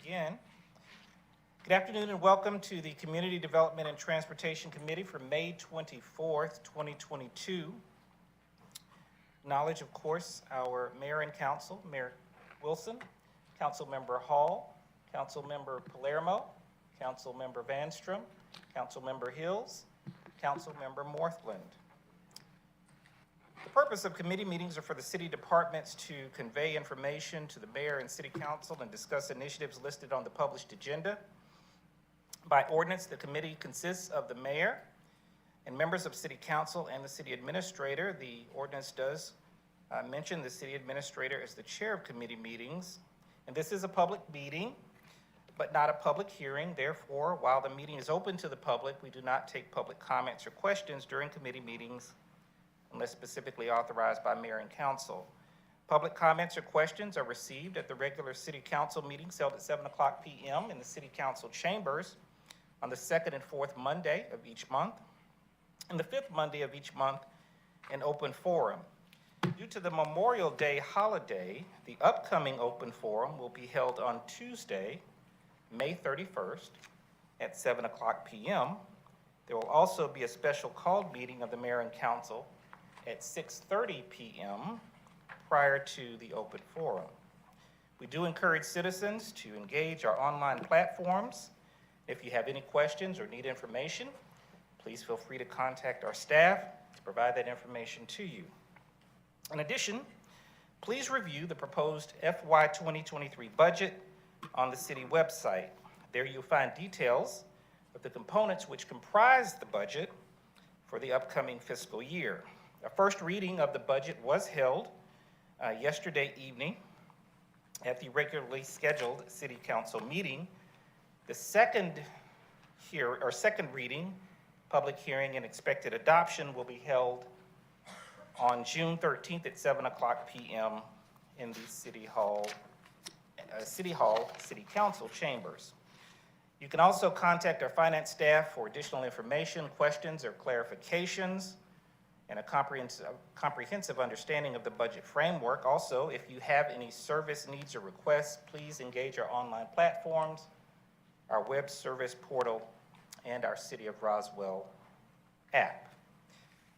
begin. Good afternoon and welcome to the Community Development and Transportation Committee for May 24th, 2022. Acknowledge, of course, our Mayor and Council, Mayor Wilson, Councilmember Hall, Councilmember Palermo, Councilmember Vanstrom, Councilmember Hills, Councilmember Morthland. The purpose of committee meetings are for the city departments to convey information to the mayor and city council and discuss initiatives listed on the published agenda. By ordinance, the committee consists of the mayor and members of city council and the city administrator. The ordinance does mention the city administrator as the chair of committee meetings. And this is a public meeting, but not a public hearing. Therefore, while the meeting is open to the public, we do not take public comments or questions during committee meetings unless specifically authorized by mayor and council. Public comments or questions are received at the regular city council meetings held at 7:00 p.m. in the city council chambers on the second and fourth Monday of each month, and the fifth Monday of each month in open forum. Due to the Memorial Day holiday, the upcoming open forum will be held on Tuesday, May 31st at 7:00 p.m. There will also be a special called meeting of the mayor and council at 6:30 p.m. prior to the open forum. We do encourage citizens to engage our online platforms. If you have any questions or need information, please feel free to contact our staff to provide that information to you. In addition, please review the proposed FY 2023 budget on the city website. There you'll find details of the components which comprise the budget for the upcoming fiscal year. A first reading of the budget was held yesterday evening at the regularly scheduled city council meeting. The second reading, public hearing, and expected adoption will be held on June 13th at 7:00 p.m. in the City Council chambers. You can also contact our finance staff for additional information, questions, or clarifications, and a comprehensive understanding of the budget framework. Also, if you have any service needs or requests, please engage our online platforms, our web service portal, and our City of Roswell app.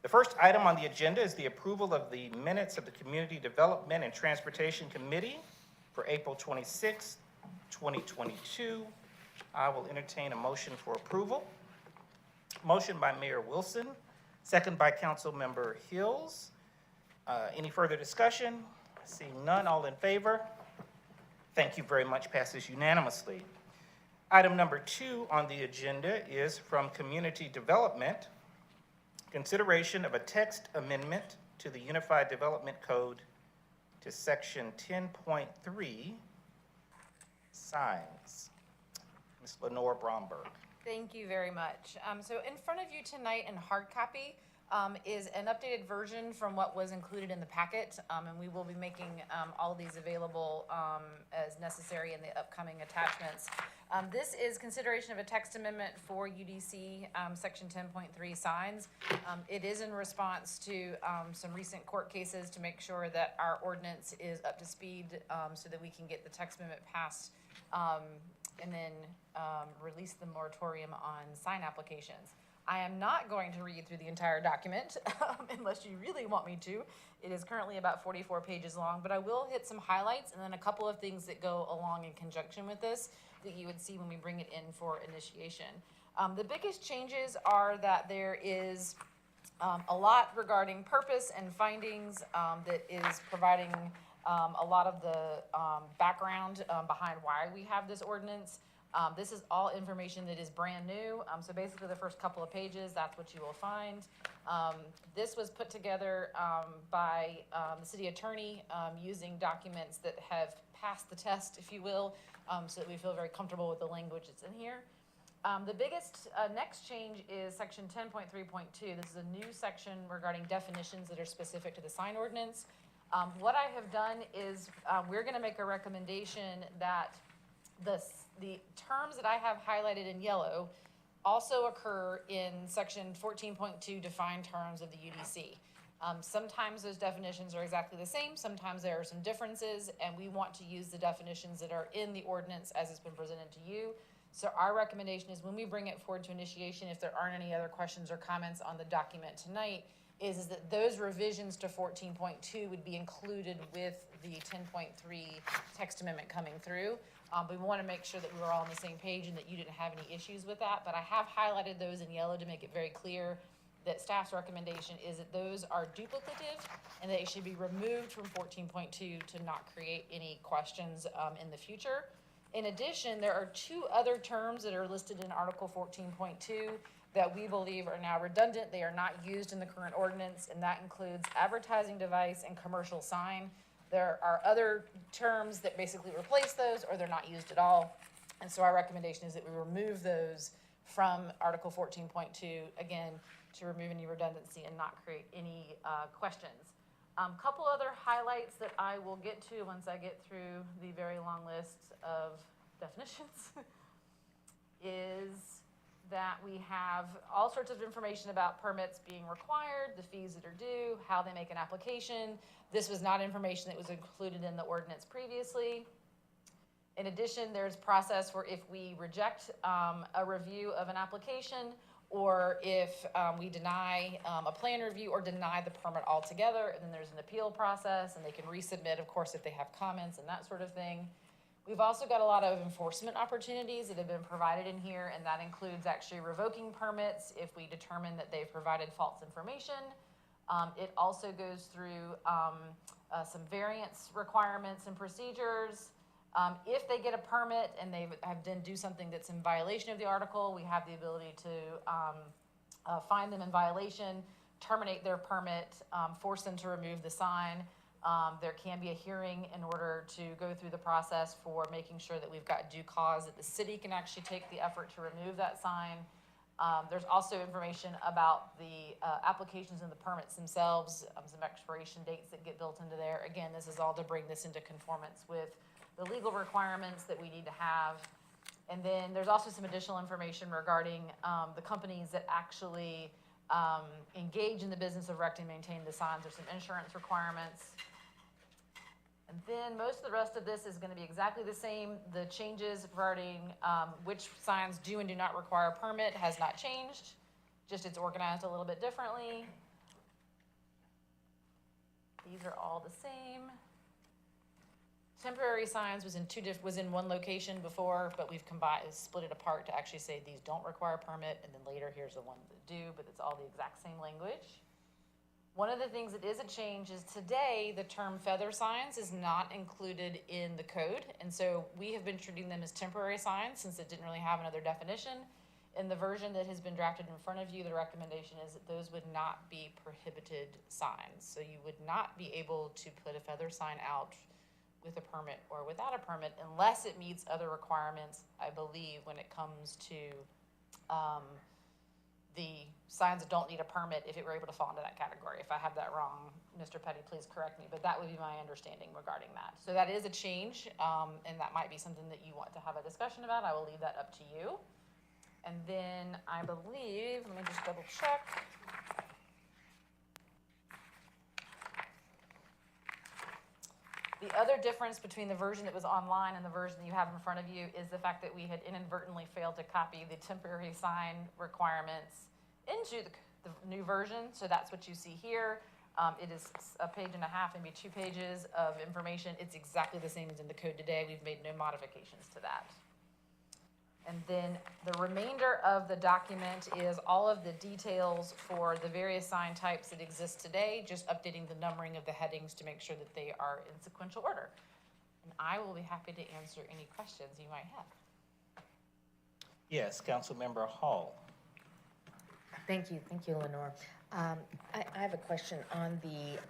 The first item on the agenda is the approval of the minutes of the Community Development and Transportation Committee for April 26, 2022. I will entertain a motion for approval. Motion by Mayor Wilson, second by Councilmember Hills. Any further discussion? Seeing none, all in favor? Thank you very much, passes unanimously. Item number 2 on the agenda is from Community Development, consideration of a text amendment to the Unified Development Code to section 10.3, signs. Ms. Lenore Bromberg. Thank you very much. So in front of you tonight in hard copy is an updated version from what was included in the packet, and we will be making all of these available as necessary in the upcoming attachments. This is consideration of a text amendment for UDC section 10.3 signs. It is in response to some recent court cases to make sure that our ordinance is up to speed so that we can get the text amendment passed and then release the moratorium on sign applications. I am not going to read through the entire document unless you really want me to. It is currently about 44 pages long, but I will hit some highlights and then a couple of things that go along in conjunction with this that you would see when we bring it in for initiation. The biggest changes are that there is a lot regarding purpose and findings that is providing a lot of the background behind why we have this ordinance. This is all information that is brand new. So basically the first couple of pages, that's what you will find. This was put together by the city attorney using documents that have passed the test, if you will, so that we feel very comfortable with the language that's in here. The biggest next change is section 10.3.2. This is a new section regarding definitions that are specific to the sign ordinance. What I have done is we're going to make a recommendation that the terms that I have highlighted in yellow also occur in section 14.2 defined terms of the UDC. Sometimes those definitions are exactly the same, sometimes there are some differences, and we want to use the definitions that are in the ordinance as it's been presented to you. So our recommendation is when we bring it forward to initiation, if there aren't any other questions or comments on the document tonight, is that those revisions to 14.2 would be included with the 10.3 text amendment coming through. We want to make sure that we were all on the same page and that you didn't have any issues with that, but I have highlighted those in yellow to make it very clear that staff's recommendation is that those are duplicative and they should be removed from 14.2 to not create any questions in the future. In addition, there are two other terms that are listed in Article 14.2 that we believe are now redundant. They are not used in the current ordinance, and that includes advertising device and commercial sign. There are other terms that basically replace those, or they're not used at all. And so our recommendation is that we remove those from Article 14.2, again, to remove any redundancy and not create any questions. Couple other highlights that I will get to once I get through the very long list of definitions is that we have all sorts of information about permits being required, the fees that are due, how they make an application. This was not information that was included in the ordinance previously. In addition, there's process for if we reject a review of an application, or if we deny a plan review or deny the permit altogether, and then there's an appeal process, and they can resubmit, of course, if they have comments and that sort of thing. We've also got a lot of enforcement opportunities that have been provided in here, and that includes actually revoking permits if we determine that they've provided false information. It also goes through some variance requirements and procedures. If they get a permit and they do something that's in violation of the article, we have the ability to find them in violation, terminate their permit, force them to remove the sign. There can be a hearing in order to go through the process for making sure that we've got due cause, that the city can actually take the effort to remove that sign. There's also information about the applications and the permits themselves, some expiration dates that get built into there. Again, this is all to bring this into conformance with the legal requirements that we need to have. And then there's also some additional information regarding the companies that actually engage in the business of erect and maintain the signs. There's some insurance requirements. And then most of the rest of this is going to be exactly the same. The changes regarding which signs do and do not require a permit has not changed, just it's organized a little bit differently. These are all the same. Temporary signs was in one location before, but we've split it apart to actually say these don't require a permit, and then later here's the ones that do, but it's all the exact same language. One of the things that is a change is today the term feather signs is not included in the code, and so we have been treating them as temporary signs since it didn't really have another definition. In the version that has been drafted in front of you, the recommendation is that those would not be prohibited signs. So you would not be able to put a feather sign out with a permit or without a permit unless it meets other requirements, I believe, when it comes to the signs that don't need a permit, if it were able to fall into that category. If I have that wrong, Mr. Petty, please correct me, but that would be my understanding regarding that. So that is a change, and that might be something that you want to have a discussion about. I will leave that up to you. And then I believe, let me just double check. The other difference between the version that was online and the version that you have in front of you is the fact that we had inadvertently failed to copy the temporary sign requirements into the new version. So that's what you see here. It is a page and a half, maybe 2 pages of information. It's exactly the same as in the code today. We've made no modifications to that. And then the remainder of the document is all of the details for the various sign types that exist today, just updating the numbering of the headings to make sure that they are in sequential order. And I will be happy to answer any questions you might have. Yes, Councilmember Hall. Thank you, Lenore. I have a question on the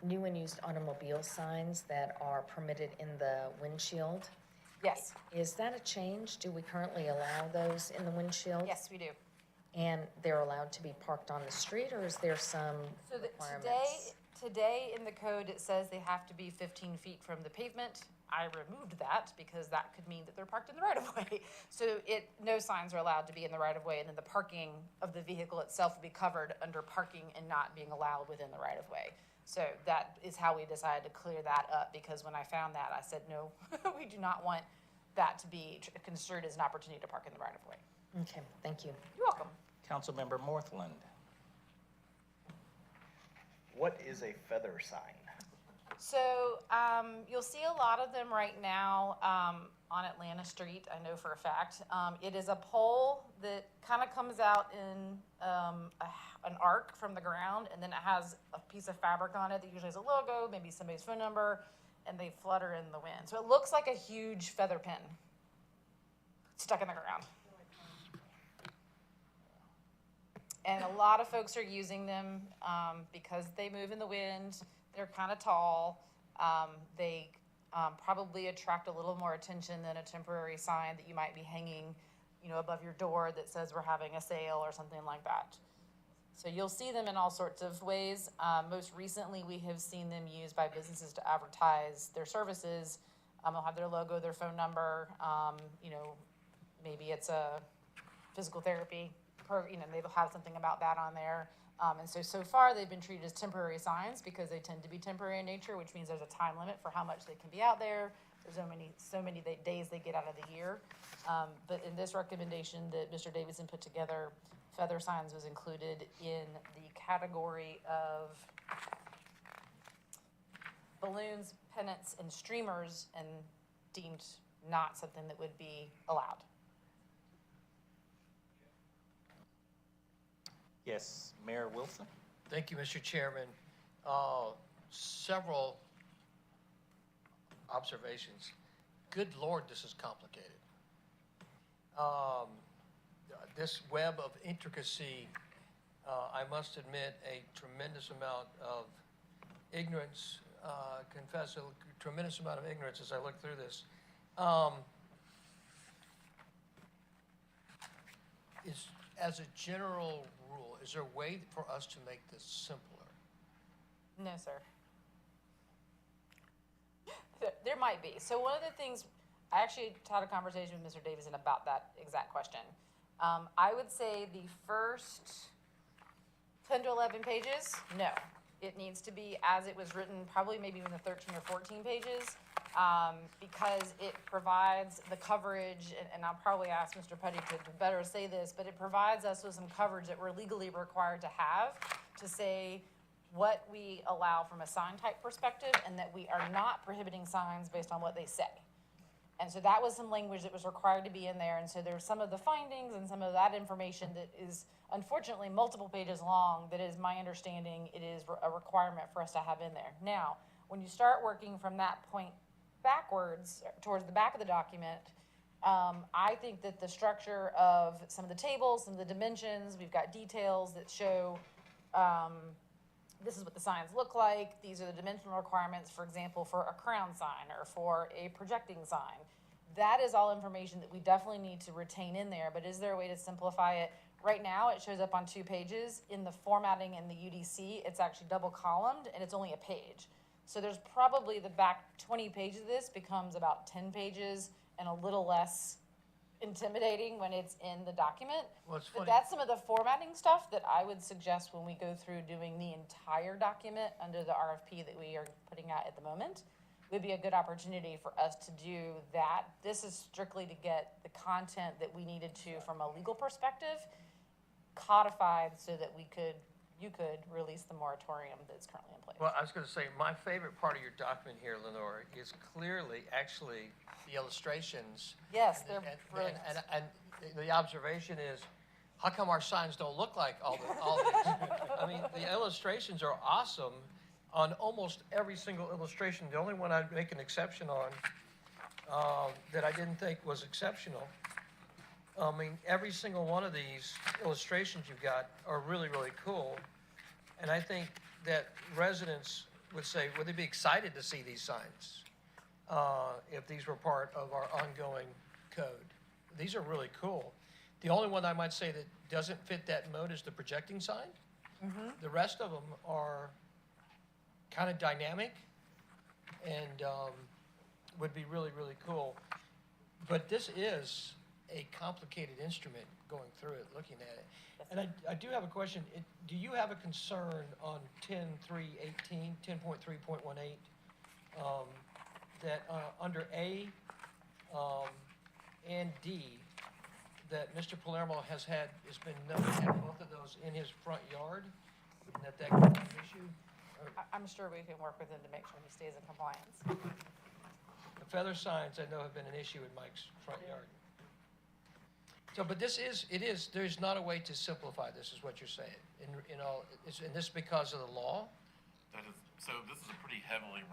new and used automobile signs that are permitted in the windshield. Yes. Is that a change? Do we currently allow those in the windshield? Yes, we do. And they're allowed to be parked on the street, or is there some requirements? Today in the code, it says they have to be 15 feet from the pavement. I removed that because that could mean that they're parked in the right of way. So no signs are allowed to be in the right of way, and then the parking of the vehicle itself will be covered under parking and not being allowed within the right of way. So that is how we decided to clear that up, because when I found that, I said, no, we do not want that to be construed as an opportunity to park in the right of way. Okay, thank you. You're welcome. Councilmember Morthland. What is a feather sign? So you'll see a lot of them right now on Atlanta Street, I know for a fact. It is a pole that kind of comes out in an arc from the ground, and then it has a piece of fabric on it that usually has a logo, maybe somebody's phone number, and they flutter in the wind. So it looks like a huge feather pin stuck in the ground. And a lot of folks are using them because they move in the wind. They're kind of tall. They probably attract a little more attention than a temporary sign that you might be hanging, above your door that says we're having a sale or something like that. So you'll see them in all sorts of ways. Most recently, we have seen them used by businesses to advertise their services. They'll have their logo, their phone number. Maybe it's a physical therapy. They'll have something about that on there. And so far they've been treated as temporary signs because they tend to be temporary in nature, which means there's a time limit for how much they can be out there. There's so many days they get out of the year. But in this recommendation that Mr. Davidson put together, feather signs was included in the category of balloons, pennants, and streamers, and deemed not something that would be allowed. Yes, Mayor Wilson. Thank you, Mr. Chairman. Several observations. Good Lord, this is complicated. This web of intricacy, I must admit, a tremendous amount of ignorance, confess a tremendous amount of ignorance as I look through this. As a general rule, is there a way for us to make this simpler? No, sir. There might be. So one of the things, I actually had a conversation with Mr. Davidson about that exact question. I would say the first 10 to 11 pages, no. It needs to be as it was written, probably maybe even the 13 or 14 pages, because it provides the coverage, and I'll probably ask Mr. Petty to better say this, but it provides us with some coverage that we're legally required to have to say what we allow from a sign type perspective, and that we are not prohibiting signs based on what they say. And so that was some language that was required to be in there, and so there's some of the findings and some of that information that is unfortunately multiple pages long, that is my understanding it is a requirement for us to have in there. Now, when you start working from that point backwards towards the back of the document, I think that the structure of some of the tables, some of the dimensions, we've got details that show this is what the signs look like. These are the dimensional requirements, for example, for a crown sign or for a projecting sign. That is all information that we definitely need to retain in there, but is there a way to simplify it? Right now, it shows up on 2 pages. In the formatting in the UDC, it's actually double columned, and it's only a page. So there's probably the back 20 pages of this becomes about 10 pages and a little less intimidating when it's in the document. Well, it's But funny. that's some of the formatting stuff that I would suggest when we go through doing the entire document under the RFP that we are putting out at the moment. Would be a good opportunity for us to do that. This is strictly to get the content that we needed to, from a legal perspective, codified so that you could release the moratorium that's currently in place. Well, I was going to say, my favorite part of your document here, Lenore, is clearly actually the illustrations. Yes, they're brilliant. And the observation is, how come our signs don't look like all these? I mean, the illustrations are awesome on almost every single illustration. The only one I'd make an exception on that I didn't think was exceptional, I mean, every single one of these illustrations you've got are really, really cool. And I think that residents would say, would they be excited to see these signs if these were part of our ongoing code? These are really cool. The only one I might say that doesn't fit that mode is the projecting sign. Mm-hmm. The rest of them are kind of dynamic and would be really, really cool. But this is a complicated instrument going through it, looking at it. And I do have a question. Do you have a concern on 10.3.18, 10.3.18, that under A and D, that Mr. Palermo has been known to have both of those in his front yard, and that could be an issue? I'm sure we can work with him to make sure he stays in compliance. The feather signs, I know, have been an issue in Mike's front yard. So, but there's not a way to simplify this, is what you're saying, and this because of the law? So this is a pretty heavily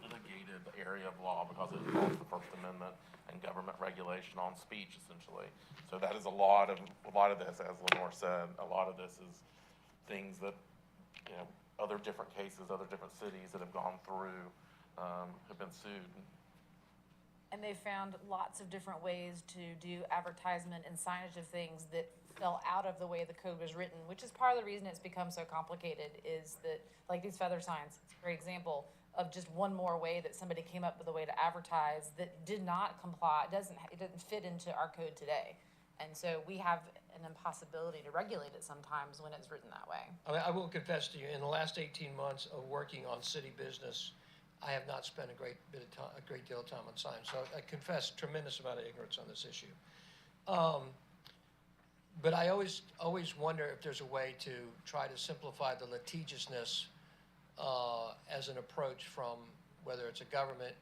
litigated area of law because it involves the First Amendment and government regulation on speech, essentially. So that is a lot of this, as Lenore said, a lot of this is things that, other different cases, other different cities that have gone through, have been sued. And they found lots of different ways to do advertisement and signage of things that fell out of the way the code was written, which is part of the reason it's become so complicated, is that, like these feather signs, it's a great example of just one more way that somebody came up with a way to advertise that did not comply, it doesn't fit into our code today. And so we have an impossibility to regulate it sometimes when it's written that way. I mean, I will confess to you, in the last 18 months of working on city business, I have not spent a great deal of time on signs. So I confess tremendous amount of ignorance on this issue. But I always wonder if there's a way to try to simplify the litigiousness as an approach from whether it's a government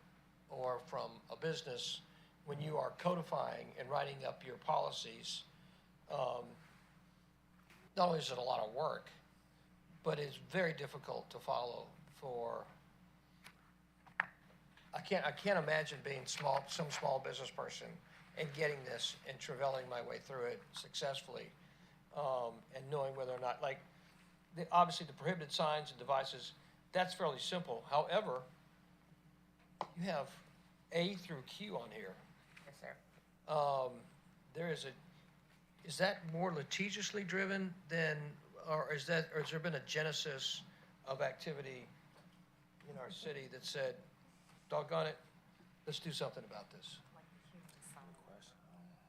or from a business when you are codifying and writing up your policies. Not only is it a lot of work, but it's very difficult to follow for. I can't imagine being some small business person and getting this and traveling my way through it successfully, and knowing whether or not, obviously the prohibited signs and devices, that's fairly simple. However, you have A through Q on here. Yes, sir. Is that more litigiously driven than, or has there been a genesis of activity in our city that said, doggone it, let's do something about this?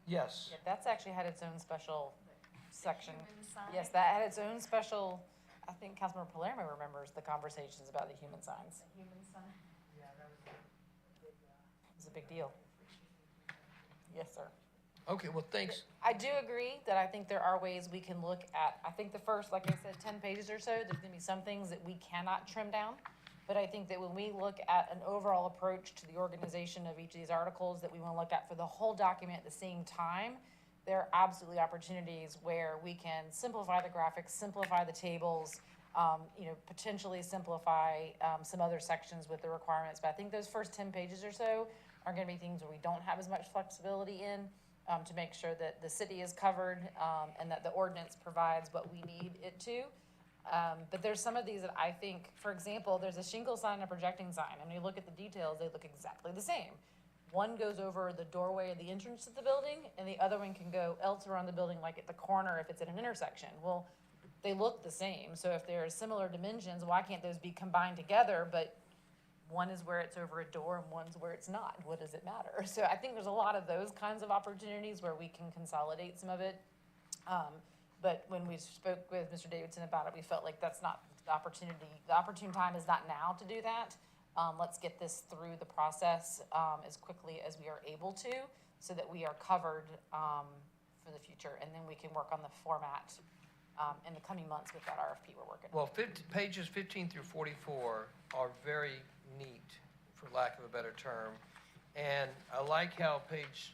Yes. Yeah, that's actually had its own special section. Yes, that had its own special, I think Councilmember Palermo remembers the conversations about the human signs. It was a big deal. Yes, sir. Okay, well, thanks. I do agree that I think there are ways we can look at, I think the first, like I said, 10 pages or so, there's gonna be some things that we cannot trim down. But I think that when we look at an overall approach to the organization of each of these articles that we want to look at for the whole document at the same time, there are absolutely opportunities where we can simplify the graphics, simplify the tables, potentially simplify some other sections with the requirements. But I think those first 10 pages or so are going to be things where we don't have as much flexibility in to make sure that the city is covered and that the ordinance provides what we need it to. But there's some of these that I think, for example, there's a shingle sign and a projecting sign, and when you look at the details, they look exactly the same. One goes over the doorway of the entrance to the building, and the other one can go elsewhere on the building, like at the corner if it's at an intersection. Well, they look the same, so if they're similar dimensions, why can't those be combined together, but one is where it's over a door and one's where it's not? What does it matter? So I think there's a lot of those kinds of opportunities where we can consolidate some of it. But when we spoke with Mr. Davidson about it, we felt like that's not the opportunity. The opportune time is not now to do that. Let's get this through the process as quickly as we are able to, so that we are covered for the future, and then we can work on the format in the coming months with that RFP we're working on. Well, pages 15 through 44 are very neat, for lack of a better term. And I like how page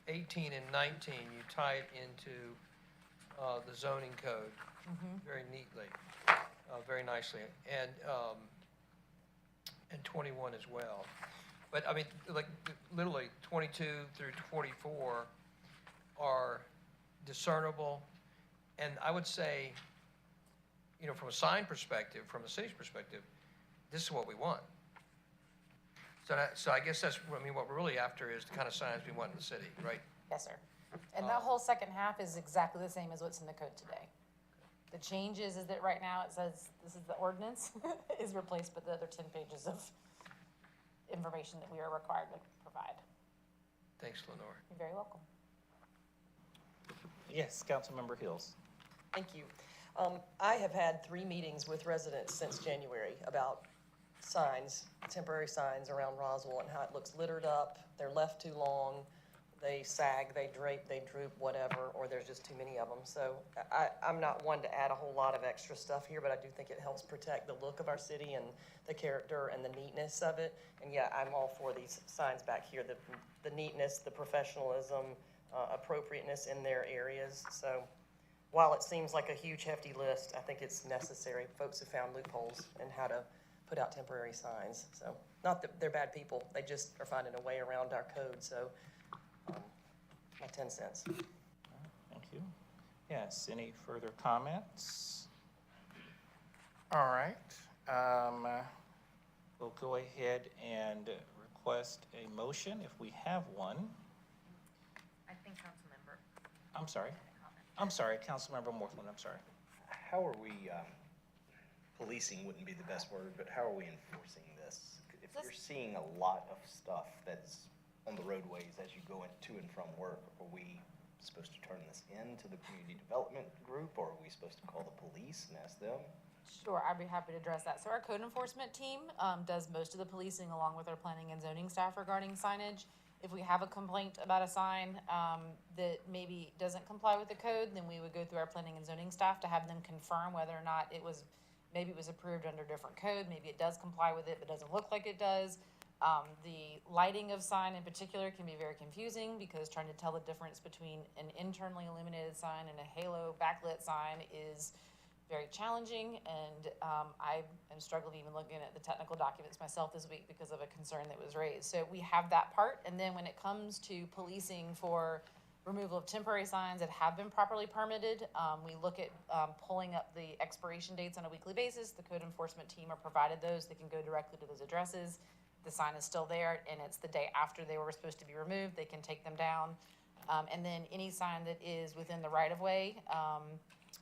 18 and 19, you tie it into the zoning code very neatly, very nicely, and 21 as well. But I mean, like literally 22 through 44 are discernible, and I would say, from a sign perspective, from a city's perspective, this is what we want. So I guess that's, what we're really after is the kind of signs we want in the city, right? Yes, sir. And that whole second half is exactly the same as what's in the code today. The change is that right now it says, this is the ordinance, is replaced with the other 10 pages of information that we are required to provide. Thanks, Lenore. You're very welcome. Yes, Councilmember Hills. Thank you. I have had 3 meetings with residents since January about signs, temporary signs around Roswell and how it looks littered up, they're left too long, they sag, they drape, they droop, whatever, or there's just too many of them. So I'm not one to add a whole lot of extra stuff here, but I do think it helps protect the look of our city and the character and the neatness of it. And yeah, I'm all for these signs back here, the neatness, the professionalism, appropriateness in their areas. So while it seems like a huge hefty list, I think it's necessary. Folks have found loopholes in how to put out temporary signs. So not that they're bad people, they just are finding a way around our code. So my 10 cents. Thank you. Yes, any further comments? All right. We'll go ahead and request a motion if we have one. I think Councilmember. I'm sorry, Councilmember Morthland, I'm sorry. How are we, policing wouldn't be the best word, but how are we enforcing this? If you're seeing a lot of stuff that's on the roadways as you go to and from work, are we supposed to turn this in to the community development group, or are we supposed to call the police and ask them? Sure, I'd be happy to address that. So our code enforcement team does most of the policing along with our planning and zoning staff regarding signage. If we have a complaint about a sign that maybe doesn't comply with the code, then we would go through our planning and zoning staff to have them confirm whether or not maybe it was approved under a different code, maybe it does comply with it, but doesn't look like it does. The lighting of sign in particular can be very confusing because trying to tell the difference between an internally illuminated sign and a halo backlit sign is very challenging, and I am struggling even looking at the technical documents myself this week because of a concern that was raised. So we have that part, and then when it comes to policing for removal of temporary signs that have been properly permitted, we look at pulling up the expiration dates on a weekly basis. The code enforcement team are provided those. They can go directly to those addresses. The sign is still there, and it's the day after they were supposed to be removed. They can take them down. And then any sign that is within the right-of-way,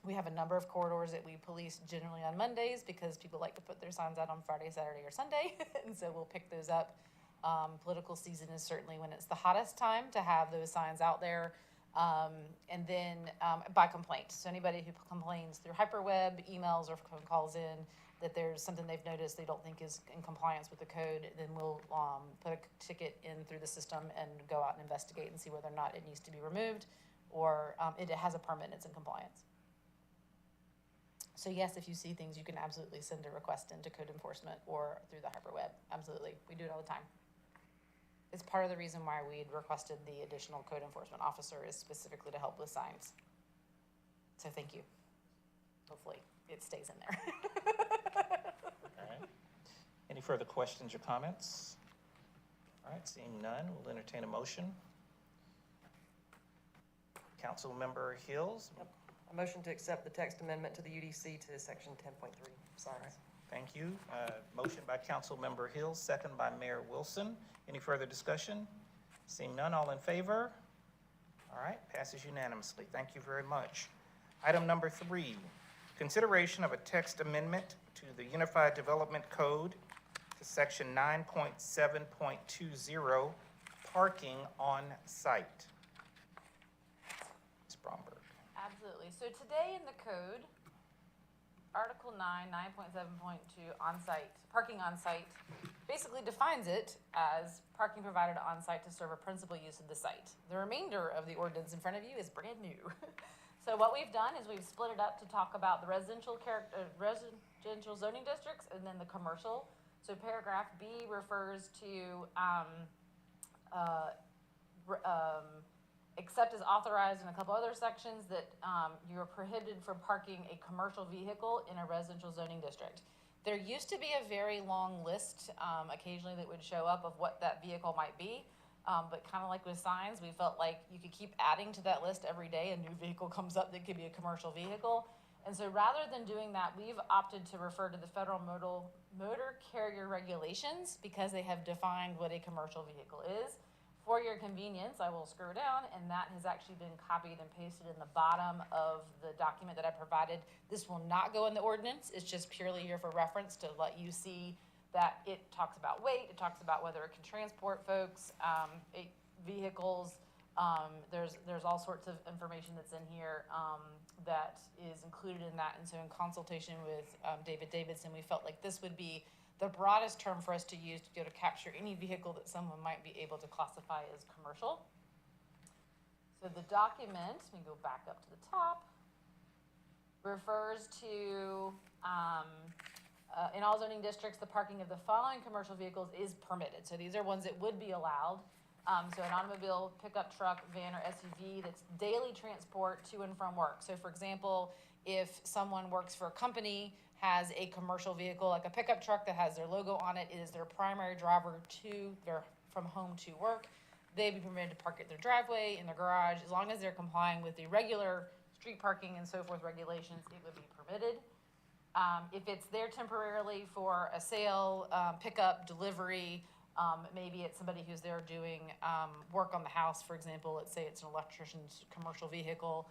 we have a number of corridors that we police generally on Mondays because people like to put their signs out on Friday, Saturday, or Sunday. And so we'll pick those up. Political season is certainly when it's the hottest time to have those signs out there. And then by complaint. So anybody who complains through hyperweb, emails, or calls in that there's something they've noticed they don't think is in compliance with the code, then we'll put a ticket in through the system and go out and investigate and see whether or not it needs to be removed or it has a permit and it's in compliance. So yes, if you see things, you can absolutely send a request into code enforcement or through the hyperweb. Absolutely. We do it all the time. It's part of the reason why we requested the additional code enforcement officer is specifically to help with signs. So thank you. Hopefully it stays in there. All right. Any further questions or comments? All right, seeing none, we'll entertain a motion. Councilmember Hills. Yep. A motion to accept the text amendment to the UDC to section 10.3 signs. Thank you. Motion by Councilmember Hills, second by Mayor Wilson. Any further discussion? Seeing none, all in favor? All right, passes unanimously. Thank you very much. Item number 3, consideration of a text amendment to the Unified Development Code to section 9.7.20, parking on site. Ms. Bromberg. Absolutely. So today in the code, Article 9, 9.7.2, on-site, parking on-site, basically defines it as parking provided on-site to serve a principal use of the site. The remainder of the ordinance in front of you is brand new. So what we've done is we've split it up to talk about the residential zoning districts and then the commercial. So paragraph B refers to except as authorized in a couple other sections that you are prohibited from parking a commercial vehicle in a residential zoning district. There used to be a very long list occasionally that would show up of what that vehicle might be, but kind of like with signs, we felt like you could keep adding to that list every day. A new vehicle comes up that could be a commercial vehicle. And so rather than doing that, we've opted to refer to the federal motor carrier regulations because they have defined what a commercial vehicle is. For your convenience, I will scroll down, and that has actually been copied and pasted in the bottom of the document that I provided. This will not go in the ordinance, it's just purely here for reference to let you see that it talks about weight, it talks about whether it can transport folks, vehicles. There's all sorts of information that's in here that is included in that. And so in consultation with David Davidson, we felt like this would be the broadest term for us to use to be able to capture any vehicle that someone might be able to classify as commercial. So the document, let me go back up to the top, refers to, in all zoning districts, the parking of the following commercial vehicles is permitted. So these are ones that would be allowed. So an automobile, pickup truck, van, or SUV that's daily transport to and from work. So for example, if someone works for a company, has a commercial vehicle, like a pickup truck that has their logo on it, is their primary driver from home to work, they'd be permitted to park at their driveway, in their garage, as long as they're complying with the regular street parking and so forth regulations, it would be permitted. If it's there temporarily for a sale, pickup, delivery, maybe it's somebody who's there doing work on the house, for example, let's say it's an electrician's commercial vehicle,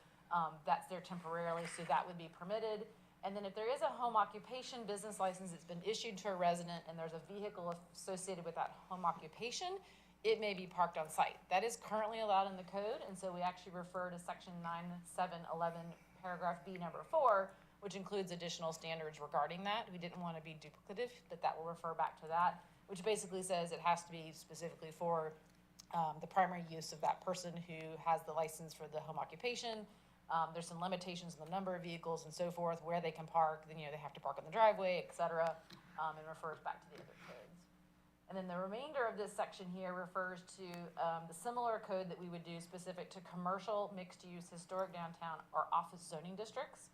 that's there temporarily, so that would be permitted. And then if there is a home occupation business license that's been issued to a resident and there's a vehicle associated with that home occupation, it may be parked on site. That is currently allowed in the code, and so we actually refer to section 9711, paragraph B number 4, which includes additional standards regarding that. We didn't want to be duplicative, but that will refer back to that, which basically says it has to be specifically for the primary use of that person who has the license for the home occupation. There's some limitations on the number of vehicles and so forth, where they can park, then, they have to park on the driveway, et cetera, and refers back to the other codes. And then the remainder of this section here refers to the similar code that we would do specific to commercial, mixed-use, historic downtown, or office zoning districts.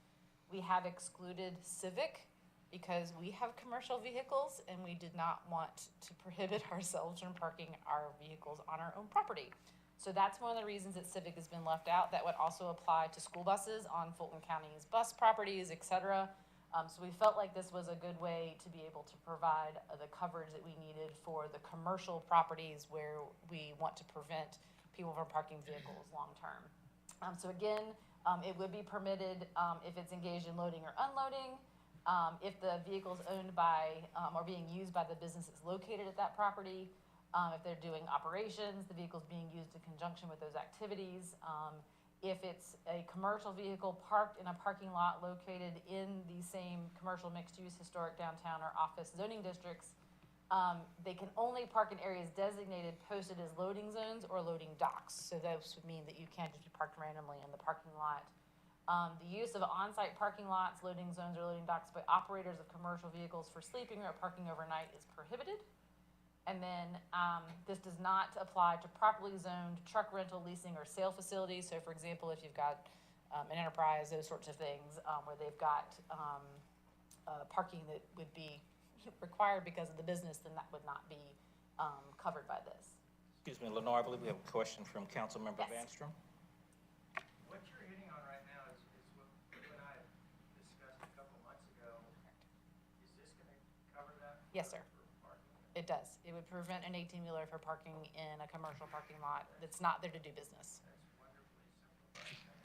We have excluded civic because we have commercial vehicles and we did not want to prohibit ourselves from parking our vehicles on our own property. So that's one of the reasons that civic has been left out. That would also apply to school buses on Fulton County's bus properties, et cetera. So we felt like this was a good way to be able to provide the coverage that we needed for the commercial properties where we want to prevent people from parking vehicles long-term. So again, it would be permitted if it's engaged in loading or unloading, if the vehicle is owned by or being used by the business that's located at that property, if they're doing operations, the vehicle's being used in conjunction with those activities. If it's a commercial vehicle parked in a parking lot located in the same commercial mixed-use historic downtown or office zoning districts, they can only park in areas designated, posted as loading zones or loading docks. So those would mean that you can't just be parked randomly in the parking lot. The use of on-site parking lots, loading zones, or loading docks by operators of commercial vehicles for sleeping or parking overnight is prohibited. And then this does not apply to properly zoned truck rental, leasing, or sale facilities. So for example, if you've got an enterprise, those sorts of things, where they've got parking that would be required because of the business, then that would not be covered by this. Excuse me, Lenore, I believe we have a question from Councilmember Yes. Vanstrom. What you're hitting on right now is what you and I discussed a couple months ago. Is this gonna cover that? Yes, sir. For parking? It does. It would prevent an 18-wheeler from parking in a commercial parking lot that's not there to do business. That's wonderfully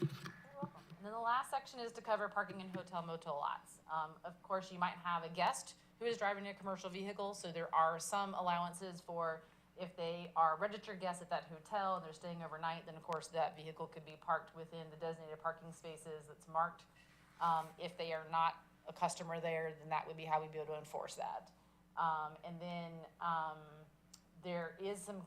simplified. You're welcome. And then the last section is to cover parking in hotel motel lots. Of course, you might have a guest who is driving a commercial vehicle, so there are some allowances for if they are registered guests at that hotel and they're staying overnight, then of course that vehicle could be parked within the designated parking spaces that's marked. If they are not a customer there, then that would be how we'd be able to enforce that. And then there is some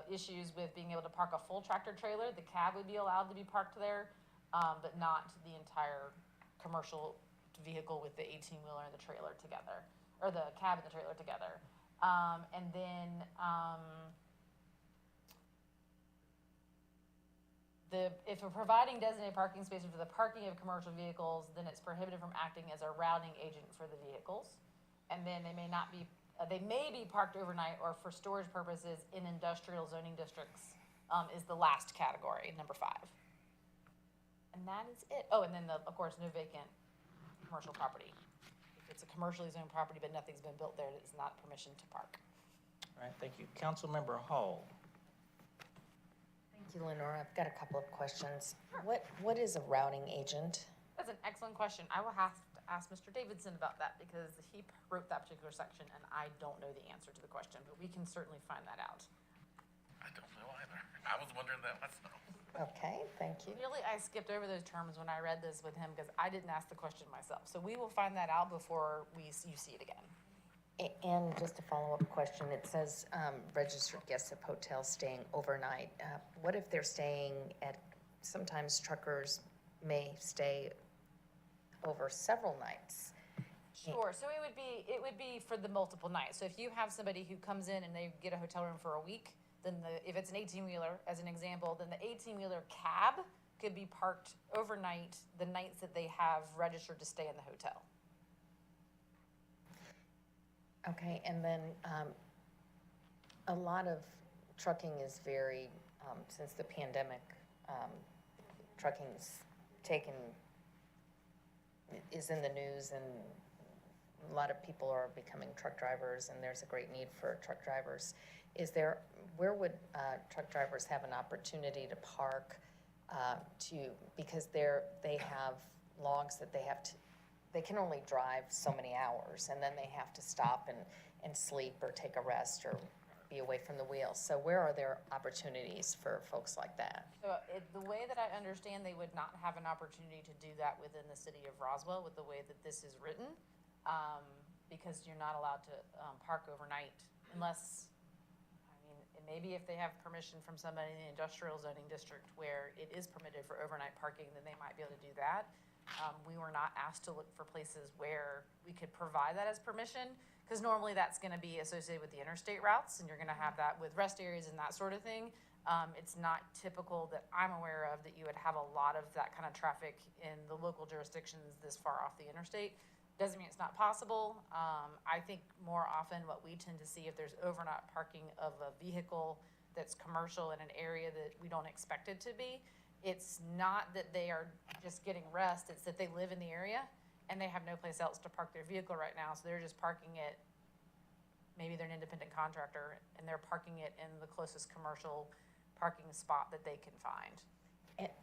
issues with being able to park a full tractor trailer. The cab would be allowed to be parked there, but not the entire commercial vehicle with the 18-wheeler and the trailer together, or the cab and the trailer together. And then if we're providing designated parking spaces for the parking of commercial vehicles, then it's prohibited from acting as a routing agent for the vehicles. And then they may not be, they may be parked overnight or for storage purposes in industrial zoning districts, is the last category, number 5. And that is it. Oh, and then of course, no vacant commercial property. If it's a commercially zoned property, but nothing's been built there, it's not permission to park. All right, thank you. Councilmember Hall. Thank you, Lenore. I've got a couple of questions. What is a routing agent? That's an excellent question. I will have to ask Mr. Davidson about that because he wrote that particular section and I don't know the answer to the question, but we can certainly find that out. I don't know either. I was wondering that myself. Okay, thank you. Really, I skipped over those terms when I read this with him because I didn't ask the question myself. So we will find that out before you see it again. And just a follow-up question, it says registered guests of hotels staying overnight. What if they're staying at, sometimes truckers may stay over several nights? Sure, so it would be for the multiple nights. So if you have somebody who comes in and they get a hotel room for a week, then if it's an 18-wheeler, as an example, then the 18-wheeler cab could be parked overnight the nights that they have registered to stay in the hotel. Okay, and then a lot of trucking is very, since the pandemic, trucking's taken, is in the news, and a lot of people are becoming truck drivers, and there's a great need for truck drivers. Where would truck drivers have an opportunity to park because they have logs that they can only drive so many hours, and then they have to stop and sleep or take a rest or be away from the wheel. So where are there opportunities for folks like that? So the way that I understand, they would not have an opportunity to do that within the city of Roswell with the way that this is written, because you're not allowed to park overnight unless, maybe if they have permission from somebody in the industrial zoning district where it is permitted for overnight parking, then they might be able to do that. We were not asked to look for places where we could provide that as permission, because normally that's going to be associated with the interstate routes, and you're going to have that with rest areas and that sort of thing. It's not typical that I'm aware of that you would have a lot of that kind of traffic in the local jurisdictions this far off the interstate. Doesn't mean it's not possible. I think more often what we tend to see if there's overnight parking of a vehicle that's commercial in an area that we don't expect it to be, it's not that they are just getting rest, it's that they live in the area and they have no place else to park their vehicle right now, so they're just parking it, maybe they're an independent contractor, and they're parking it in the closest commercial parking spot that they can find.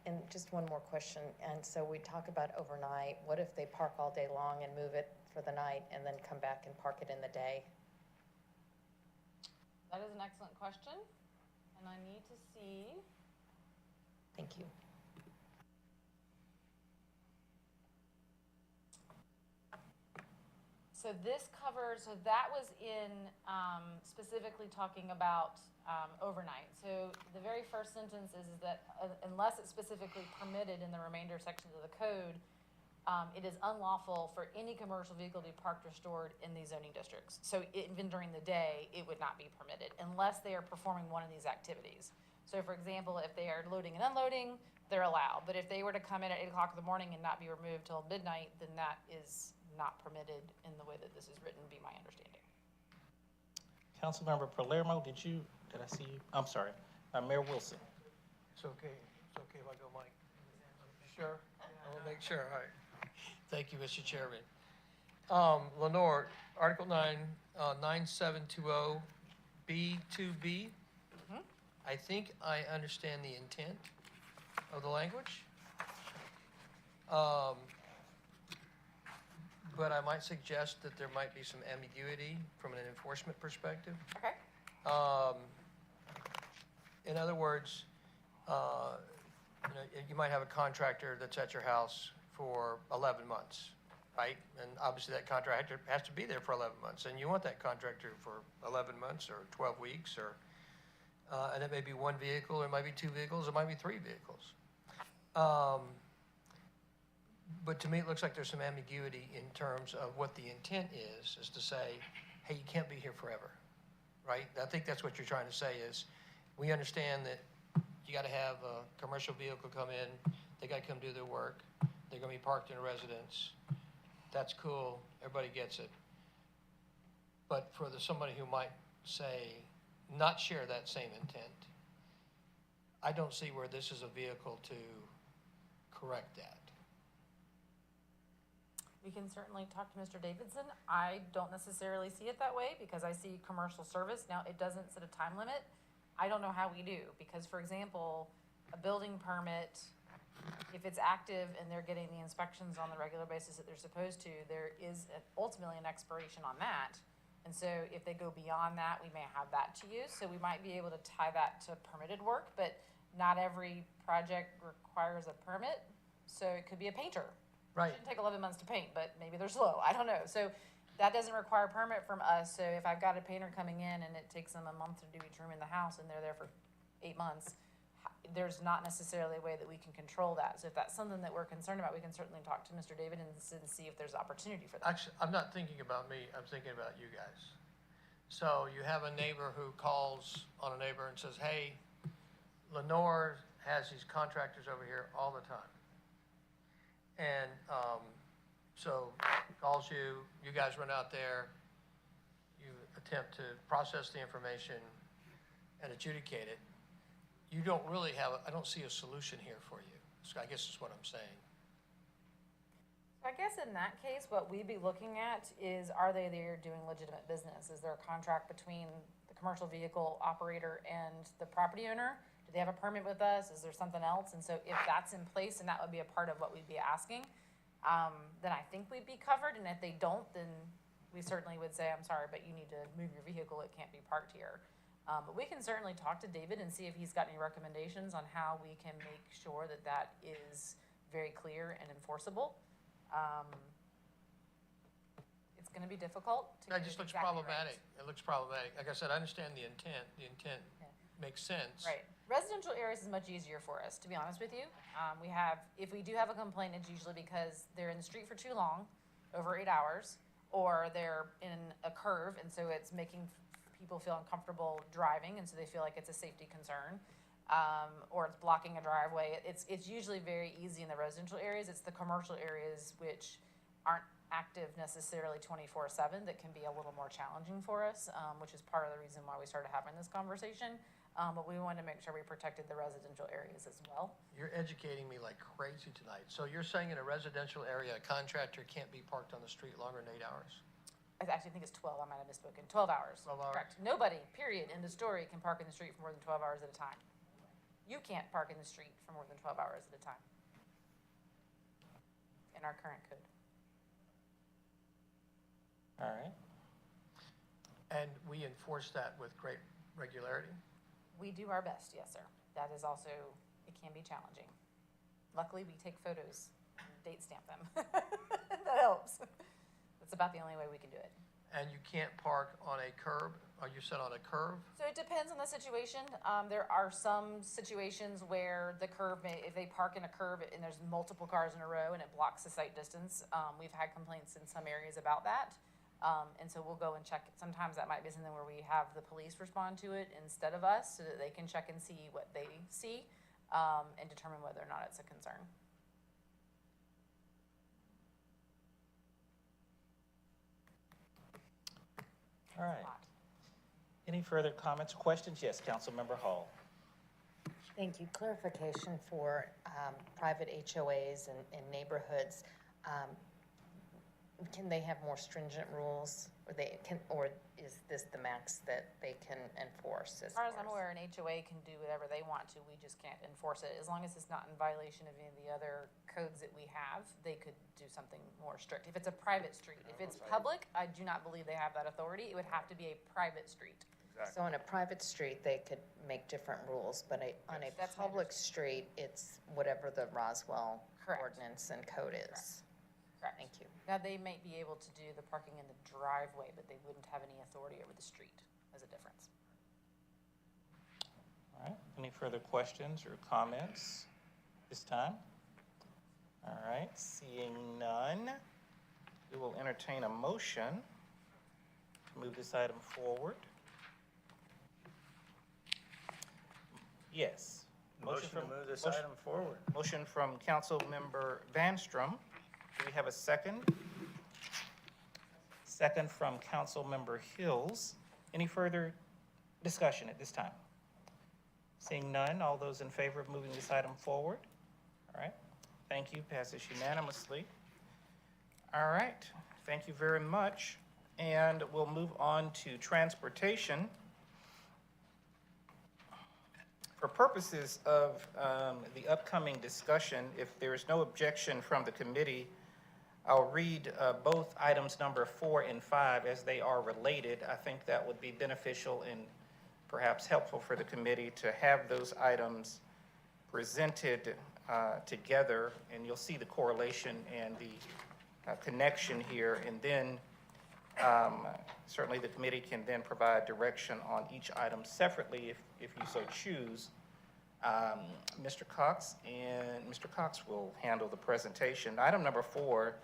And just one more question, and so we talk about overnight, what if they park all day long and move it for the night and then come back and park it in the day? That is an excellent question, and I need to see. Thank you. So that was in specifically talking about overnight. So the very first sentence is that unless it's specifically permitted in the remainder sections of the code, it is unlawful for any commercial vehicle to be parked or stored in these zoning districts. So even during the day, it would not be permitted unless they are performing one of these activities. So for example, if they are loading and unloading, they're allowed. But if they were to come in at 8 o'clock in the morning and not be removed till midnight, then that is not permitted in the way that this is written, be my understanding. Councilmember Palermo, did I see you? I'm sorry, Mayor Wilson. It's okay if I go, Mike. Sure? I will make sure, all right. Thank you, Mr. Chairman. Lenore, Article 9, 9720, B2B. I think I understand the intent of the language. But I might suggest that there might be some ambiguity from an enforcement perspective. Okay. In other words, you might have a contractor that's at your house for 11 months, right? And obviously that contractor has to be there for 11 months, and you want that contractor for 11 months or 12 weeks, or and it may be one vehicle, or it might be two vehicles, it might be three vehicles. But to me, it looks like there's some ambiguity in terms of what the intent is to say, hey, you can't be here forever, right? I think that's what you're trying to say is, we understand that you got to have a commercial vehicle come in, they got to come do their work, they're going to be parked in a residence. That's cool, everybody gets it. But for somebody who might say, not share that same intent, I don't see where this is a vehicle to correct that. We can certainly talk to Mr. Davidson. I don't necessarily see it that way because I see commercial service. Now, it doesn't set a time limit. I don't know how we do, because for example, a building permit, if it's active and they're getting the inspections on the regular basis that they're supposed to, there is ultimately an expiration on that. And so if they go beyond that, we may have that to use. So we might be able to tie that to permitted work, but not every project requires a permit. So it could be a painter. Right. Shouldn't take 11 months to paint, but maybe they're slow. I don't know. So that doesn't require a permit from us. So if I've got a painter coming in and it takes them a month to do each room in the house and they're there for 8 months, there's not necessarily a way that we can control that. So if that's something that we're concerned about, we can certainly talk to Mr. David and see if there's opportunity for that. Actually, I'm not thinking about me, I'm thinking about you guys. So you have a neighbor who calls on a neighbor and says, hey, Lenore has these contractors over here all the time. And so calls you, you guys run out there, you attempt to process the information and adjudicate it. You don't really have, I don't see a solution here for you. So I guess is what I'm saying. I guess in that case, what we'd be looking at is, are they there doing legitimate business? Is there a contract between the commercial vehicle operator and the property owner? Do they have a permit with us? Is there something else? And so if that's in place, and that would be a part of what we'd be asking, then I think we'd be covered. And if they don't, then we certainly would say, I'm sorry, but you need to move your vehicle. It can't be parked here. But we can certainly talk to David and see if he's got any recommendations on how we can make sure that that is very clear and enforceable. It's gonna be difficult to It get just looks exactly problematic. right. It looks problematic. Like I said, I understand the intent. The intent makes sense. Right. Residential areas is much easier for us, to be honest with you. If we do have a complaint, it's usually because they're in the street for too long, over 8 hours, or they're in a curve, and so it's making people feel uncomfortable driving, and so they feel like it's a safety concern, or it's blocking a driveway. It's usually very easy in the residential areas. It's the commercial areas which aren't active necessarily 24/7 that can be a little more challenging for us, which is part of the reason why we started having this conversation. But we wanted to make sure we protected the residential areas as well. You're educating me like crazy tonight. So you're saying in a residential area, a contractor can't be parked on the street longer than 8 hours? I actually think it's 12, I might have misspoken, 12 hours. 12 hours. Correct. Nobody, period, in the story can park in the street for more than 12 hours at a time. You can't park in the street for more than 12 hours at a time in our current code. All right. And we enforce that with great regularity? We do our best, yes, sir. That is also, it can be challenging. Luckily, we take photos and date stamp them. That helps. That's about the only way we can do it. And you can't park on a curb? Are you set on a curve? So it depends on the situation. There are some situations where the curve if they park in a curve and there's multiple cars in a row and it blocks the sight distance, we've had complaints in some areas about that. And so we'll go and check. Sometimes that might be something where we have the police respond to it instead of us, so that they can check and see what they see, and determine whether or not it's a concern. All right. Any further comments or questions? Yes, Councilmember Hall. Thank you. Clarification for private HOAs and neighborhoods. Can they have more stringent rules, or is this the max that they can enforce? As far as I'm aware, an HOA can do whatever they want to. We just can't enforce it. As long as it's not in violation of any of the other codes that we have, they could do something more strict. If it's a private street, if it's public, I do not believe they have that authority. It would have to be a private street. So on a private street, they could make different rules, but on a That's my public street, it's whatever the Roswell Correct. ordinance and code is. Correct. Thank you. Now, they might be able to do the parking in the driveway, but they wouldn't have any authority over the street as a difference. All right. Any further questions or comments this time? All right. Seeing none, we will entertain a motion to move this item forward. Yes. Motion to move this item forward. Motion from Councilmember Vanstrom. Do we have a second? Second from Councilmember Hills. Any further discussion at this time? Seeing none, all those in favor of moving this item forward? All right, thank you, passes unanimously. All right, thank you very much. And we'll move on to transportation. For purposes of the upcoming discussion, if there is no objection from the committee, I'll read both items number 4 and 5 as they are related. I think that would be beneficial and perhaps helpful for the committee to have those items presented together, and you'll see the correlation and the connection here. And then certainly the committee can then provide direction on each item separately if you so choose. Mr. Cox will handle the presentation. Item number 4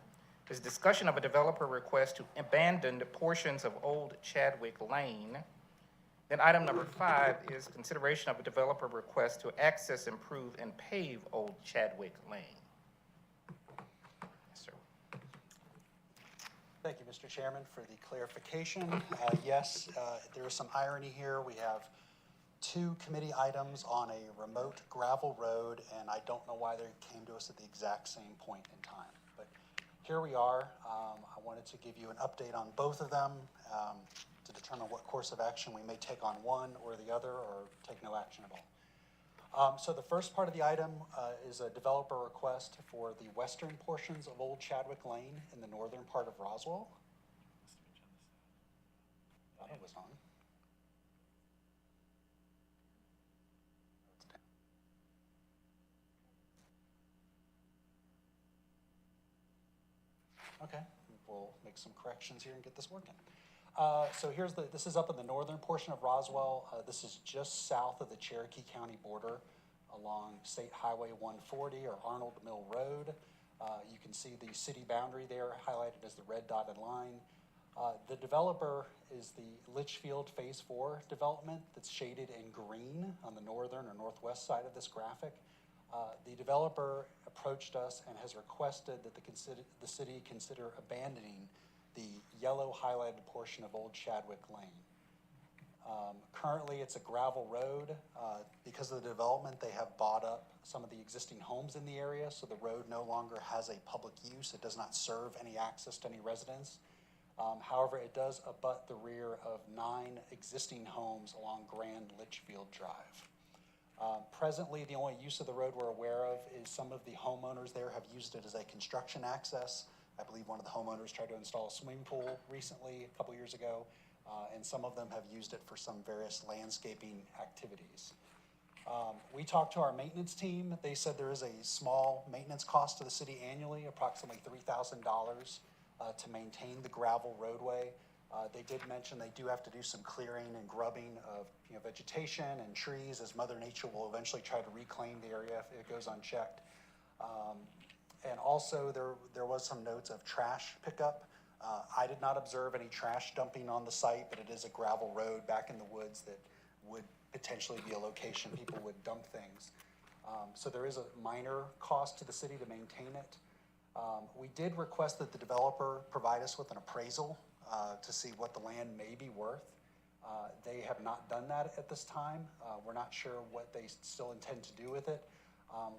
is discussion of a developer request to abandon portions of Old Chadwick Lane. Then item number 5 is consideration of a developer request to access, improve, and pave Old Chadwick Lane. Yes, sir. Thank you, Mr. Chairman, for the clarification. Yes, there is some irony here. We have 2 committee items on a remote gravel road, and I don't know why they came to us at the exact same point in time. But here we are. I wanted to give you an update on both of them to determine what course of action we may take on one or the other, or take no action at all. So the first part of the item is a developer request for the western portions of Old Chadwick Lane in the northern part of Roswell. Thought it was on. Okay, we'll make some corrections here and get this working. So this is up in the northern portion of Roswell. This is just south of the Cherokee County border along State Highway 140 or Arnold Mill Road. You can see the city boundary there highlighted as the red dotted line. The developer is the Litchfield Phase 4 development that's shaded in green on the northern or northwest side of this graphic. The developer approached us and has requested that the city consider abandoning the yellow highlighted portion of Old Chadwick Lane. Currently, it's a gravel road. Because of the development, they have bought up some of the existing homes in the area, so the road no longer has a public use. It does not serve any access to any residents. However, it does abut the rear of 9 existing homes along Grand Litchfield Drive. Presently, the only use of the road we're aware of is some of the homeowners there have used it as a construction access. I believe one of the homeowners tried to install a swimming pool recently, a couple years ago, and some of them have used it for some various landscaping activities. We talked to our maintenance team. They said there is a small maintenance cost to the city annually, approximately $3,000 to maintain the gravel roadway. They did mention they do have to do some clearing and grubbing of vegetation and trees, as Mother Nature will eventually try to reclaim the area if it goes unchecked. And also there was some notes of trash pickup. I did not observe any trash dumping on the site, but it is a gravel road back in the woods that would potentially be a location people would dump things. So there is a minor cost to the city to maintain it. We did request that the developer provide us with an appraisal to see what the land may be worth. They have not done that at this time. We're not sure what they still intend to do with it.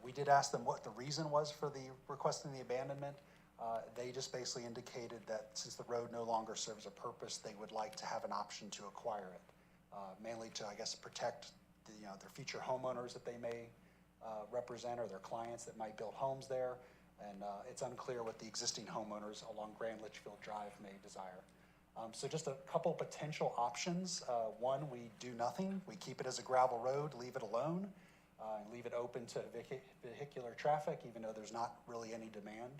We did ask them what the reason was for the requesting the abandonment. They just basically indicated that since the road no longer serves a purpose, they would like to have an option to acquire it, mainly to, I guess, protect their future homeowners that they may represent, or their clients that might build homes there. And it's unclear what the existing homeowners along Grand Litchfield Drive may desire. So just a couple potential options. One, we do nothing. We keep it as a gravel road, leave it alone, and leave it open to vehicular traffic, even though there's not really any demand.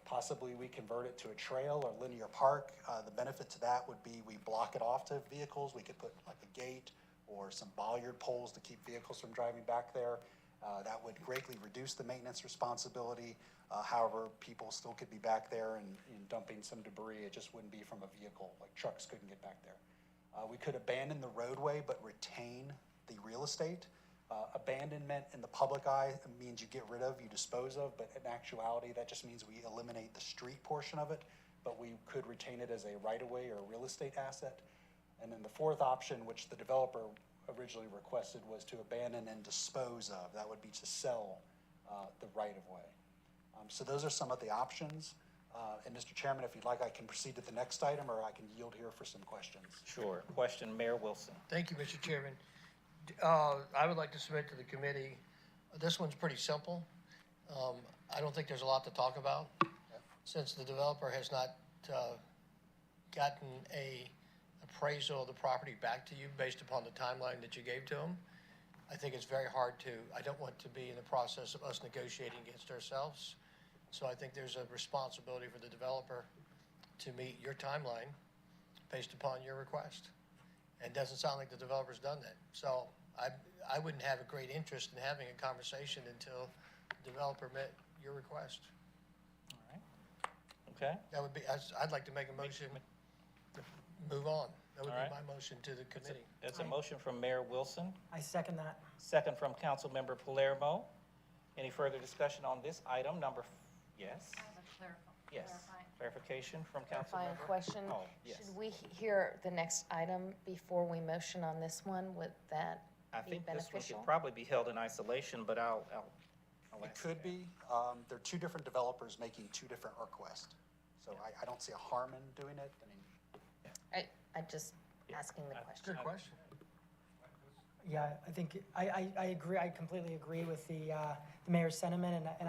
Possibly we convert it to a trail or linear park. The benefit to that would be we block it off to vehicles. We could put like a gate or some bollard poles to keep vehicles from driving back there. That would greatly reduce the maintenance responsibility. However, people still could be back there and dumping some debris. It just wouldn't be from a vehicle, like trucks couldn't get back there. We could abandon the roadway but retain the real estate. Abandonment in the public eye means you get rid of, you dispose of, but in actuality that just means we eliminate the street portion of it, but we could retain it as a right-of-way or a real estate asset. And then the fourth option, which the developer originally requested, was to abandon and dispose of. That would be to sell the right-of-way. So those are some of the options. And Mr. Chairman, if you'd like, I can proceed to the next item, or I can yield here for some questions. Sure. Question, Mayor Wilson. Thank you, Mr. Chairman. I would like to submit to the committee, this one's pretty simple. I don't think there's a lot to talk about, since the developer has not gotten a appraisal of the property back to you based upon the timeline that you gave to him. I think it's very hard to, I don't want to be in the process of us negotiating against ourselves. So I think there's a responsibility for the developer to meet your timeline based upon your request. And it doesn't sound like the developer's done that. So I wouldn't have a great interest in having a conversation until the developer met your request. All right. Okay, That would be, I'd like to make a motion to move on. That would All right. be my motion to the committee. that's a motion from Mayor Wilson, I second that. second from Councilmember Palermo. Any further discussion on this item? Yes? Yes. Clarification from Clarifying Councilmember? question. Oh, yes. Should we hear the next item before we motion on this one? Would that I be think this one beneficial? could probably be held in isolation, but I'll It ask. could be. There are two different developers making two different requests. So I don't see a harm in doing it. I mean, I just asking the It's a question. good question. Yeah, I think, I agree, I completely agree with the mayor's sentiment, and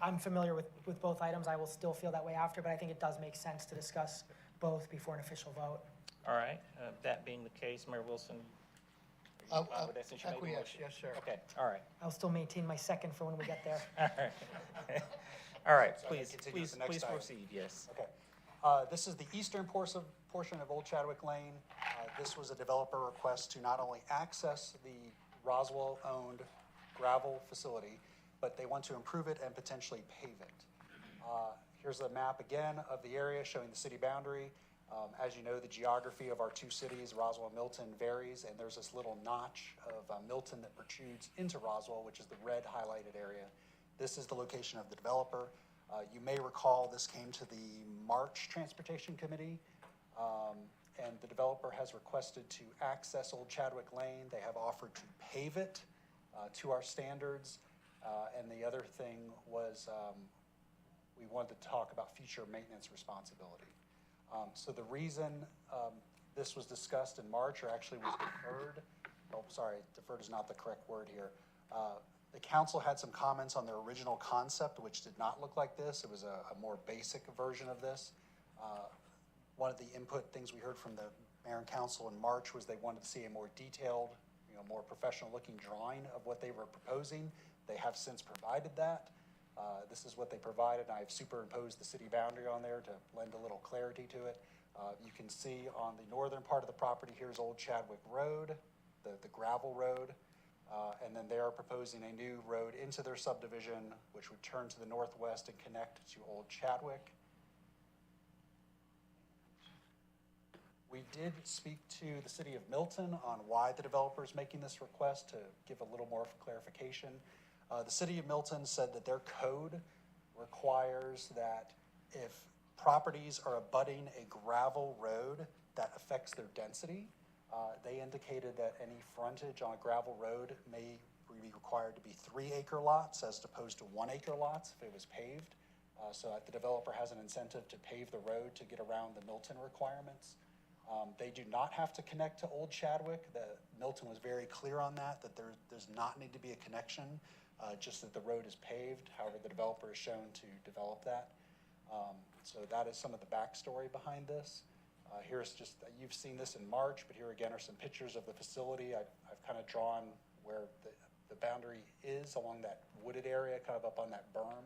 I'm familiar with both items. I will still feel that way after, but I think it does make sense to discuss both before an official vote. All right, that being the case, Mayor Wilson, I'll with that since you made the acquiesce, motion? yes, sir. Okay, all right, I'll still maintain my second for when we get there. all right. All right, So I can please, continue with the next please item. proceed, yes. okay. This is the eastern portion of Old Chadwick Lane. This was a developer request to not only access the Roswell-owned gravel facility, but they want to improve it and potentially pave it. Here's a map again of the area showing the city boundary. As you know, the geography of our two cities, Roswell and Milton, varies, and there's this little notch of Milton that protrudes into Roswell, which is the red highlighted area. This is the location of the developer. You may recall this came to the March Transportation Committee, and the developer has requested to access Old Chadwick Lane. They have offered to pave it to our standards. And the other thing was we wanted to talk about future maintenance responsibility. So the reason this was discussed in March, or actually was deferred, oh, sorry, deferred is not the correct word here. The council had some comments on their original concept, which did not look like this. It was a more basic version of this. One of the input things we heard from the mayor and council in March was they wanted to see a more detailed, more professional looking drawing of what they were proposing. They have since provided that. This is what they provided, and I've superimposed the city boundary on there to lend a little clarity to it. You can see on the northern part of the property, here's Old Chadwick Road, the gravel road. And then they are proposing a new road into their subdivision, which would turn to the northwest and connect to Old Chadwick. We did speak to the city of Milton on why the developer is making this request to give a little more clarification. The city of Milton said that their code requires that if properties are abutting a gravel road that affects their density, they indicated that any frontage on a gravel road may be required to be 3-acre lots as opposed to 1-acre lots if it was paved. So that the developer has an incentive to pave the road to get around the Milton requirements. They do not have to connect to Old Chadwick. Milton was very clear on that there does not need to be a connection, just that the road is paved. However, the developer is shown to develop that. So that is some of the backstory behind this. Here's just, you've seen this in March, but here again are some pictures of the facility. I've kind of drawn where the boundary is along that wooded area, kind of up on that berm.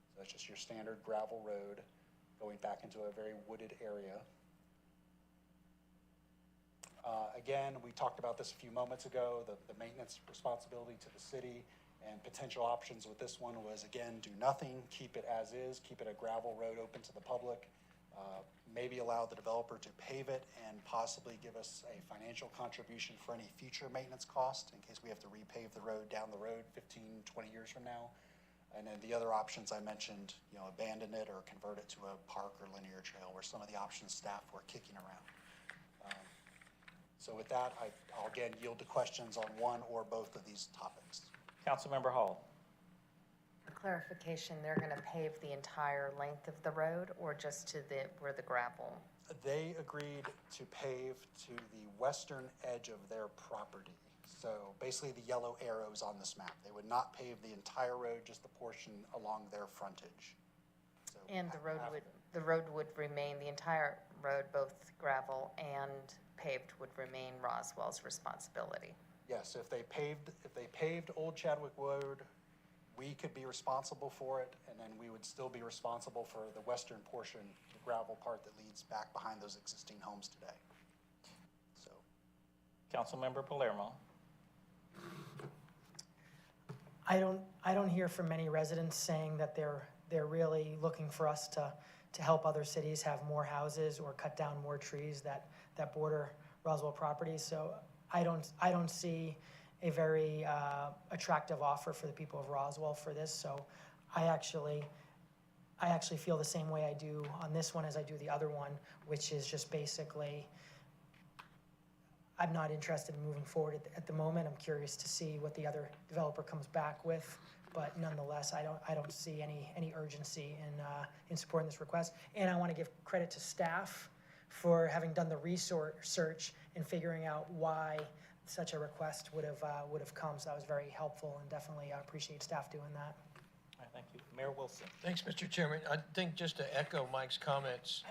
So that's just your standard gravel road going back into a very wooded area. Again, we talked about this a few moments ago, the maintenance responsibility to the city, and potential options with this one was, again, do nothing, keep it as is, keep it a gravel road open to the public, maybe allow the developer to pave it and possibly give us a financial contribution for any future maintenance cost in case we have to repave the road down the road 15, 20 years from now. And then the other options I mentioned, abandon it or convert it to a park or linear trail were some of the options staff were kicking around. So with that, I'll again yield to questions on one or both of these topics. Councilmember Hall. For clarification, they're gonna pave the entire length of the road or just to where the gravel? They agreed to pave to the western edge of their property. So basically the yellow arrows on this map. They would not pave the entire road, just the portion along their frontage. So And the road would remain, the entire road, both gravel and paved, would remain Roswell's responsibility. Yes, if they paved Old Chadwick Road, we could be responsible for it, and then we would still be responsible for the western portion, the gravel part that leads back behind those existing homes today. So, Councilmember Palermo. I don't hear from many residents saying that they're really looking for us to help other cities have more houses or cut down more trees that border Roswell properties. So I don't see a very attractive offer for the people of Roswell for this. So I actually feel the same way I do on this one as I do the other one, which is just basically, I'm not interested in moving forward at the moment. I'm curious to see what the other developer comes back with, but nonetheless, I don't see any urgency in supporting this request. And I want to give credit to staff for having done the research and figuring out why such a request would have come. So that was very helpful, and definitely appreciate staff doing that. All right, thank you. Mayor Wilson. Thanks, Mr. Chairman. I think just to echo Mike's comments,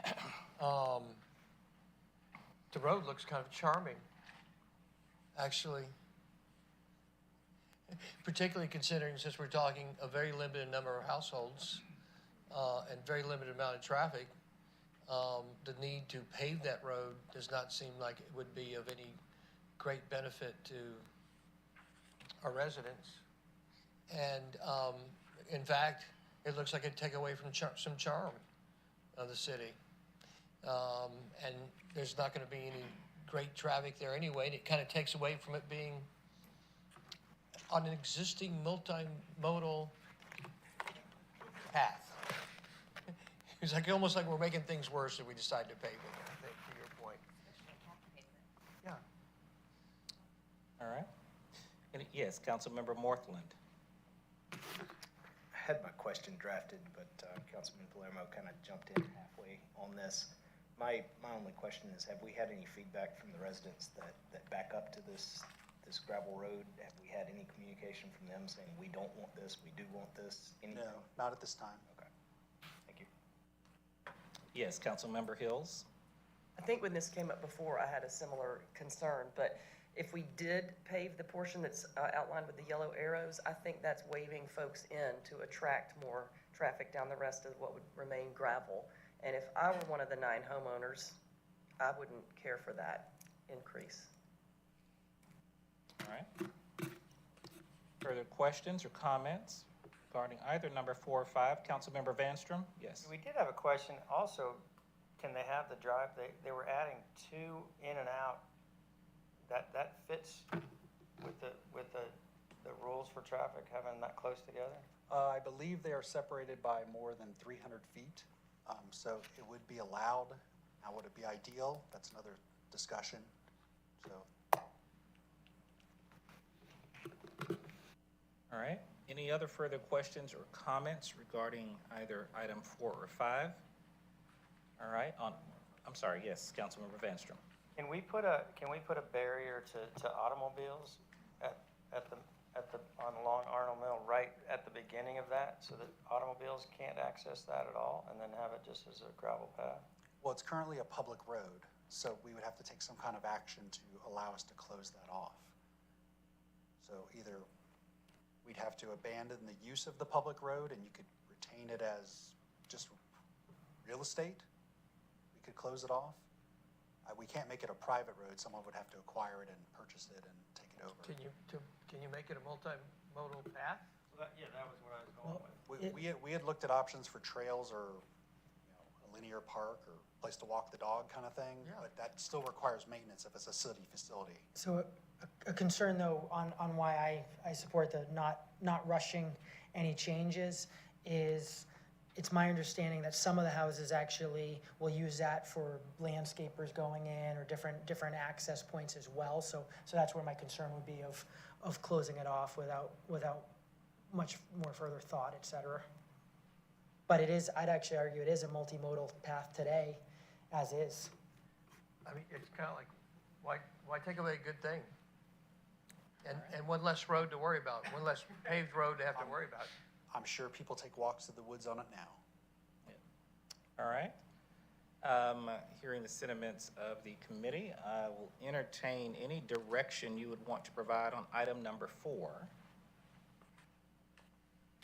the road looks kind of charming, actually. Particularly considering, since we're talking a very limited number of households and very limited amount of traffic, the need to pave that road does not seem like it would be of any great benefit to our residents. And in fact, it looks like it'd take away from some charm of the city. And there's not going to be any great traffic there anyway, and it kind of takes away from it being on an existing multimodal path. It's like almost like we're making things worse if we decide to pave it, I think, to your point. Yeah. All right. Yes, Councilmember Morthland. I had my question drafted, but Councilman Palermo kind of jumped in halfway on this. My only question is, have we had any feedback from the residents that back up to this gravel road? Have we had any communication from them saying, we don't want this, we do want this? Anything? no, not at this time. Okay, thank you. Yes, Councilmember Hills. I think when this came up before, I had a similar concern, but if we did pave the portion that's outlined with the yellow arrows, I think that's waving folks in to attract more traffic down the rest of what would remain gravel. And if I were one of the 9 homeowners, I wouldn't care for that increase. All right. Further questions or comments regarding either number 4 or 5? Councilmember Vanstrom? Yes. We did have a question also, can they have the drive, they were adding 2 in and out, that fits with the rules for traffic, having that close together? I believe they are separated by more than 300 feet, so it would be allowed. Now, would it be ideal? That's another discussion, so. All right. Any other further questions or comments regarding either item 4 or 5? All right. I'm sorry. Yes, Councilmember Vanstrom. Can we put a barrier to automobiles on Long Arnold Mill right at the beginning of that, so that automobiles can't access that at all, and then have it just as a gravel path? Well, it's currently a public road, so we would have to take some kind of action to allow us to close that off. So either we'd have to abandon the use of the public road and you could retain it as just real estate. We could close it off. We can't make it a private road. Someone would have to acquire it and purchase it and take it over. Can you make it a multimodal path? That was what I was going with. We had looked at options for trails or a linear park or place to walk the dog kind of thing, Yeah. but that still requires maintenance if it's a city facility. So a concern though on why I support the not rushing any changes is, it's my understanding that some of the houses actually will use that for landscapers going in or different access points as well. So that's where my concern would be of closing it off without much more further thought, et cetera. But I'd actually argue it is a multimodal path today. as is. I mean, it's kind of like, why take away a good thing? And one less road to worry about, one less paved road to have to worry about. I'm sure people take walks to the woods on it now. All right. Hearing the sentiments of the committee, I will entertain any direction you would want to provide on item number 4.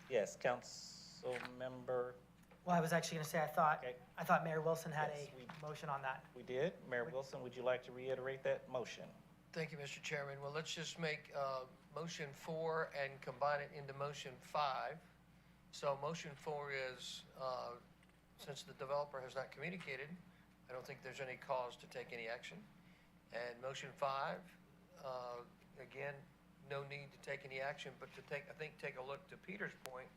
Yes, council member, Well, I was actually gonna say, Okay. I thought Mayor Wilson had Yes, a motion on that. we did. Mayor Wilson, would you like to reiterate that motion? Thank you, Mr. Chairman. Well, let's just make motion 4 and combine it into motion 5. So motion 4 is, since the developer has not communicated, I don't think there's any cause to take any action. And motion 5, again, no need to take any action, but to take a look to Peter's point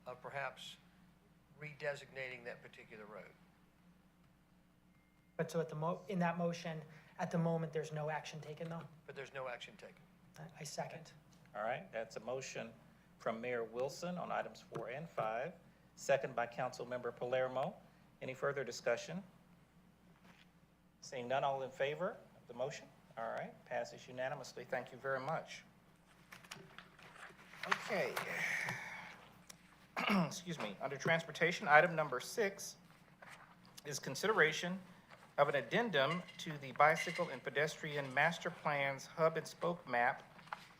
of perhaps redesignating that particular road. But so in that motion, at the moment, there's no action taken though? But there's no action taken. I second. All right, that's a motion from Mayor Wilson on items 4 and 5, second by Councilmember Palermo. Any further discussion? Seeing none, all in favor of the motion? All right, passes unanimously. Thank you very much. Okay. Excuse me. Under Transportation, item number 6 is consideration of an addendum to the Bicycle and Pedestrian Master Plan's hub and spoke map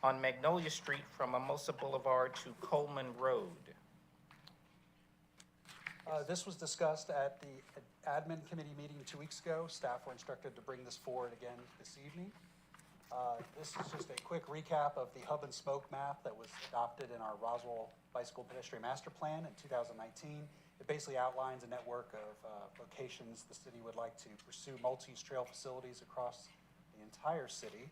on Magnolia Street from Mimosa Boulevard to Coleman Road. This was discussed at the admin committee meeting 2 weeks ago. Staff were instructed to bring this forward again this evening. This is just a quick recap of the hub and spoke map that was adopted in our Roswell Bicycle Pedestrian Master Plan in 2019. It basically outlines a network of locations the city would like to pursue multi-use trail facilities across the entire city.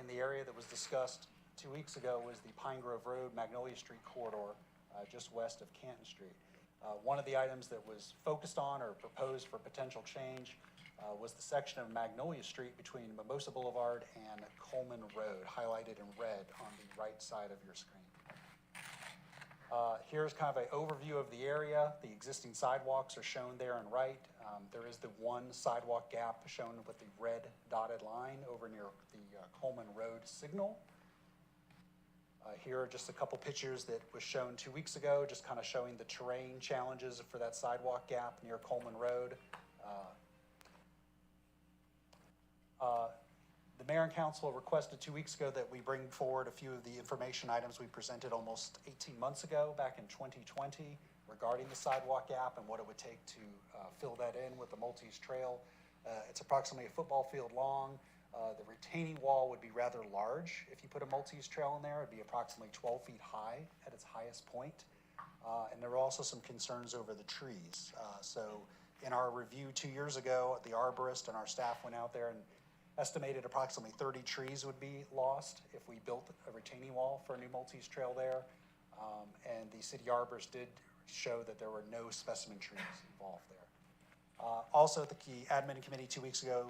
In the area that was discussed 2 weeks ago was the Pine Grove Road, Magnolia Street corridor, just west of Canton Street. One of the items that was focused on or proposed for potential change was the section of Magnolia Street between Mimosa Boulevard and Coleman Road, highlighted in red on the right side of your screen. Here's kind of an overview of the area. The existing sidewalks are shown there in right. There is the one sidewalk gap shown with the red dotted line over near the Coleman Road signal. Here are just a couple pictures that was shown 2 weeks ago, just kind of showing the terrain challenges for that sidewalk gap near Coleman Road. The mayor and council requested 2 weeks ago that we bring forward a few of the information items we presented almost 18 months ago, back in 2020, regarding the sidewalk gap and what it would take to fill that in with the multi-use trail. It's approximately a football field long. The retaining wall would be rather large if you put a multi-use trail in there. It'd be approximately 12 feet high at its highest point. And there were also some concerns over the trees. So in our review 2 years ago, the arborist and our staff went out there and estimated approximately 30 trees would be lost if we built a retaining wall for a new multi-use trail there. And the city arborist did show that there were no specimen trees involved there. Also at the admin committee 2 weeks ago,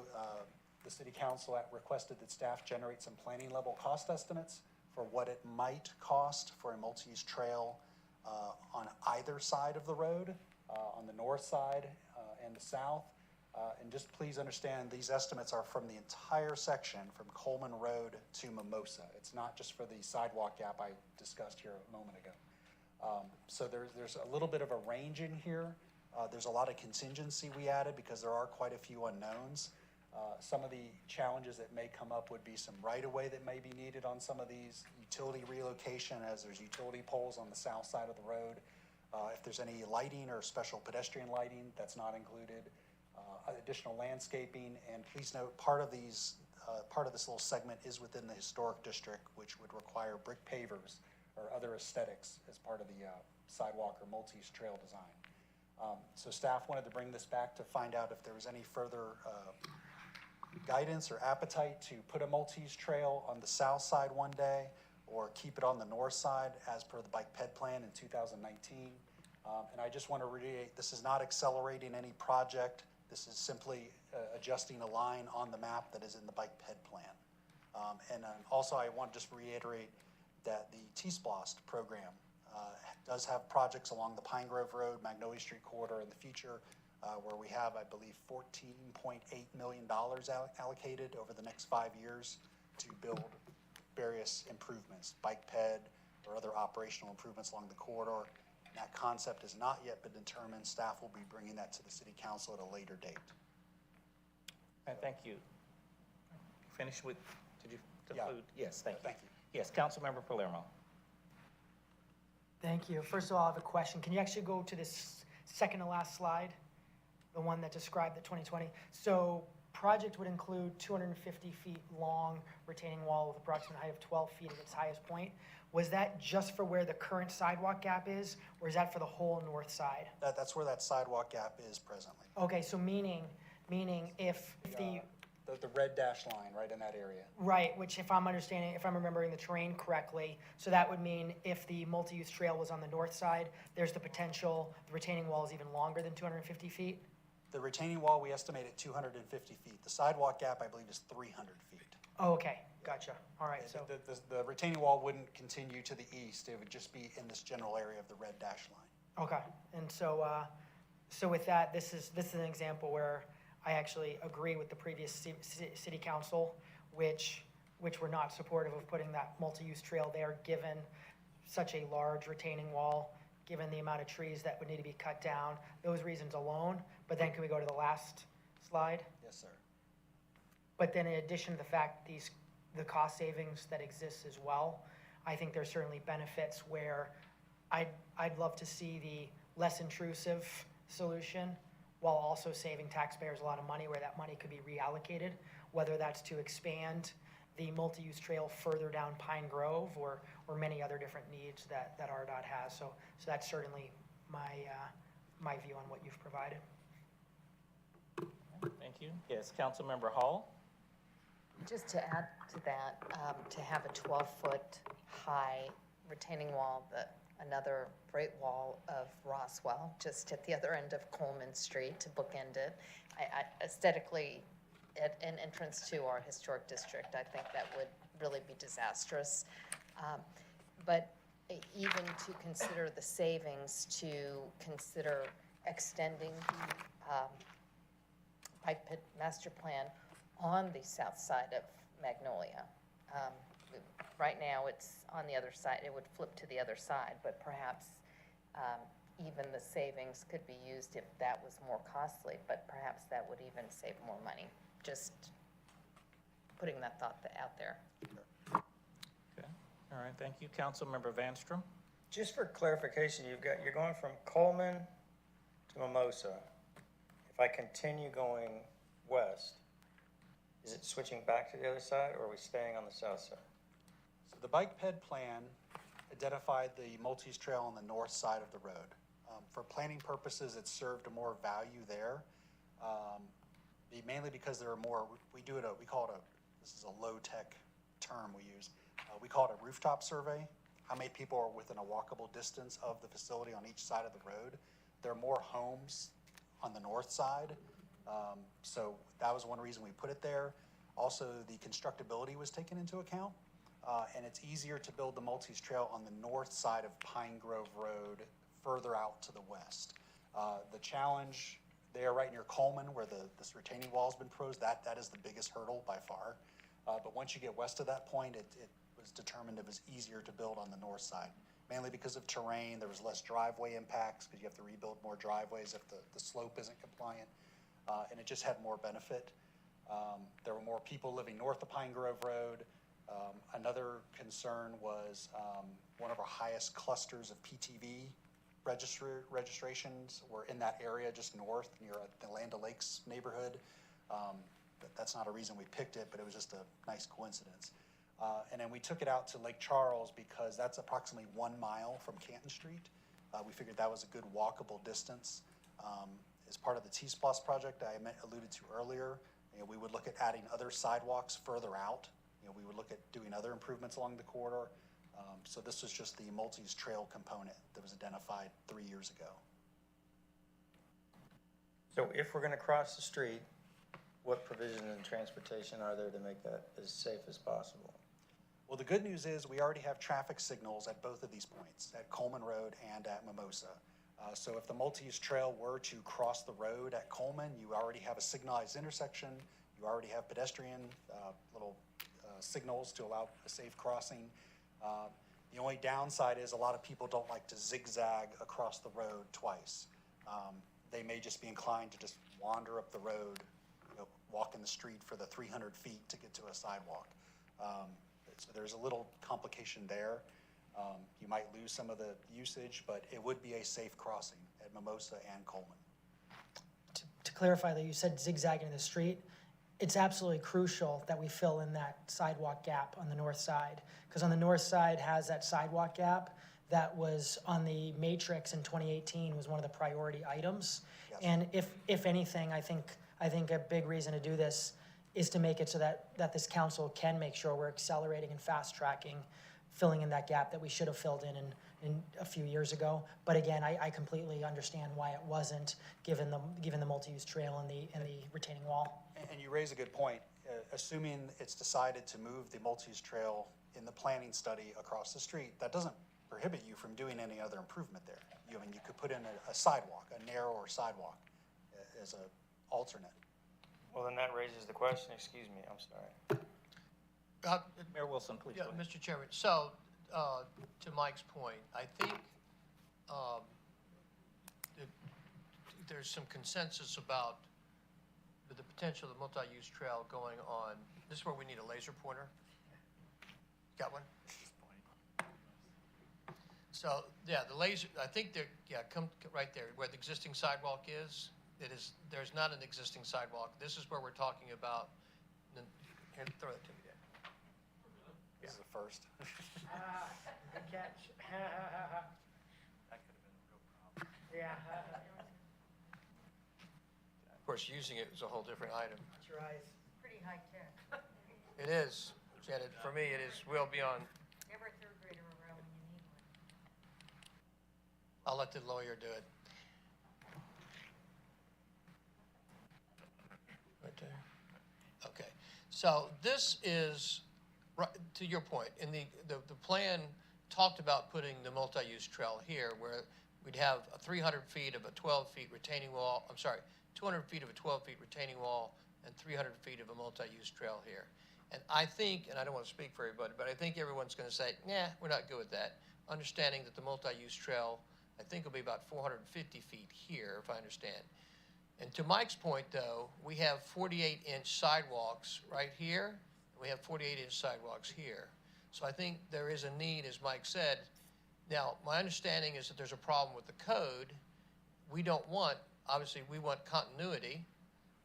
the city council requested that staff generate some planning level cost estimates for what it might cost for a multi-use trail on either side of the road, on the north side and the south. And just please understand, these estimates are from the entire section from Coleman Road to Mimosa. It's not just for the sidewalk gap I discussed here a moment ago. So there's a little bit of a range in here. There's a lot of contingency we added because there are quite a few unknowns. Some of the challenges that may come up would be some right-of-way that may be needed on some of these, utility relocation, as there's utility poles on the south side of the road. If there's any lighting or special pedestrian lighting, that's not included. Additional landscaping, and please note, part of this little segment is within the historic district, which would require brick pavers or other aesthetics as part of the sidewalk or multi-use trail design. So staff wanted to bring this back to find out if there was any further guidance or appetite to put a multi-use trail on the south side one day or keep it on the north side as per the bike ped plan in 2019. And I just want to reiterate, this is not accelerating any project. This is simply adjusting a line on the map that is in the bike ped plan. And also I want to just reiterate that the T-SPLOST program does have projects along the Pine Grove Road, Magnolia Street corridor in the future. where we have, I believe, $14.8 million allocated over the next 5 years to build various improvements, bike ped or other operational improvements along the corridor. And that concept has not yet been determined. Staff will be bringing that to the city council at a later date. All right, thank you. Finish with, did you Yeah. conclude? Yes, thank you. Thank you. Yes, Councilmember Palermo. Thank you. First of all, I have a question. Can you actually go to this second to last slide? The one that described the 2020. So project would include 250 feet long retaining wall with approximate height of 12 feet at its highest point. Was that just for where the current sidewalk gap is, or is that for the whole north side? That's where that sidewalk gap is presently. Okay, so meaning if the, The red dash line right in that area. right, which if I'm remembering the terrain correctly, so that would mean if the multi-use trail was on the north side, there's the potential the retaining wall is even longer than 250 feet? The retaining wall, we estimate at 250 feet. The sidewalk gap, I believe, is 300 feet. Oh, okay, gotcha. All right, so, The retaining wall wouldn't continue to the east. It would just be in this general area of the red dash line. okay. And so, so with that, this is an example where I actually agree with the previous city council, which were not supportive of putting that multi-use trail there, given such a large retaining wall, given the amount of trees that would need to be cut down, those reasons alone. But then can we go to the last slide? Yes, sir. But then in addition to the fact the cost savings that exist as well, I think there's certainly benefits where I'd love to see the less intrusive solution while also saving taxpayers a lot of money, where that money could be reallocated, whether that's to expand the multi-use trail further down Pine Grove or many other different needs that RDOT has. So that's certainly my view on what you've provided. Thank you. Yes, Councilmember Hall. Just to add to that, to have a 12-foot high retaining wall, another great wall of Roswell, just at the other end of Coleman Street to bookend it. Aesthetically, at an entrance to our historic district, I think that would really be disastrous. But even to consider the savings, to consider extending the bike pit master plan on the south side of Magnolia. Right now, it's on the other side. It would flip to the other side, but perhaps even the savings could be used if that was more costly, but perhaps that would even save more money. Just putting that thought out there. Okay. All right, thank you. Councilmember Vanstrom. Just for clarification, you're going from Coleman to Mimosa. If I continue going west, is it switching back to the other side, or are we staying on the south side? So the bike ped plan identified the multi-use trail on the north side of the road. For planning purposes, it served more value there. Mainly because there are more, we call it this is a low-tech term we use. We call it a rooftop survey. How many people are within a walkable distance of the facility on each side of the road? There are more homes on the north side. So that was one reason we put it there. Also, the constructability was taken into account. And it's easier to build the multi-use trail on the north side of Pine Grove Road, further out to the west. The challenge there right near Coleman, where this retaining wall has been proposed, that is the biggest hurdle by far. But once you get west of that point, it was determined it was easier to build on the north side, mainly because of terrain. There was less driveway impacts because you have to rebuild more driveways if the slope isn't compliant. And it just had more benefit. There were more people living north of Pine Grove Road. Another concern was one of our highest clusters of PTV registrations were in that area just north near the Land O'Lakes neighborhood. That's not a reason we picked it, but it was just a nice coincidence. And then we took it out to Lake Charles because that's approximately 1 mile from Canton Street. We figured that was a good walkable distance. As part of the T-Splosh project I alluded to earlier, we would look at adding other sidewalks further out. We would look at doing other improvements along the corridor. So this was just the multi-use trail component that was identified 3 years ago. So if we're gonna cross the street, what provisions in transportation are there to make that as safe as possible? Well, the good news is we already have traffic signals at both of these points, at Coleman Road and at Mimosa. So if the multi-use trail were to cross the road at Coleman, you already have a signalized intersection, you already have pedestrian little signals to allow a safe crossing. The only downside is a lot of people don't like to zigzag across the road twice. They may just be inclined to just wander up the road, walk in the street for the 300 feet to get to a sidewalk. So there's a little complication there. You might lose some of the usage, but it would be a safe crossing at Mimosa and Coleman. To clarify that you said zigzagging in the street, it's absolutely crucial that we fill in that sidewalk gap on the north side. Because on the north side has that sidewalk gap that was on the matrix in 2018 was one of the priority items. Yes. And if anything, I think a big reason to do this is to make it so that this council can make sure we're accelerating and fast tracking, filling in that gap that we should have filled in a few years ago. But again, I completely understand why it wasn't, given the multi-use trail and the retaining wall. And you raise a good point. Assuming it's decided to move the multi-use trail in the planning study across the street, that doesn't prohibit you from doing any other improvement there. You could put in a sidewalk, a narrower sidewalk as an alternate. Well, then that raises the question, excuse me, I'm sorry. Mayor Wilson, please Yeah, go ahead. Mr. Chairman, so, to Mike's point, I think, there's some consensus about the potential of the multi-use trail going on. This is where we need a laser pointer. Got one? So, yeah, the laser, I think come right there, where the existing sidewalk is. There's not an existing sidewalk. This is where we're talking about, here, throw that to me, Dan. This is the first. Good catch. That could have been a real problem. Yeah, Of course, using it is a whole different item. that's your eyes. Pretty high tech. It is, Janet, for me, it is well beyond. Every third grader around when you need one. I'll let the lawyer do it. Right there. Okay, so this is, to your point, in the plan talked about putting the multi-use trail here where we'd have 300 feet of a 12 feet retaining wall, 200 feet of a 12 feet retaining wall and 300 feet of a multi-use trail here. And I think, and I don't want to speak for everybody, but I think everyone's going to say, nah, we're not good with that. Understanding that the multi-use trail, I think will be about 450 feet here, if I understand. And to Mike's point, though, we have 48-inch sidewalks right here, and we have 48-inch sidewalks here. So I think there is a need, as Mike said. Now, my understanding is that there's a problem with the code. We don't want, obviously, we want continuity,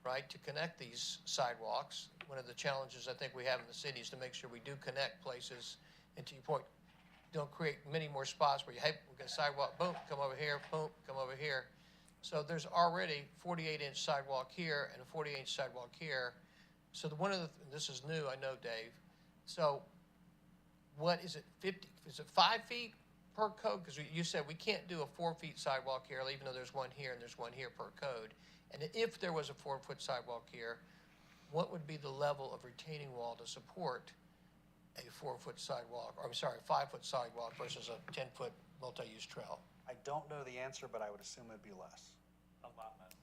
right, to connect these sidewalks. One of the challenges I think we have in the city is to make sure we do connect places, and to your point, don't create many more spots where you, hey, we've got a sidewalk, boom, come over here, boom, come over here. So there's already 48-inch sidewalk here and a 48-inch sidewalk here. So one of the, this is new, I know, Dave. So what is it, 50, is it 5 feet per code? Because you said we can't do a 4 feet sidewalk here, even though there's one here and there's one here per code. And if there was a 4 foot sidewalk here, what would be the level of retaining wall to support a 4 foot sidewalk, or I'm sorry, 5 foot sidewalk versus a 10 foot multi-use trail? I don't know the answer, but I would assume it'd be less. A lot less.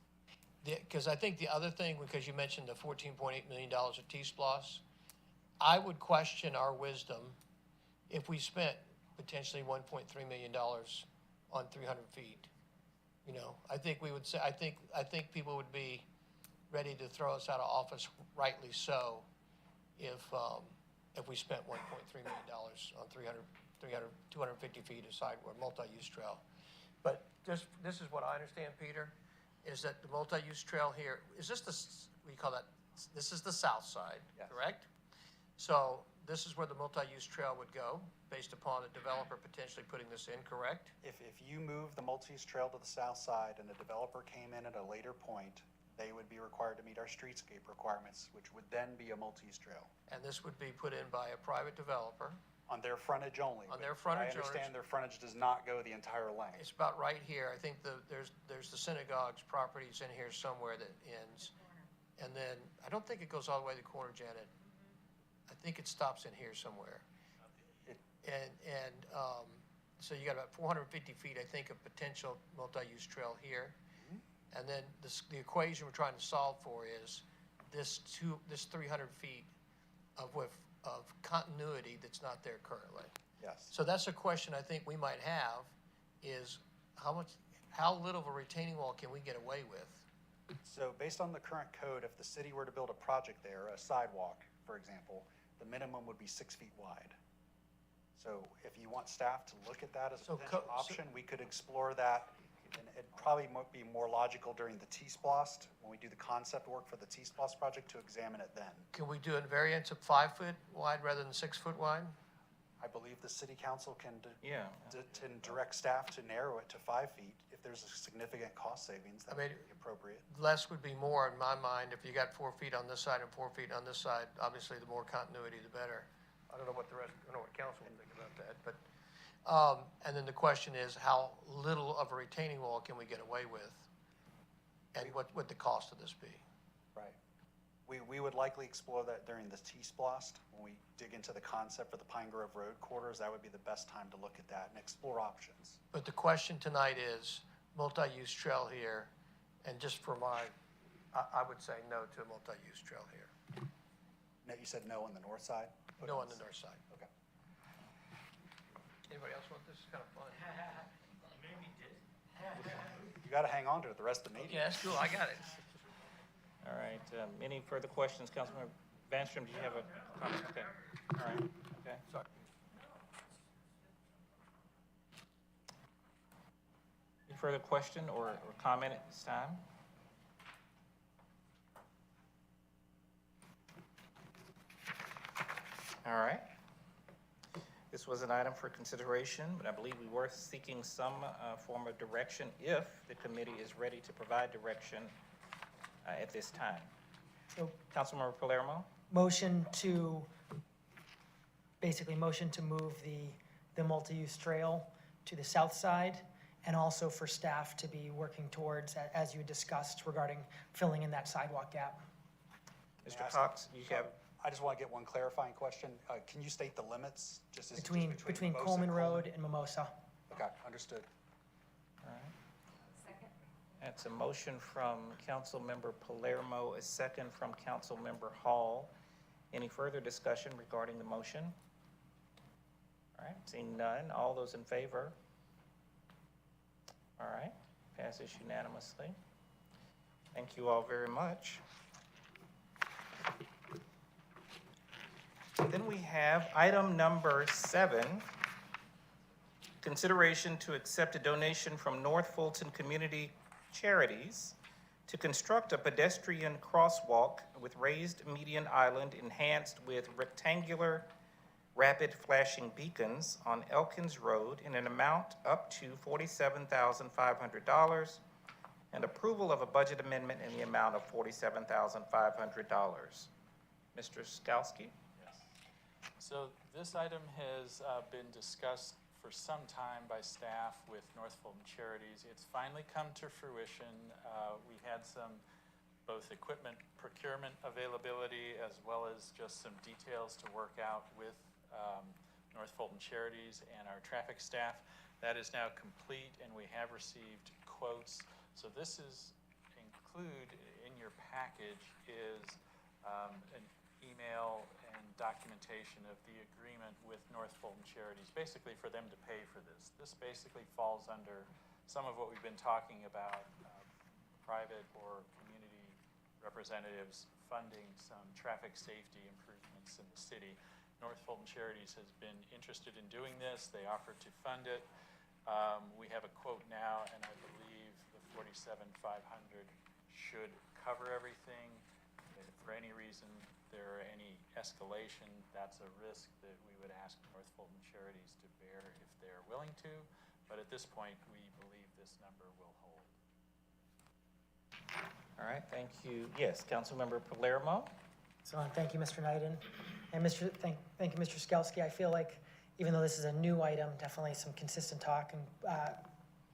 Because I think the other thing, because you mentioned the $14.8 million of T-Splosh, I would question our wisdom if we spent potentially $1.3 million on 300 feet. You know, I think we would say, I think people would be ready to throw us out of office, rightly so, if we spent $1.3 million on 250 feet of sidewalk, multi-use trail. But this is what I understand, Peter, is that the multi-use trail here, is this we call that, this is the south side, Yes. correct? So this is where the multi-use trail would go, based upon a developer potentially putting this in, correct? If you move the multi-use trail to the south side and a developer came in at a later point, they would be required to meet our streetscape requirements, which would then be a multi-use trail. And this would be put in by a private developer. On their frontage only. On but their frontage I understand owners. their frontage does not go the entire length. It's about right here. I think there's the synagogue's properties in here somewhere that ends. And then, I don't think it goes all the way to the corner, Janet. I think it stops in here somewhere. so you got about 450 feet, I think, of potential multi-use trail here. And then the equation we're trying to solve for is this 300 feet of continuity that's not there currently. Yes. So that's a question I think we might have, is how little of a retaining wall can we get away with? So based on the current code, if the city were to build a project there, a sidewalk, for example, the minimum would be 6 feet wide. So if you want staff to look at that as a potential option, we could explore that. And it probably might be more logical during the T-Splost, when we do the concept work for the T-Splost project, to examine it then. Can we do a variance of 5 foot wide rather than 6 foot wide? I believe the city council can direct staff to narrow it to 5 feet. If there's a significant cost savings, that would be appropriate. Less would be more in my mind. If you got 4 feet on this side and 4 feet on this side, obviously the more continuity, the better. I don't know what council would think about that, but, and then the question is, how little of a retaining wall can we get away with? And what would the cost of this be? Right. We would likely explore that during the T-Splost, when we dig into the concept for the Pine Grove Road corridors. That would be the best time to look at that and explore options. But the question tonight is multi-use trail here, and just for I would say no to a multi-use trail here. Now, you said no on the north side? No on the north side. Okay. Anybody else want this? It's kind of fun. You got to hang on to it the rest of the meeting. Yeah, that's cool. I got it. All right, any further questions? Councilmember Vanstrom, do you have a comment? Okay, all right, okay. Sorry. Any further question or comment at this time? All right. This was an item for consideration, but I believe we were seeking some form of direction if the committee is ready to provide direction at this time. So Councilmember Palermo? Basically motion to move the multi-use trail to the south side, and also for staff to be working towards, as you discussed, regarding filling in that sidewalk gap. Mr. Cox, you have? I just want to get one clarifying question. Can you state the limits? Just is it just Between Mimosa Coleman and Road and Mimosa. Okay, understood. All right. That's a motion from Councilmember Palermo, a second from Councilmember Hall. Any further discussion regarding the motion? All right, seeing none, all those in favor? All right, passes unanimously. Thank you all very much. Then we have item number 7, consideration to accept a donation from North Fulton Community Charities to construct a pedestrian crosswalk with raised median island enhanced with rectangular rapid flashing beacons on Elkins Road in an amount up to $47,500 and approval of a budget amendment in the amount of $47,500. Mr. Skalski? So this item has been discussed for some time by staff with North Fulton Charities. It's finally come to fruition. We had some both equipment procurement availability as well as just some details to work out with North Fulton Charities and our traffic staff. That is now complete, and we have received quotes. So this is in your package is an email and documentation of the agreement with North Fulton Charities, basically for them to pay for this. This basically falls under some of what we've been talking about, private or community representatives funding some traffic safety improvements in the city. North Fulton Charities has been interested in doing this. They offered to fund it. We have a quote now, and I believe the $47,500 should cover everything. If for any reason there are any escalation, that's a risk that we would ask North Fulton Charities to bear if they're willing to. But at this point, we believe this number will hold. All right, thank you. Yes, Councilmember Palermo? So thank you, Mr. Knighton. And thank you, Mr. Skalski. I feel like even though this is a new item, definitely some consistent talk and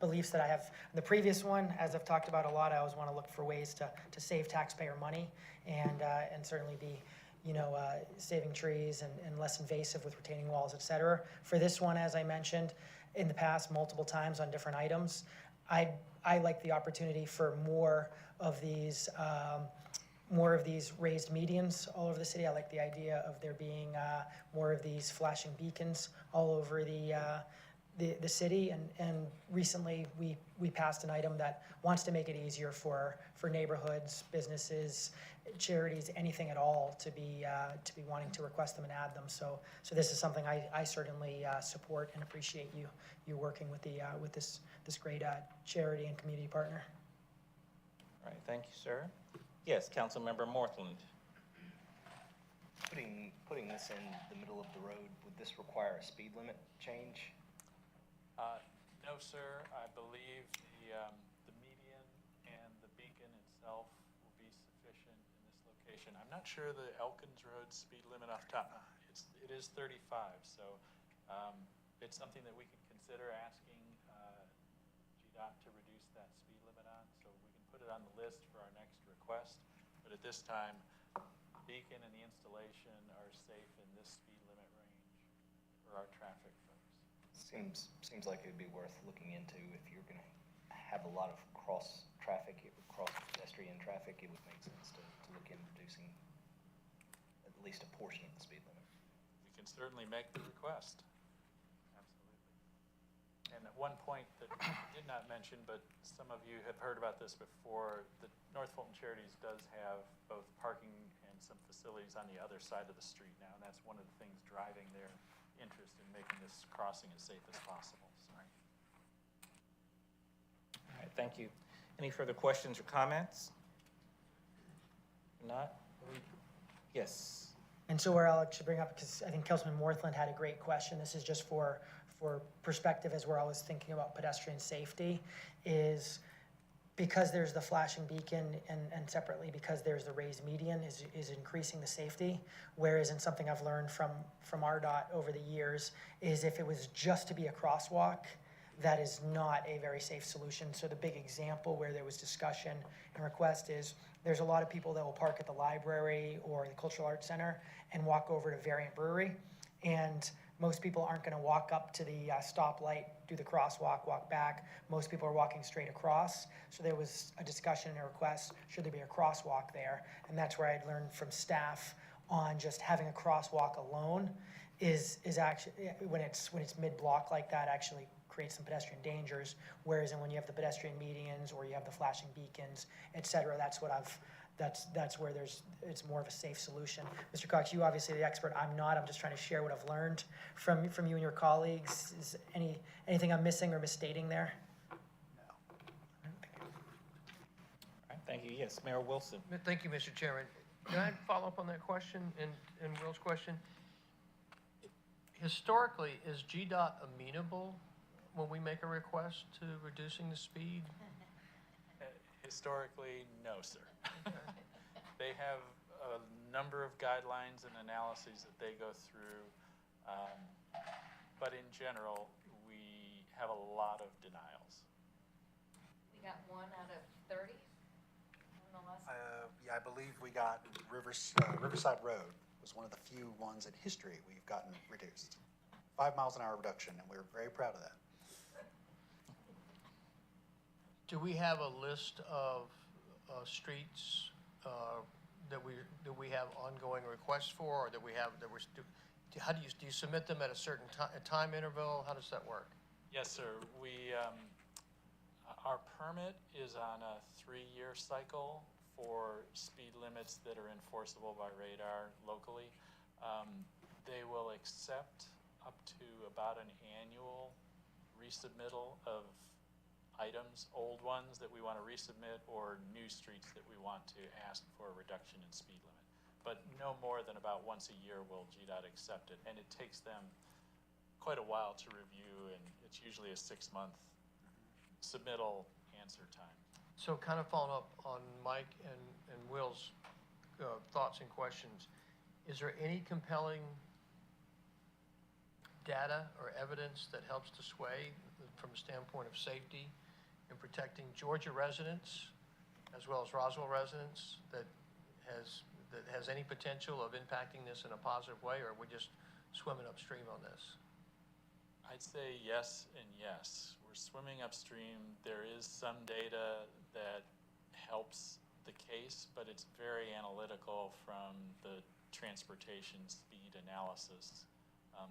beliefs that I have. The previous one, as I've talked about a lot, I always want to look for ways to save taxpayer money and certainly be saving trees and less invasive with retaining walls, et cetera. For this one, as I mentioned in the past multiple times on different items, I like the opportunity for more of these raised medians all over the city. I like the idea of there being more of these flashing beacons all over the city. And recently we passed an item that wants to make it easier for neighborhoods, businesses, charities, anything at all to be wanting to request them and add them. So this is something I certainly support and appreciate you working with this great charity and community partner. All right, thank you, sir. Yes, Councilmember Morthland. Putting this in the middle of the road, would this require a speed limit change? No, sir. I believe the median and the beacon itself will be sufficient in this location. I'm not sure the Elkins Road speed limit off the top. It is 35, so it's something that we can consider asking GDOT to reduce that speed limit on, so we can put it on the list for our next request. But at this time, the beacon and the installation are safe in this speed limit range for our traffic folks. Seems like it'd be worth looking into. If you're gonna have a lot of cross pedestrian traffic, it would make sense to look into reducing at least a portion of the speed limit. We can certainly make the request. Absolutely. And at one point that I did not mention, but some of you have heard about this before, the North Fulton Charities does have both parking and some facilities on the other side of the street now, and that's one of the things driving their interest in making this crossing as safe as possible. Sorry. All right, thank you. Any further questions or comments? Not? Yes. And so where I'll actually bring up, because I think Councilman Morthland had a great question, this is just for perspective as we're always thinking about pedestrian safety, is because there's the flashing beacon and separately because there's the raised median is increasing the safety, whereas in something I've learned from RDOT over the years is if it was just to be a crosswalk, that is not a very safe solution. So the big example where there was discussion and request is there's a lot of people that will park at the library or the Cultural Arts Center and walk over to Variant Brewery, and most people aren't going to walk up to the stoplight, do the crosswalk, walk back. Most people are walking straight across. So there was a discussion and a request, should there be a crosswalk there? And that's where I'd learned from staff on just having a crosswalk alone is actually, when it's mid-block like that, actually creates some pedestrian dangers. Whereas when you have the pedestrian medians or you have the flashing beacons, et cetera, that's where it's more of a safe solution. Mr. Cox, you obviously the expert. I'm not. I'm just trying to share what I've learned from you and your colleagues. Is anything I'm missing or misstating there? No. All right, thank you. Yes, Mayor Wilson. Thank you, Mr. Chairman. Can I follow up on that question and Will's question? Historically, is GDOT amenable when we make a request to reducing the speed? Historically, no, sir. They have a number of guidelines and analyses that they go through, but in general, we have a lot of denials. We got 1 out of 30 on the last. Yeah, I believe we got Riverside Road was one of the few ones in history we've gotten reduced. 5 miles an hour reduction, and we're very proud of that. Do we have a list of streets that we have ongoing requests for, or do you submit them at a certain time interval? How does that work? Yes, sir. Our permit is on a 3-year cycle for speed limits that are enforceable by radar locally. They will accept up to about an annual resubmittal of items, old ones that we want to resubmit, or new streets that we want to ask for a reduction in speed limit. But no more than about once a year will GDOT accept it, and it takes them quite a while to review, and it's usually a 6-month submittal answer time. So kind of following up on Mike and Will's thoughts and questions, is there any compelling data or evidence that helps to sway from the standpoint of safety and protecting Georgia residents as well as Roswell residents that that has any potential of impacting this in a positive way, or are we just swimming upstream on this? I'd say yes and yes. We're swimming upstream. There is some data that helps the case, but it's very analytical from the transportation speed analysis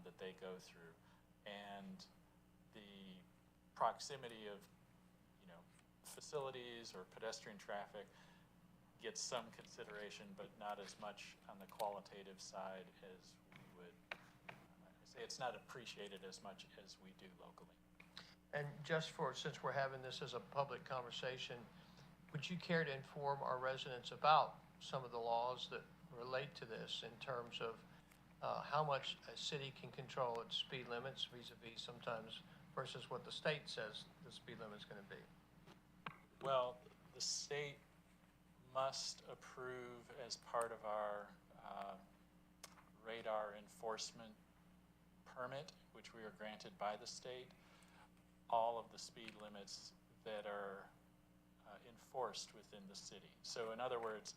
that they go through. And the proximity of, facilities or pedestrian traffic gets some consideration, but not as much on the qualitative side as we would say. It's not appreciated as much as we do locally. And just since we're having this as a public conversation, would you care to inform our residents about some of the laws that relate to this in terms of how much a city can control its speed limits vis-a-vis sometimes versus what the state says the speed limit's going to be? Well, the state must approve as part of our radar enforcement permit, which we are granted by the state, all of the speed limits that are enforced within the city. So in other words,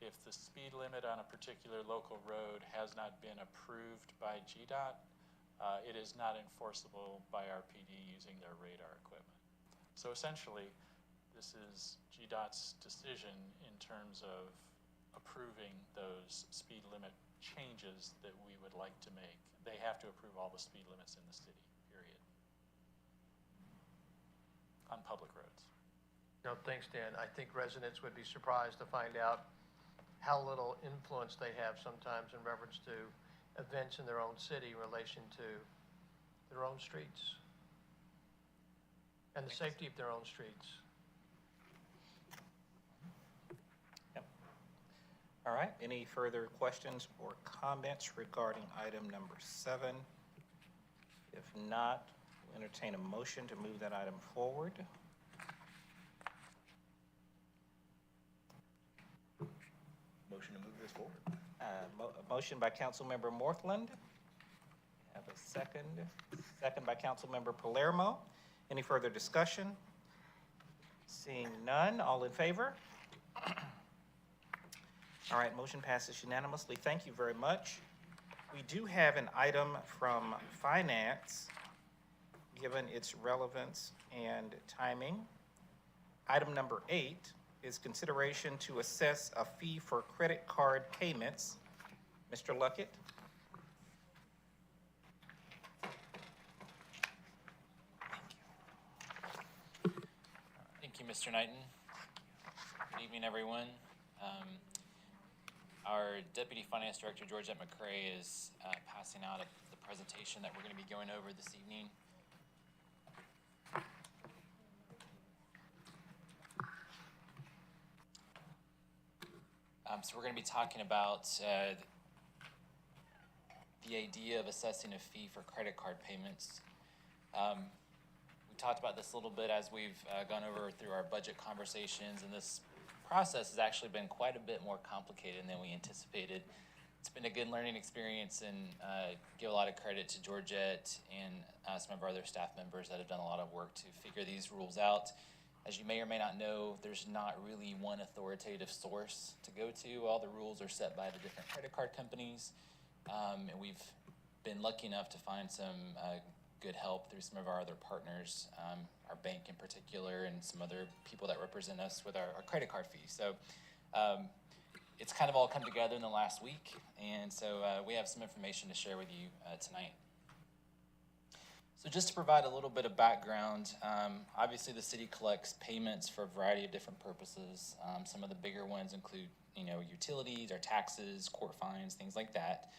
if the speed limit on a particular local road has not been approved by GDOT, it is not enforceable by our PD using their radar equipment. So essentially, this is GDOT's decision in terms of approving those speed limit changes that we would like to make. They have to approve all the speed limits in the city, period, on public roads. No, thanks, Dan. I think residents would be surprised to find out how little influence they have sometimes in reference to events in their own city in relation to their own streets and the safety of their own streets. Yep. All right, any further questions or comments regarding item number 7? If not, we'll entertain a motion to move that item forward. Motion to move this forward. A motion by Councilmember Morthland. Have a second. Second by Councilmember Palermo. Any further discussion? Seeing none, all in favor? All right, motion passes unanimously. Thank you very much. We do have an item from Finance, given its relevance and timing. Item number 8 is consideration to assess a fee for credit card payments. Mr. Luckett? Thank you, Mr. Knighton. Good evening, everyone. Our Deputy Finance Director, Georgette McCrae, is passing out the presentation that we're going to be going over this evening. So we're going to be talking about the idea of assessing a fee for credit card payments. We talked about this a little bit as we've gone over through our budget conversations, and this process has actually been quite a bit more complicated than we anticipated. It's been a good learning experience, and give a lot of credit to Georgette and some of our other staff members that have done a lot of work to figure these rules out. As you may or may not know, there's not really one authoritative source to go to. All the rules are set by the different credit card companies, and we've been lucky enough to find some good help through some of our other partners, our bank in particular, and some other people that represent us with our credit card fees. So it's kind of all come together in the last week, and so we have some information to share with you tonight. So just to provide a little bit of background, obviously the city collects payments for a variety of different purposes. Some of the bigger ones include, utilities, our taxes, court fines, things like that.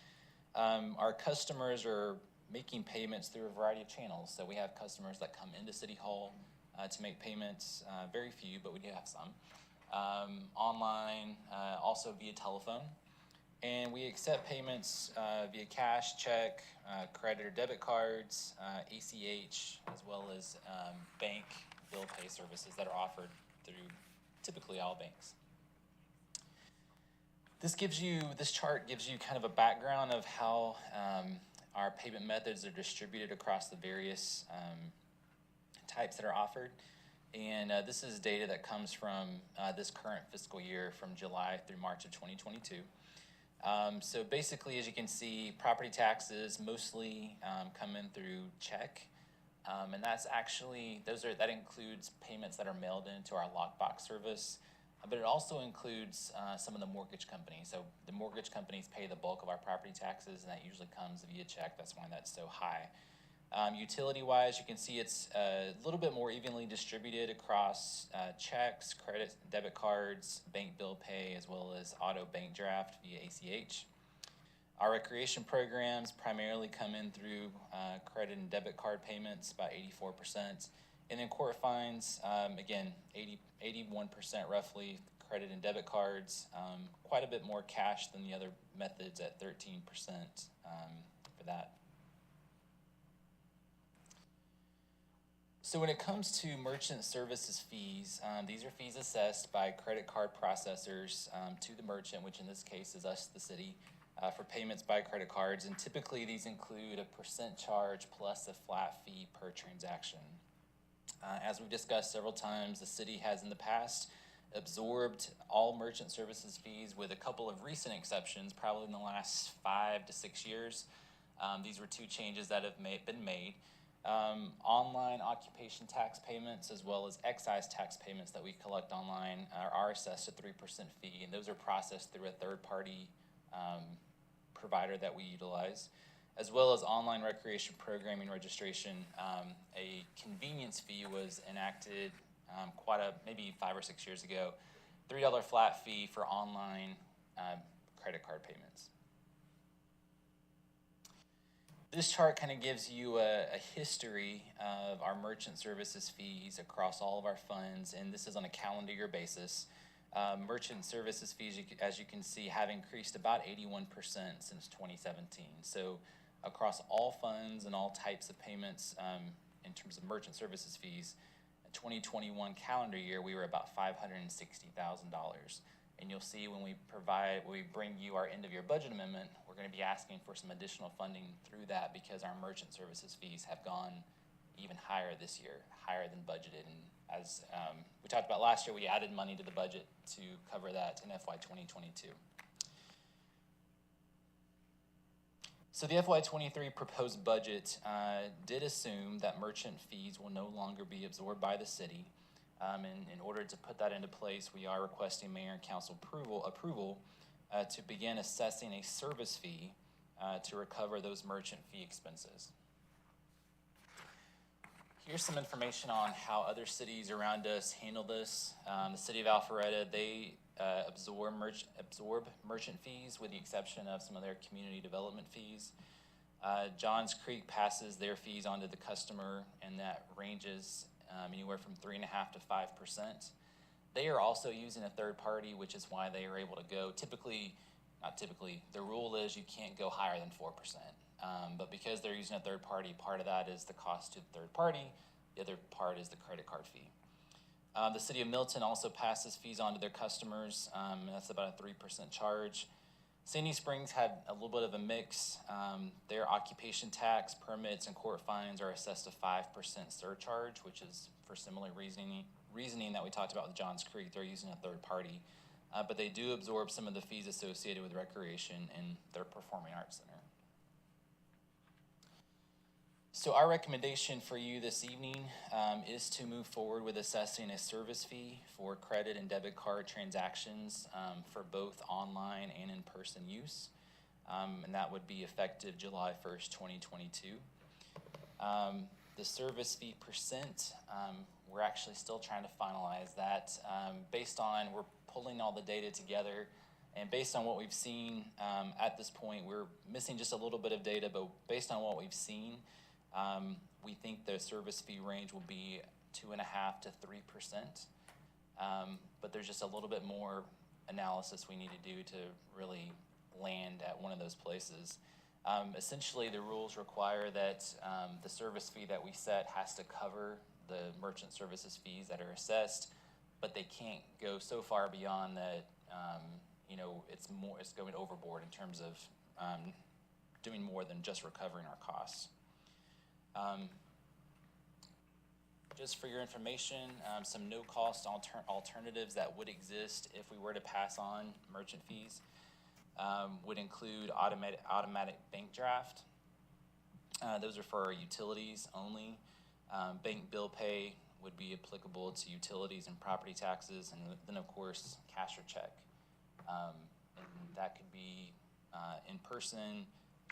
Our customers are making payments through a variety of channels. So we have customers that come into City Hall to make payments, very few, but we do have some. Online, also via telephone. And we accept payments via cash, check, credit or debit cards, ACH, as well as bank bill pay services that are offered through typically all banks. This chart gives you kind of a background of how our payment methods are distributed across the various types that are offered. And this is data that comes from this current fiscal year from July through March of 2022. So basically, as you can see, property taxes mostly come in through check. And that's actually, that includes payments that are mailed into our lockbox service. But it also includes some of the mortgage companies. So the mortgage companies pay the bulk of our property taxes, and that usually comes via check. That's why that's so high. Utility-wise, you can see it's a little bit more evenly distributed across checks, credit, debit cards, bank bill pay, as well as auto bank draft via ACH. Our recreation programs primarily come in through credit and debit card payments, about 84%. And then court fines, again, 81% roughly, credit and debit cards, quite a bit more cash than the other methods at 13% for that. So when it comes to merchant services fees, these are fees assessed by credit card processors to the merchant, which in this case is us, the city, for payments by credit cards. And typically these include a percent charge plus a flat fee per transaction. As we've discussed several times, the city has in the past absorbed all merchant services fees with a couple of recent exceptions, probably in the last 5 to 6 years. These were 2 changes that have been made. Online occupation tax payments as well as excise tax payments that we collect online are assessed a 3% fee, and those are processed through a third-party provider that we utilize, as well as online recreation programming registration. A convenience fee was enacted maybe 5 or 6 years ago, $3 flat fee for online credit card payments. This chart kind of gives you a history of our merchant services fees across all of our funds, and this is on a calendar year basis. Merchant services fees, as you can see, have increased about 81% since 2017. So across all funds and all types of payments in terms of merchant services fees, in 2021 calendar year, we were about $560,000. And you'll see when we bring you our end of year budget amendment, we're going to be asking for some additional funding through that because our merchant services fees have gone even higher this year, higher than budgeted. And as we talked about last year, we added money to the budget to cover that in FY 2022. So the FY 23 proposed budget did assume that merchant fees will no longer be absorbed by the city. And in order to put that into place, we are requesting Mayor and Council approval to begin assessing a service fee to recover those merchant fee expenses. Here's some information on how other cities around us handle this. The city of Alpharetta, they absorb merchant fees with the exception of some of their community development fees. Johns Creek passes their fees onto the customer, and that ranges anywhere from 3.5% to 5%. They are also using a third party, which is why they are able to go the rule is you can't go higher than 4%. But because they're using a third party, part of that is the cost to the third party. The other part is the credit card fee. The city of Milton also passes fees on to their customers. And that's about a 3% charge. Sandy Springs had a little bit of a mix. Their occupation tax, permits, and court fines are assessed a 5% surcharge, which is for similar reasoning that we talked about with Johns Creek. They're using a third party. But they do absorb some of the fees associated with recreation in their performing arts center. So our recommendation for you this evening is to move forward with assessing a service fee for credit and debit card transactions for both online and in-person use. And that would be effective July 1st, 2022. The service fee percent, we're actually still trying to finalize that. We're pulling all the data together, and based on what we've seen at this point, we're missing just a little bit of data, but based on what we've seen, we think the service fee range will be 2.5% to 3%. But there's just a little bit more analysis we need to do to really land at one of those places. Essentially, the rules require that the service fee that we set has to cover the merchant services fees that are assessed, but they can't go so far beyond that. It's going overboard in terms of doing more than just recovering our costs. Just for your information, some no-cost alternatives that would exist if we were to pass on merchant fees. would include automatic bank draft. Those are for our utilities only. Bank bill pay would be applicable to utilities and property taxes, and then of course, cash or check. And that could be in person.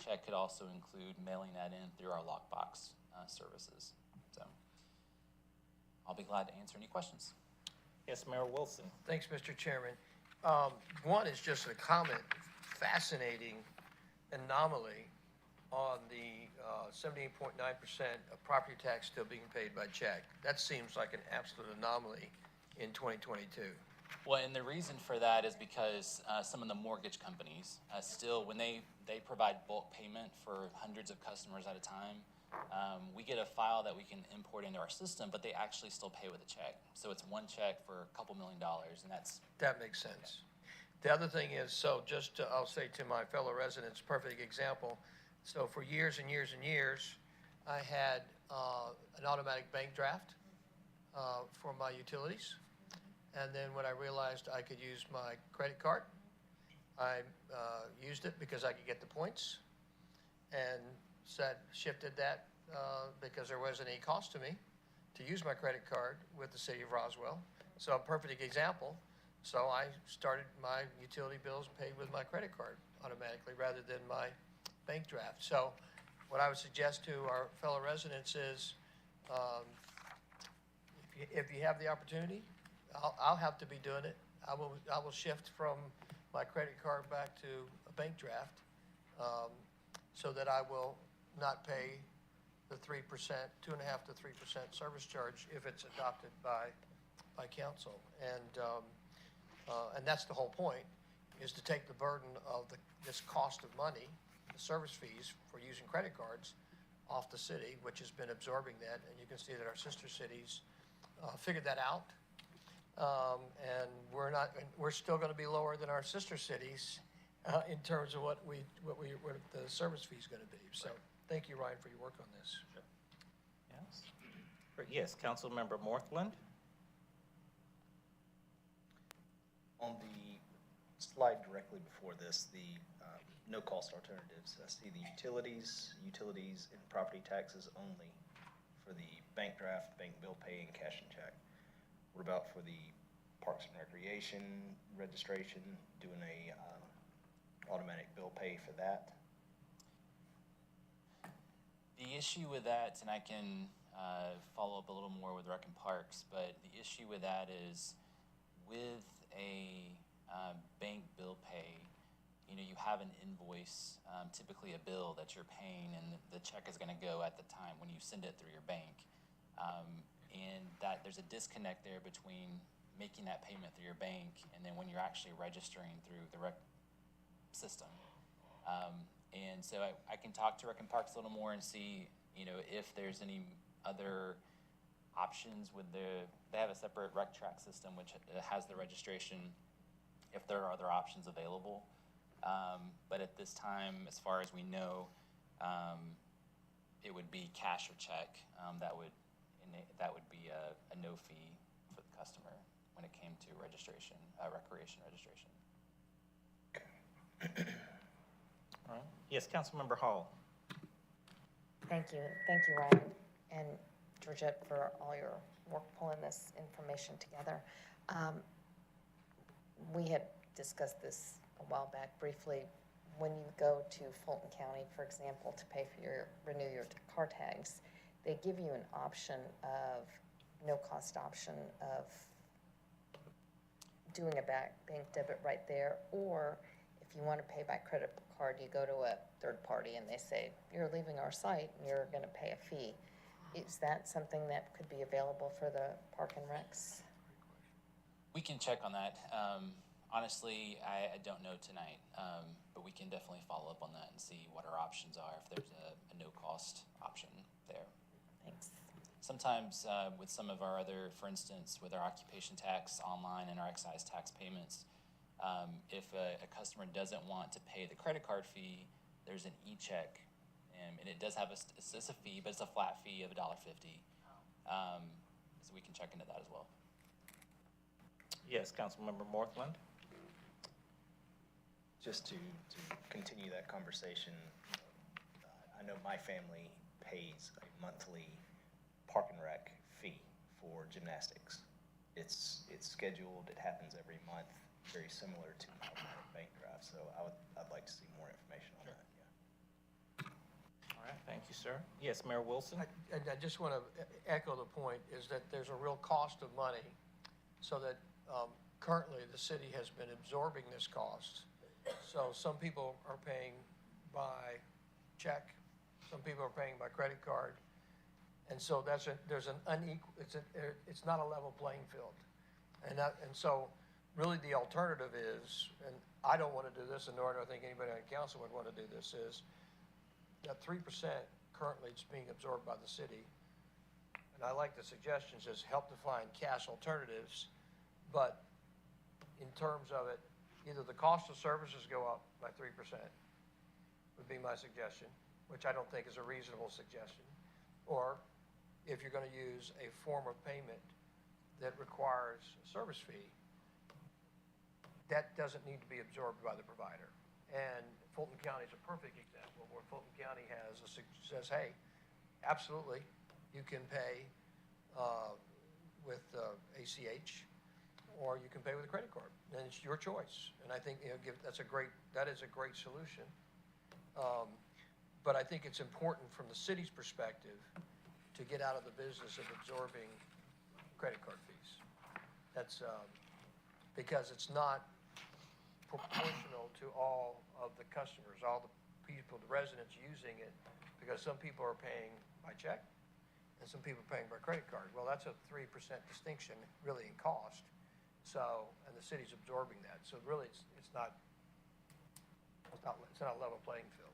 Check could also include mailing that in through our lockbox services. So I'll be glad to answer any questions. Yes, Mayor Wilson. Thanks, Mr. Chairman. One is just a comment, fascinating anomaly on the 17.9% of property tax still being paid by check. That seems like an absolute anomaly in 2022. Well, and the reason for that is because some of the mortgage companies still, when they provide bulk payment for hundreds of customers at a time, we get a file that we can import into our system, but they actually still pay with a check. So it's one check for a couple $1 million, and That makes sense. The other thing is, so just I'll say to my fellow residents, perfect example. So for years and years and years, I had an automatic bank draft for my utilities. And then when I realized I could use my credit card, I used it because I could get the points, and shifted that because there wasn't any cost to me to use my credit card with the city of Roswell. So a perfect example. So I started my utility bills paid with my credit card automatically rather than my bank draft. So what I would suggest to our fellow residents is if you have the opportunity, I'll have to be doing it. I will shift from my credit card back to a bank draft so that I will not pay the 3%, 2.5% to 3% service charge if it's adopted by council. And that's the whole point, is to take the burden of this cost of money, the service fees for using credit cards, off the city, which has been absorbing that. And you can see that our sister cities figured that out. And we're still going to be lower than our sister cities in terms of what the service fee is going to be. So thank you, Ryan, for your work on this. Yes. Yes, Councilmember Morthland. On the slide directly before this, the no-cost alternatives, I see the utilities, and property taxes only for the bank draft, bank bill pay, and cash and check. What about for the Parks and Recreation registration, doing a automatic bill pay for that? The issue with that, and I can follow up a little more with Rec and Parks, but the issue with that is with a bank bill pay, you have an invoice, typically a bill that you're paying, and the check is going to go at the time when you send it through your bank. And that there's a disconnect there between making that payment through your bank and then when you're actually registering through the rec system. And so I can talk to Rec and Parks a little more and see, if there's any other options with they have a separate rec track system which has the registration, if there are other options available. But at this time, as far as we know, it would be cash or check. That would be a no fee for the customer when it came to registration, recreation registration. All right. Yes, Councilmember Hall. Thank you, Ryan, and Georgette, for all your work pulling this information together. We had discussed this a while back briefly. When you go to Fulton County, for example, to pay for renew your car tags, they give you an option of, no-cost option of doing a bank debit right there, or if you want to pay by credit card, you go to a third party and they say, you're leaving our site and you're going to pay a fee. Is that something that could be available for the Park and Recs? We can check on that. Honestly, I don't know tonight, but we can definitely follow up on that and see what our options are, if there's a no-cost option there. Thanks. Sometimes with some of our other, for instance, with our occupation tax online and our excise tax payments, if a customer doesn't want to pay the credit card fee, there's an e-check, and it does have it's a fee, but it's a flat fee of $1.50. So we can check into that as well. Yes, Councilmember Morthland. just to continue that conversation, I know my family pays a monthly park and rec fee for gymnastics. It's scheduled, it happens every month, very similar to my automatic bank drive, so I'd like to see more information on that, yeah. All right, thank you, sir. Yes, Mayor Wilson? I just want to echo the point, is that there's a real cost of money, so that currently the city has been absorbing this cost. So some people are paying by check, some people are paying by credit card, and so there's an unequal, it's not a level playing field. And so really the alternative is, and I don't want to do this, and nor do I think anybody on council would want to do this, is that 3% currently is being absorbed by the city. And I like the suggestions, is help to find cash alternatives, but in terms of it, either the cost of services go up by 3%, would be my suggestion, which I don't think is a reasonable suggestion. Or if you're going to use a form of payment that requires a service fee, that doesn't need to be absorbed by the provider. And Fulton County is a perfect example where Fulton County says, hey, absolutely, you can pay with ACH, or you can pay with a credit card, and it's your choice. And I think that is a great solution. But I think it's important from the city's perspective to get out of the business of absorbing credit card fees. That's because it's not proportional to all of the customers, all the people, the residents using it, because some people are paying by check and some people are paying by credit card. Well, that's a 3% distinction really in cost. So, and the city's absorbing that. So really it's not a level playing field.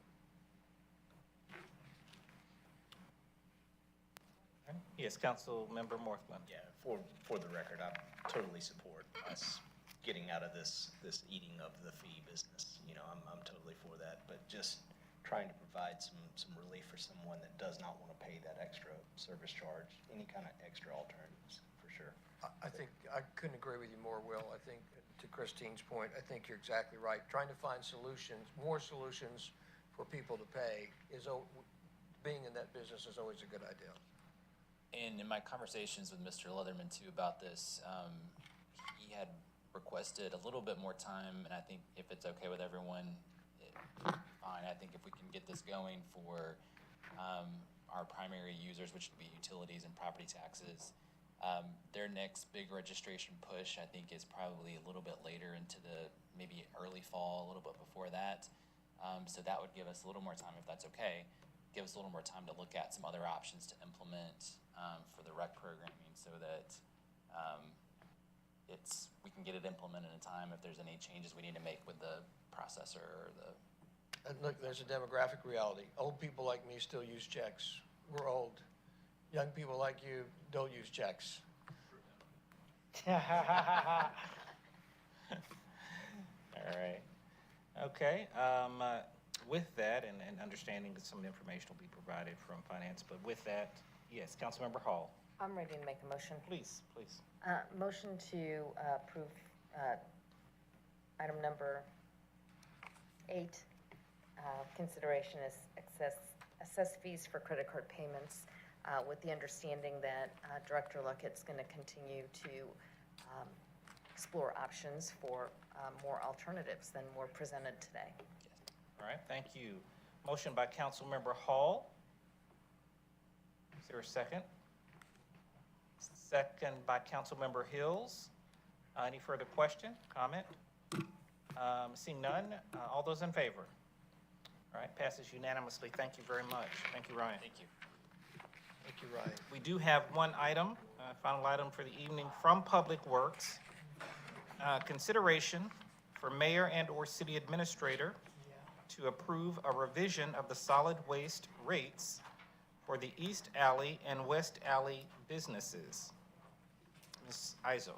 Yes, Council Member Morthland. Yeah, for the record, I totally support us getting out of this eating of the fee business. You know, I'm totally for that, but just trying to provide some relief for someone that does not want to pay that extra service charge, any kind of extra alternatives, for sure. I think I couldn't agree with you more, Will. I think, to Christine's point, I think you're exactly right. Trying to find solutions, more solutions for people to pay being in that business is always a good idea. And in my conversations with Mr. Leatherman too about this, he had requested a little bit more time, and I think if it's okay with everyone, fine. I think if we can get this going for our primary users, which would be utilities and property taxes, their next big registration push, I think, is probably a little bit later into the maybe early fall, a little bit before that. So that would give us a little more time, if that's okay, give us a little more time to look at some other options to implement for the rec programming, so that we can get it implemented in time if there's any changes we need to make with the processor or the. And look, there's a demographic reality. Old people like me still use checks. We're old. Young people like you don't use checks. All right. Okay. With that, and understanding that some information will be provided from finance, but with that, yes, Councilmember Hall. I'm ready to make a motion. Please, please. Motion to approve item number 8, consideration is assess fees for credit card payments, with the understanding that Director Luckett's going to continue to explore options for more alternatives than were presented today. All right, thank you. Motion by Councilmember Hall. Is there a second? Second by Councilmember Hills. Any further question, comment? Seeing none, all those in favor? All right, passes unanimously. Thank you very much. Thank you, Ryan. Thank you. Thank you, Ryan. We do have one item, final item for the evening from Public Works. Consideration for mayor and/or city administrator to approve a revision of the solid waste rates for the East Alley and West Alley businesses. Ms. Izzo.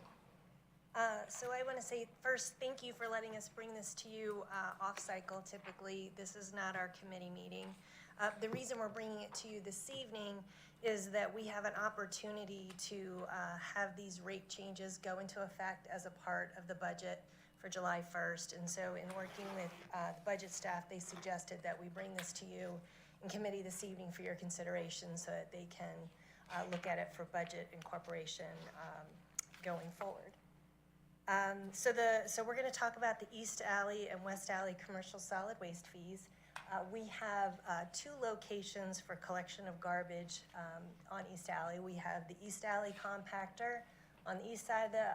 So I want to say first, thank you for letting us bring this to you off-cycle. Typically, this is not our committee meeting. The reason we're bringing it to you this evening is that we have an opportunity to have these rate changes go into effect as a part of the budget for July 1st. And so in working with the budget staff, they suggested that we bring this to you in committee this evening for your consideration so that they can look at it for budget incorporation going forward. So we're going to talk about the East Alley and West Alley commercial solid waste fees. We have 2 locations for collection of garbage on East Alley. We have the East Alley compactor on the east side of the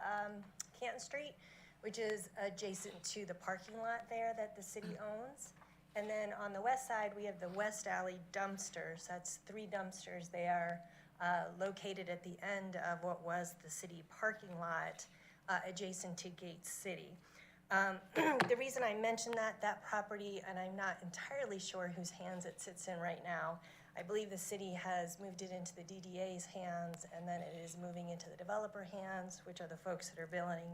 Canton Street, which is adjacent to the parking lot there that the city owns. And then on the west side, we have the West Alley dumpsters. That's 3 dumpsters. They are located at the end of what was the city parking lot adjacent to Gates City. The reason I mention that property, and I'm not entirely sure whose hands it sits in right now, I believe the city has moved it into the DDA's hands, and then it is moving into the developer hands, which are the folks that are building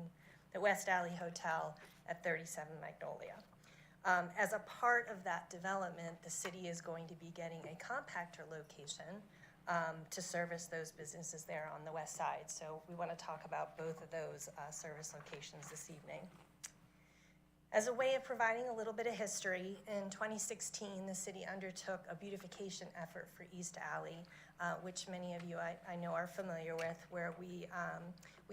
the West Alley Hotel at 37 Magnolia. As a part of that development, the city is going to be getting a compactor location to service those businesses there on the west side. So we want to talk about both of those service locations this evening. As a way of providing a little bit of history, in 2016, the city undertook a beautification effort for East Alley, which many of you I know are familiar with, where we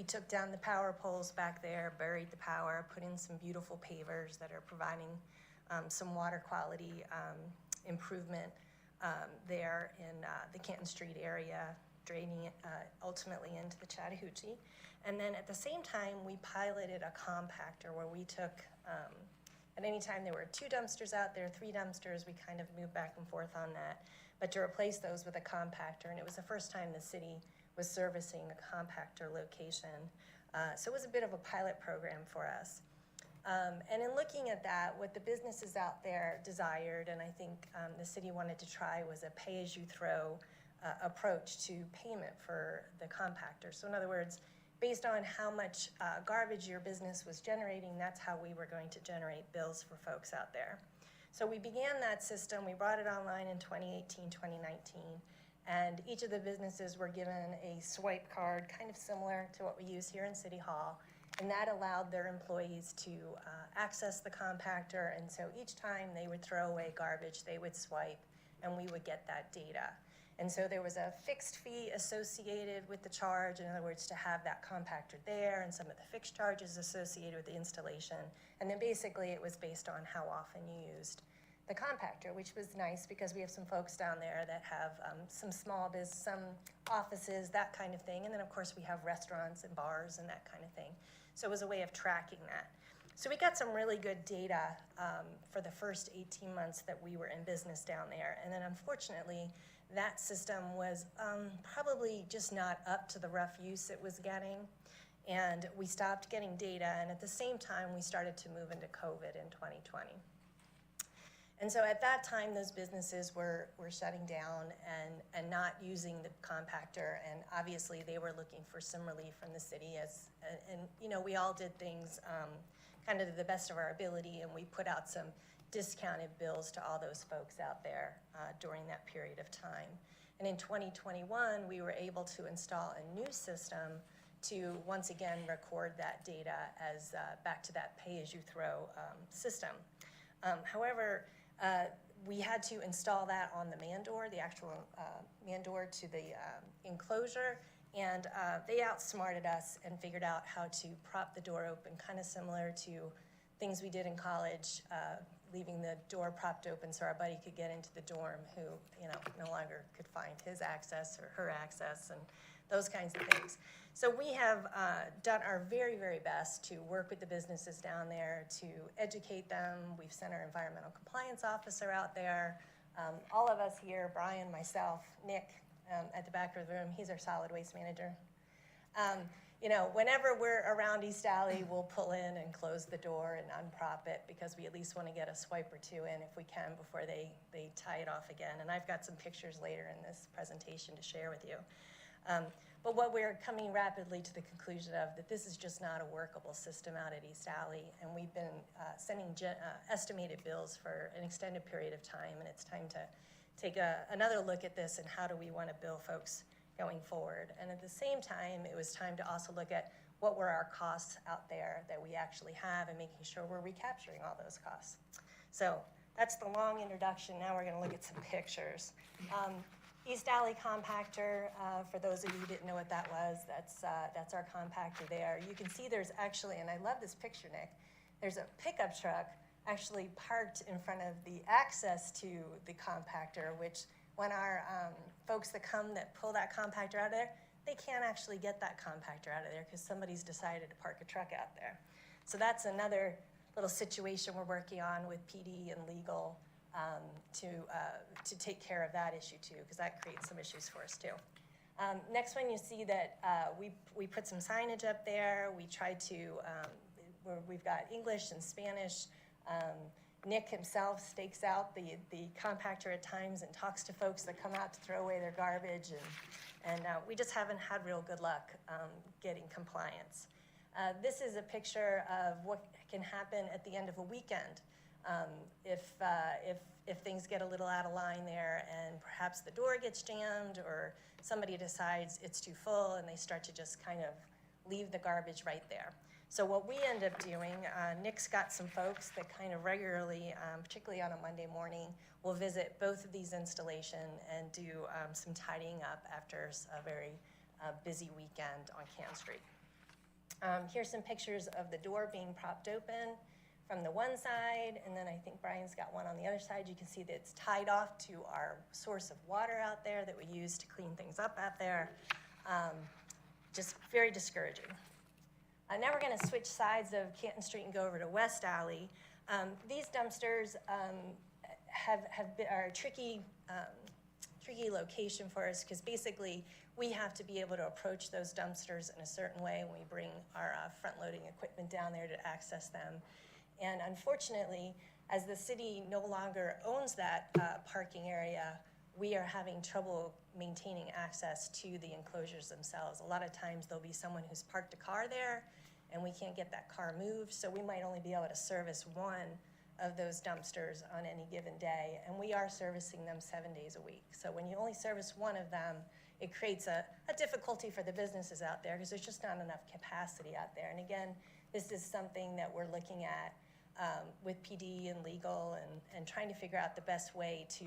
took down the power poles back there, buried the power, put in some beautiful pavers that are providing some water quality improvement there in the Canton Street area, draining it ultimately into the Chattahoochee. And then at the same time, we piloted a compactor where we took, at any time there were 2 dumpsters out there, 3 dumpsters, we kind of moved back and forth on that, but to replace those with a compactor. And it was the first time the city was servicing a compactor location. So it was a bit of a pilot program for us. And in looking at that, what the businesses out there desired, and I think the city wanted to try, was a pay-as-you-throw approach to payment for the compactor. So in other words, based on how much garbage your business was generating, that's how we were going to generate bills for folks out there. So we began that system. We brought it online in 2018, 2019, and each of the businesses were given a swipe card, kind of similar to what we use here in City Hall, and that allowed their employees to access the compactor, and so each time they would throw away garbage, they would swipe, and we would get that data. And so there was a fixed fee associated with the charge, in other words, to have that compactor there, and some of the fixed charges associated with the installation. And then basically it was based on how often you used the compactor, which was nice because we have some folks down there that have some small business, some offices, that kind of thing. And then of course we have restaurants and bars and that kind of thing. So it was a way of tracking that. So we got some really good data for the first 18 months that we were in business down there. And then unfortunately, that system was probably just not up to the rough use it was getting. And we stopped getting data, and at the same time, we started to move into COVID in 2020. And so at that time, those businesses were shutting down and not using the compactor, and obviously they were looking for some relief from the city. And you know, we all did things kind of to the best of our ability, and we put out some discounted bills to all those folks out there during that period of time. And in 2021, we were able to install a new system to once again record that data as back to that pay-as-you-throw system. However, we had to install that on the man door, the actual man door to the enclosure, and they outsmarted us and figured out how to prop the door open, kind of similar to things we did in college, leaving the door propped open so our buddy could get into the dorm who, you know, no longer could find his access or her access and those kinds of things. So we have done our very, very best to work with the businesses down there to educate them. We've sent our environmental compliance officer out there. All of us here, Brian, myself, Nick, at the back of the room, he's our solid waste manager. You know, whenever we're around East Alley, we'll pull in and close the door and unprop it because we at least want to get a swipe or two in if we can before they tie it off again. And I've got some pictures later in this presentation to share with you. But what we're coming rapidly to the conclusion of that this is just not a workable system out at East Alley, and we've been sending estimated bills for an extended period of time, and it's time to take another look at this and how do we want to bill folks going forward. And at the same time, it was time to also look at what were our costs out there that we actually have and making sure we're recapturing all those costs. So that's the long introduction. Now we're going to look at some pictures. East Alley compactor, for those of you who didn't know what that was, that's our compactor there. You can see there's actually, and I love this picture, Nick, there's a pickup truck actually parked in front of the access to the compactor, which when our folks that come that pull that compactor out of there, they can't actually get that compactor out of there because somebody's decided to park a truck out there. So that's another little situation we're working on with PD and legal to take care of that issue too, because that creates some issues for us too. Next one, you see that we put some signage up there. We try to, we've got English and Spanish. Nick himself stakes out the compactor at times and talks to folks that come out to throw away their garbage, and we just haven't had real good luck getting compliance. This is a picture of what can happen at the end of a weekend. If things get a little out of line there and perhaps the door gets jammed or somebody decides it's too full and they start to just kind of leave the garbage right there. So what we end up doing, Nick's got some folks that kind of regularly, particularly on a Monday morning, will visit both of these installations and do some tidying up after a very busy weekend on Can Street. Here's some pictures of the door being propped open from the one side, and then I think Brian's got one on the other side. You can see that it's tied off to our source of water out there that we use to clean things up out there. Just very discouraging. Now we're going to switch sides of Canton Street and go over to West Alley. These dumpsters are a tricky location for us because basically we have to be able to approach those dumpsters in a certain way when we bring our front-loading equipment down there to access them. And unfortunately, as the city no longer owns that parking area, we are having trouble maintaining access to the enclosures themselves. A lot of times there'll be someone who's parked a car there and we can't get that car moved, so we might only be able to service one of those dumpsters on any given day, and we are servicing them 7 days a week. So when you only service one of them, it creates a difficulty for the businesses out there because there's just not enough capacity out there. And again, this is something that we're looking at with PD and legal and trying to figure out the best way to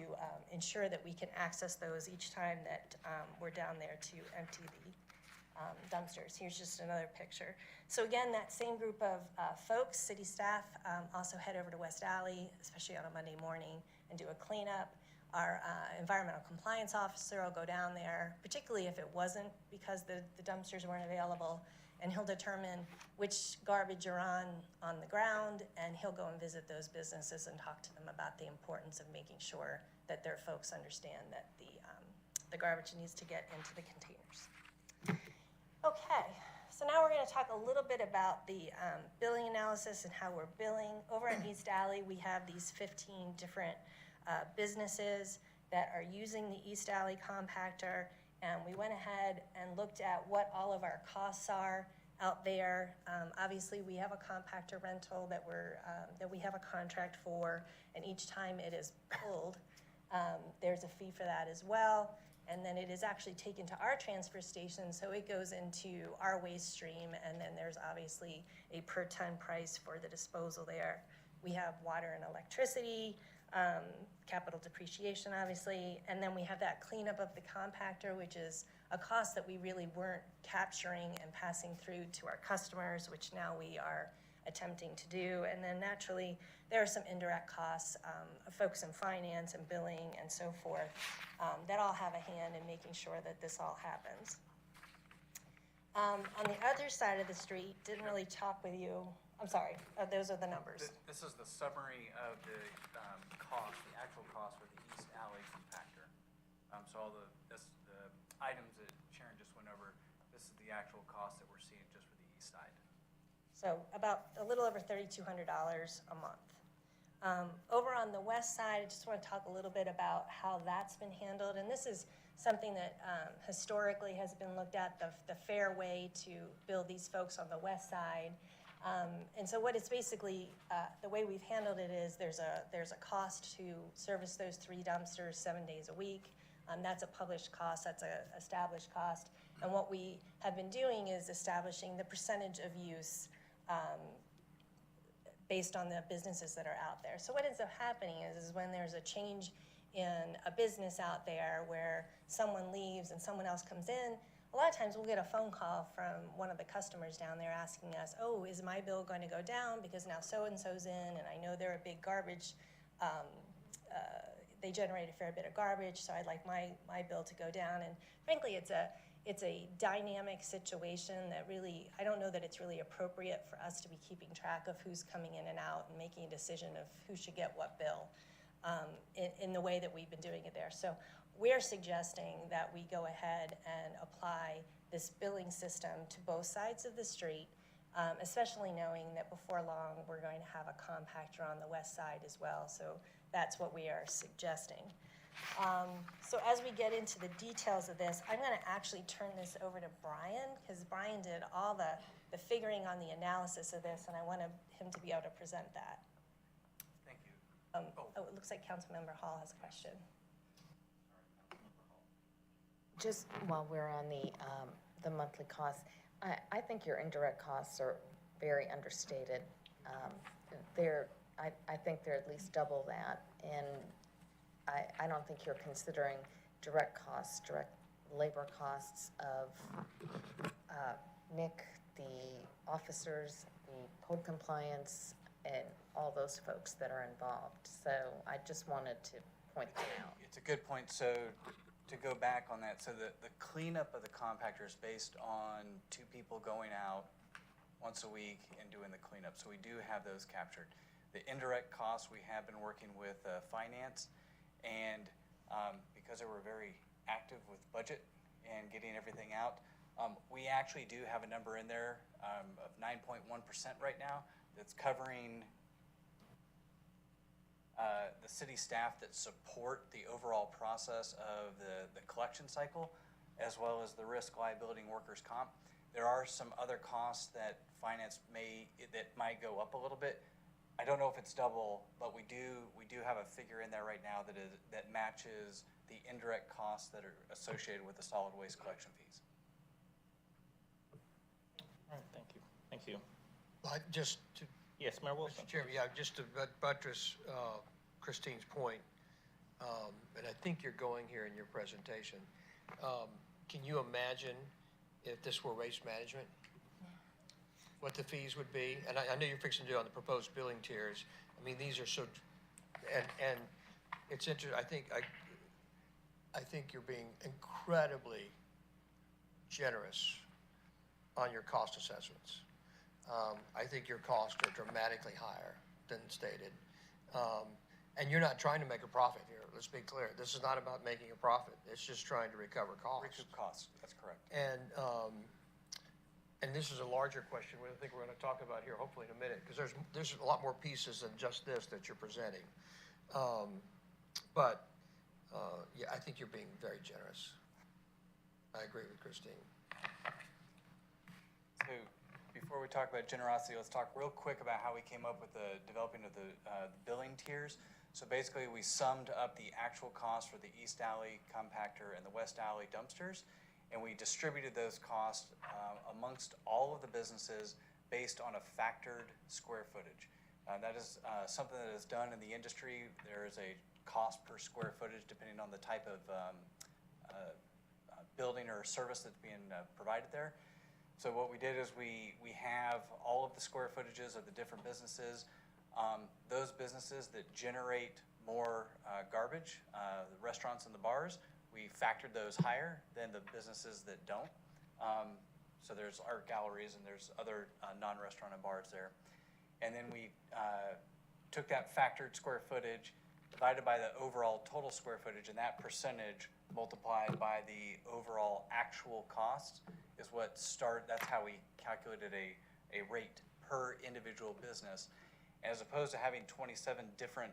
ensure that we can access those each time that we're down there to empty the dumpsters. Here's just another picture. So again, that same group of folks, city staff, also head over to West Alley, especially on a Monday morning, and do a cleanup. Our environmental compliance officer will go down there, particularly if it wasn't because the dumpsters weren't available, and he'll determine which garbage are on the ground, and he'll go and visit those businesses and talk to them about the importance of making sure that their folks understand that the garbage needs to get into the containers. Okay, so now we're going to talk a little bit about the billing analysis and how we're billing. Over at East Alley, we have these 15 different businesses that are using the East Alley compactor, and we went ahead and looked at what all of our costs are out there. Obviously, we have a compactor rental that we have a contract for, and each time it is pulled, there's a fee for that as well. And then it is actually taken to our transfer station, so it goes into our waste stream, and then there's obviously a per ton price for the disposal there. We have water and electricity, capital depreciation, obviously, and then we have that cleanup of the compactor, which is a cost that we really weren't capturing and passing through to our customers, which now we are attempting to do. And then naturally, there are some indirect costs of folks in finance and billing and so forth that all have a hand in making sure that this all happens. On the other side of the street, didn't really talk with you. I'm sorry, those are the numbers. This is the summary of the cost, the actual cost for the East Alley compactor. So all the items that Sharon just went over, this is the actual cost that we're seeing just for the east side. So about a little over $3,200 a month. Over on the west side, I just want to talk a little bit about how that's been handled. And this is something that historically has been looked at, the fair way to bill these folks on the west side. And so what it's basically, the way we've handled it is there's a cost to service those 3 dumpsters 7 days a week. That's a published cost, that's a established cost. And what we have been doing is establishing the percentage of use based on the businesses that are out there. So what ends up happening is when there's a change in a business out there where someone leaves and someone else comes in, a lot of times we'll get a phone call from one of the customers down there asking us, oh, is my bill going to go down because now so-and-so's in and I know they're a big garbage, they generate a fair bit of garbage, so I'd like my bill to go down. And frankly, it's a dynamic situation that really, I don't know that it's really appropriate for us to be keeping track of who's coming in and out and making a decision of who should get what bill in the way that we've been doing it there. So we're suggesting that we go ahead and apply this billing system to both sides of the street, especially knowing that before long, we're going to have a compactor on the west side as well. So that's what we are suggesting. So as we get into the details of this, I'm going to actually turn this over to Brian, because Brian did all the figuring on the analysis of this, and I want him to be able to present that. Thank you. Oh, it looks like Councilmember Hall has a question. Just while we're on the monthly costs, I think your indirect costs are very understated. I think they're at least double that, and I don't think you're considering direct costs, direct labor costs of Nick, the officers, the code compliance, and all those folks that are involved. So I just wanted to point that out. It's a good point. So to go back on that, so the cleanup of the compactor is based on 2 people going out once a week and doing the cleanup. So we do have those captured. The indirect costs, we have been working with finance, and because they were very active with budget and getting everything out, we actually do have a number in there of 9.1% right now that's covering the city staff that support the overall process of the collection cycle, as well as the risk, liability, and workers' comp. There are some other costs that finance might go up a little bit. I don't know if it's double, but we do have a figure in there right now that matches the indirect costs that are associated with the solid waste collection fees. All right, thank you. Thank you. Just to, Yes, Mayor Wilson. Mr. Chairman, yeah, just to buttress Christine's point, and I think you're going here in your presentation. Can you imagine if this were waste management? What the fees would be? And I know you're fixing to do on the proposed billing tiers. I mean, these are so, and it's interesting. I think you're being incredibly generous on your cost assessments. I think your costs are dramatically higher than stated. And you're not trying to make a profit here. Let's be clear. This is not about making a profit. It's just trying to recover costs. Recoup costs, that's correct. And this is a larger question I think we're going to talk about here hopefully in a minute, because there's a lot more pieces than just this that you're presenting. Yeah, I think you're being very generous. I agree with Christine. So before we talk about generosity, let's talk real quick about how we came up with the developing of the billing tiers. So basically, we summed up the actual cost for the East Alley compactor and the West Alley dumpsters, and we distributed those costs amongst all of the businesses based on a factored square footage. That is something that is done in the industry. There is a cost per square footage depending on the type of building or service that's being provided there. So what we did is we have all of the square footages of the different busineses. Those businesses that generate more garbage, the restaurants and the bars, we factored those higher than the businesses that don't. So there's art galleries and there's other non-restaurant and bars there. And then we took that factored square footage, divided by the overall total square footage, and that percentage multiplied by the overall actual cost is that's how we calculated a rate per individual business. As opposed to having 27 different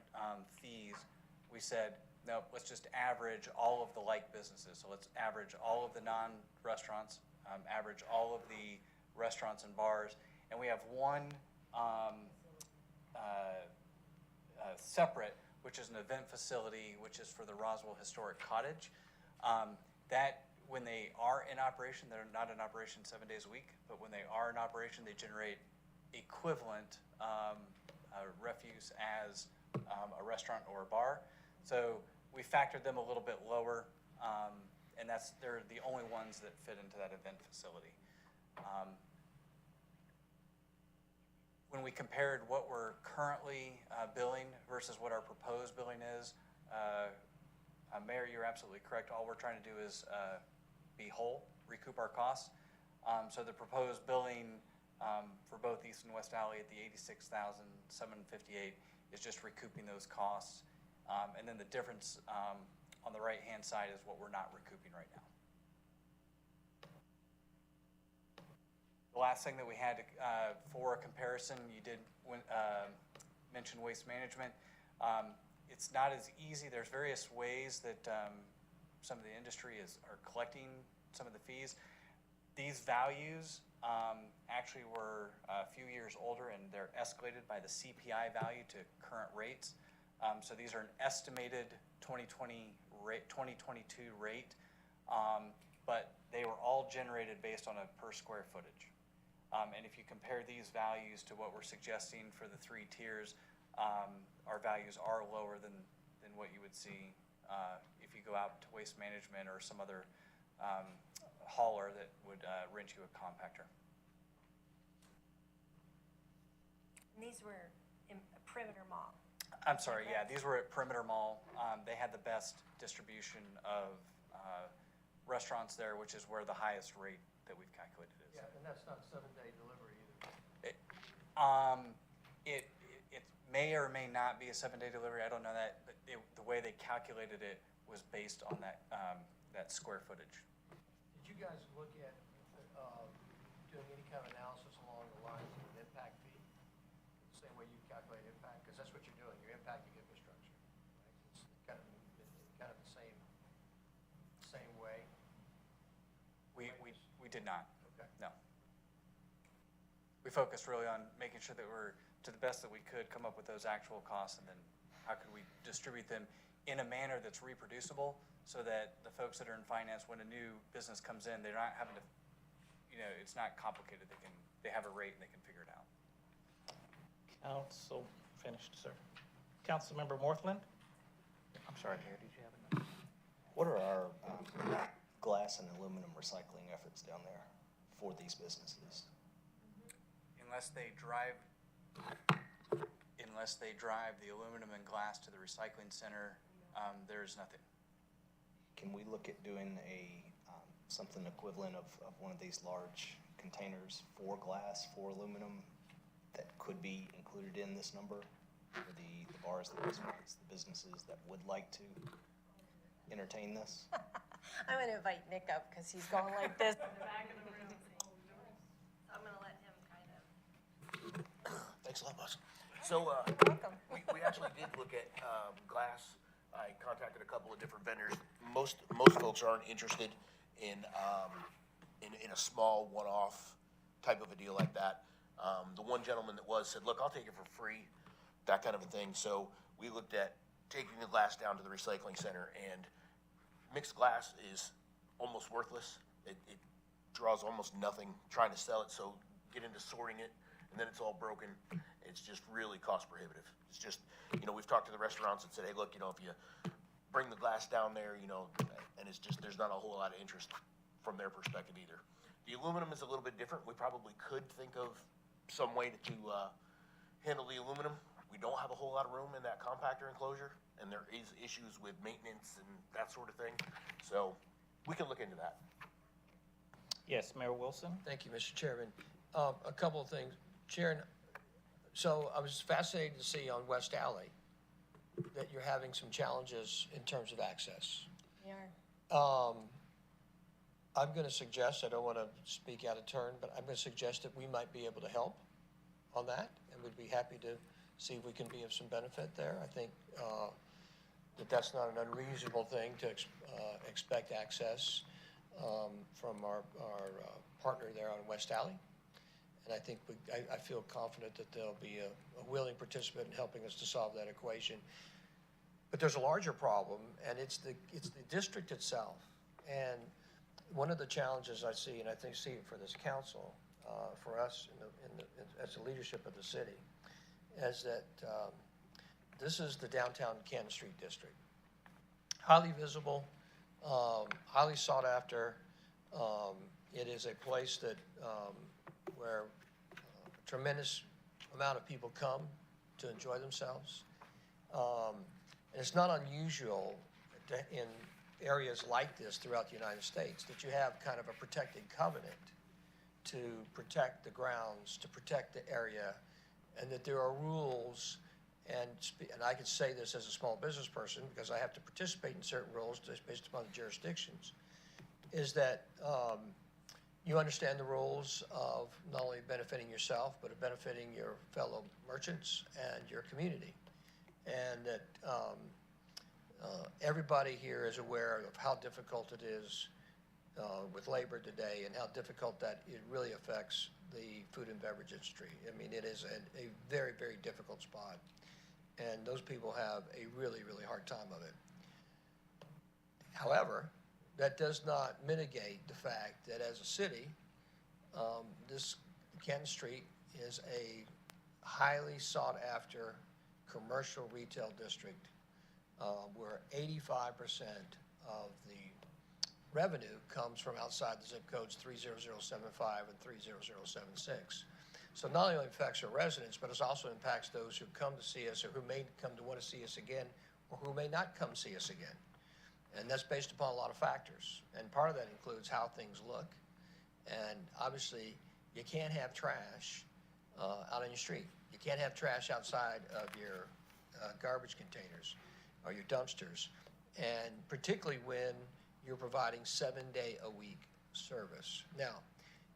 fees, we said, no, let's just average all of the like businesses. So let's average all of the non-restaurants, average all of the restaurants and bars, and we have one separate, which is an event facility, which is for the Roswell Historic Cottage. That, when they are in operation, they're not in operation 7 days a week, but when they are in operation, they generate equivalent refuse as a restaurant or a bar. So we factored them a little bit lower, and they're the only ones that fit into that event facility. When we compared what we're currently billing versus what our proposed billing is, Mayor, you're absolutely correct. All we're trying to do is be whole, recoup our costs. So the proposed billing for both East and West Alley at the $86,758 is just recouping those costs. And then the difference on the right-hand side is what we're not recouping right now. The last thing that we had for a comparison, you did mention waste management. It's not as easy. There's various ways that some of the industry are collecting some of the fees. These values actually were a few years older, and they're escalated by the CPI value to current rates. So these are an estimated 2022 rate, but they were all generated based on a per square footage. And if you compare these values to what we're suggesting for the 3 tiers, our values are lower than what you would see if you go out to Waste Management or some other hauler that would rent you a compactor. And these were in Perimeter Mall. I'm sorry, yeah, these were at Perimeter Mall. They had the best distribution of restaurants there, which is where the highest rate that we've calculated is. Yeah, and that's not 7-day delivery either. It may or may not be a 7-day delivery. I don't know that, but the way they calculated it was based on that square footage. Did you guys look at doing any kind of analysis along the lines of an impact fee? The same way you calculate impact, because that's what you're doing. You're impacting infrastructure. Right? It's kind of the same way. We did not. Okay. No. We focused really on making sure that we're, to the best that we could, come up with those actual costs, and then how could we distribute them in a manner that's reproducible so that the folks that are in finance, when a new business comes in, they're not having to, it's not complicated. They have a rate and they can figure it out. Council, finished, sir. Councilmember Morthland? I'm sorry, Mayor, did you have a note? What are our glass and aluminum recycling efforts down there for these businesses? Unless they drive the aluminum and glass to the recycling center, there's nothing. Can we look at doing something equivalent of one of these large containers for glass, for aluminum, that could be included in this number for the bars, the restaurants, the businesses that would like to entertain this? I'm gonna invite Nick up because he's going like this. I'm gonna let him kind of. Thanks a lot, boss. So, Welcome. we actually did look at glass. I contacted a couple of different vendors. Most folks aren't interested in a small one-off type of a deal like that. The one gentleman that said, look, I'll take it for free, that kind of a thing. So we looked at taking the glass down to the recycling center, and mixed glass is almost worthless. It draws almost nothing trying to sell it, so get into sorting it, and then it's all broken. It's just really cost prohibitive. It's just, we've talked to the restaurants and said, hey, look, if you bring the glass down there, and it's just, there's not a whole lot of interest from their perspective either. The aluminum is a little bit different. We probably could think of some way to handle the aluminum. We don't have a whole lot of room in that compactor enclosure, and there is issues with maintenance and that sort of thing. So we can look into that. Yes, Mayor Wilson? Thank you, Mr. Chairman. A couple of things. Sharon, so I was fascinated to see on West Alley that you're having some challenges in terms of access. We are. I'm going to suggest, I don't want to speak out of turn, but I'm going to suggest that we might be able to help on that, and we'd be happy to see if we can be of some benefit there. I think that's not an unreasonable thing to expect access from our partner there on West Alley. And I think I feel confident that they'll be a willing participant in helping us to solve that equation. But there's a larger problem, and it's the district itself. And one of the challenges I see, and I think see it for this council, for us as the leadership of the city, is that this is the downtown Cannon Street district. Highly visible, highly sought after. It is a place that where a tremendous amount of people come to enjoy themselves. And it's not unusual in areas like this throughout the United States that you have kind of a protected covenant to protect the grounds, to protect the area, and that there are rules. And I can say this as a small business person because I have to participate in certain rules just based upon the jurisdictions, is that you understand the rules of not only benefiting yourself, but of benefiting your fellow merchants and your community. And that everybody here is aware of how difficult it is with labor today and how difficult that it really affects the food and beverage industry. I mean, it is a very, very difficult spot. And those people have a really, really hard time of it. However, that does not mitigate the fact that as a city, this Canton Street is a highly sought after commercial retail district where 85% of the revenue comes from outside the zip codes 30075 and 30076. So not only affects our residents, but it also impacts those who come to see us or who may come to want to see us again or who may not come see us again. And that's based upon a lot of factors. And part of that includes how things look. And obviously, you can't have trash out on your street. You can't have trash outside of your garbage containers or your dumpsters. And particularly when you're providing 7-day-a-week service. Now,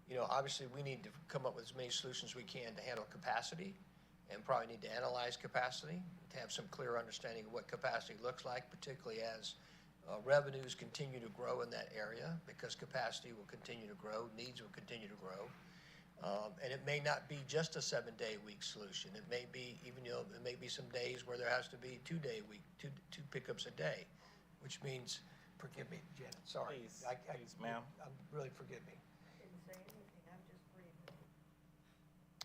you know, obviously we need to come up with as many solutions we can to handle capacity and probably need to analyze capacity to have some clear understanding of what capacity looks like, particularly as revenues continue to grow in that area because capacity will continue to grow, needs will continue to grow. And it may not be just a 7-day-a-week solution. It may be even, you know, it may be some days where there has to be 2-day-a-week, two pickups a day, which means, forgive me, Janet, sorry. Please, please, ma'am. Really forgive me.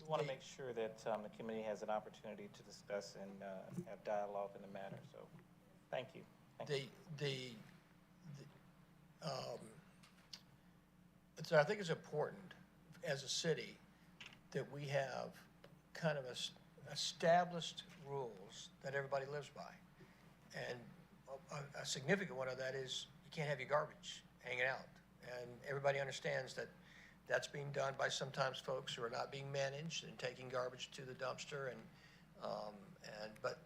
We want to make sure that the committee has an opportunity to discuss and have dialogue in the matter, so thank you. So I think it's important as a city that we have kind of established rules that everybody lives by. And a significant one of that is you can't have your garbage hanging out. And everybody understands that that's being done by sometimes folks who are not being managed and taking garbage to the dumpster, but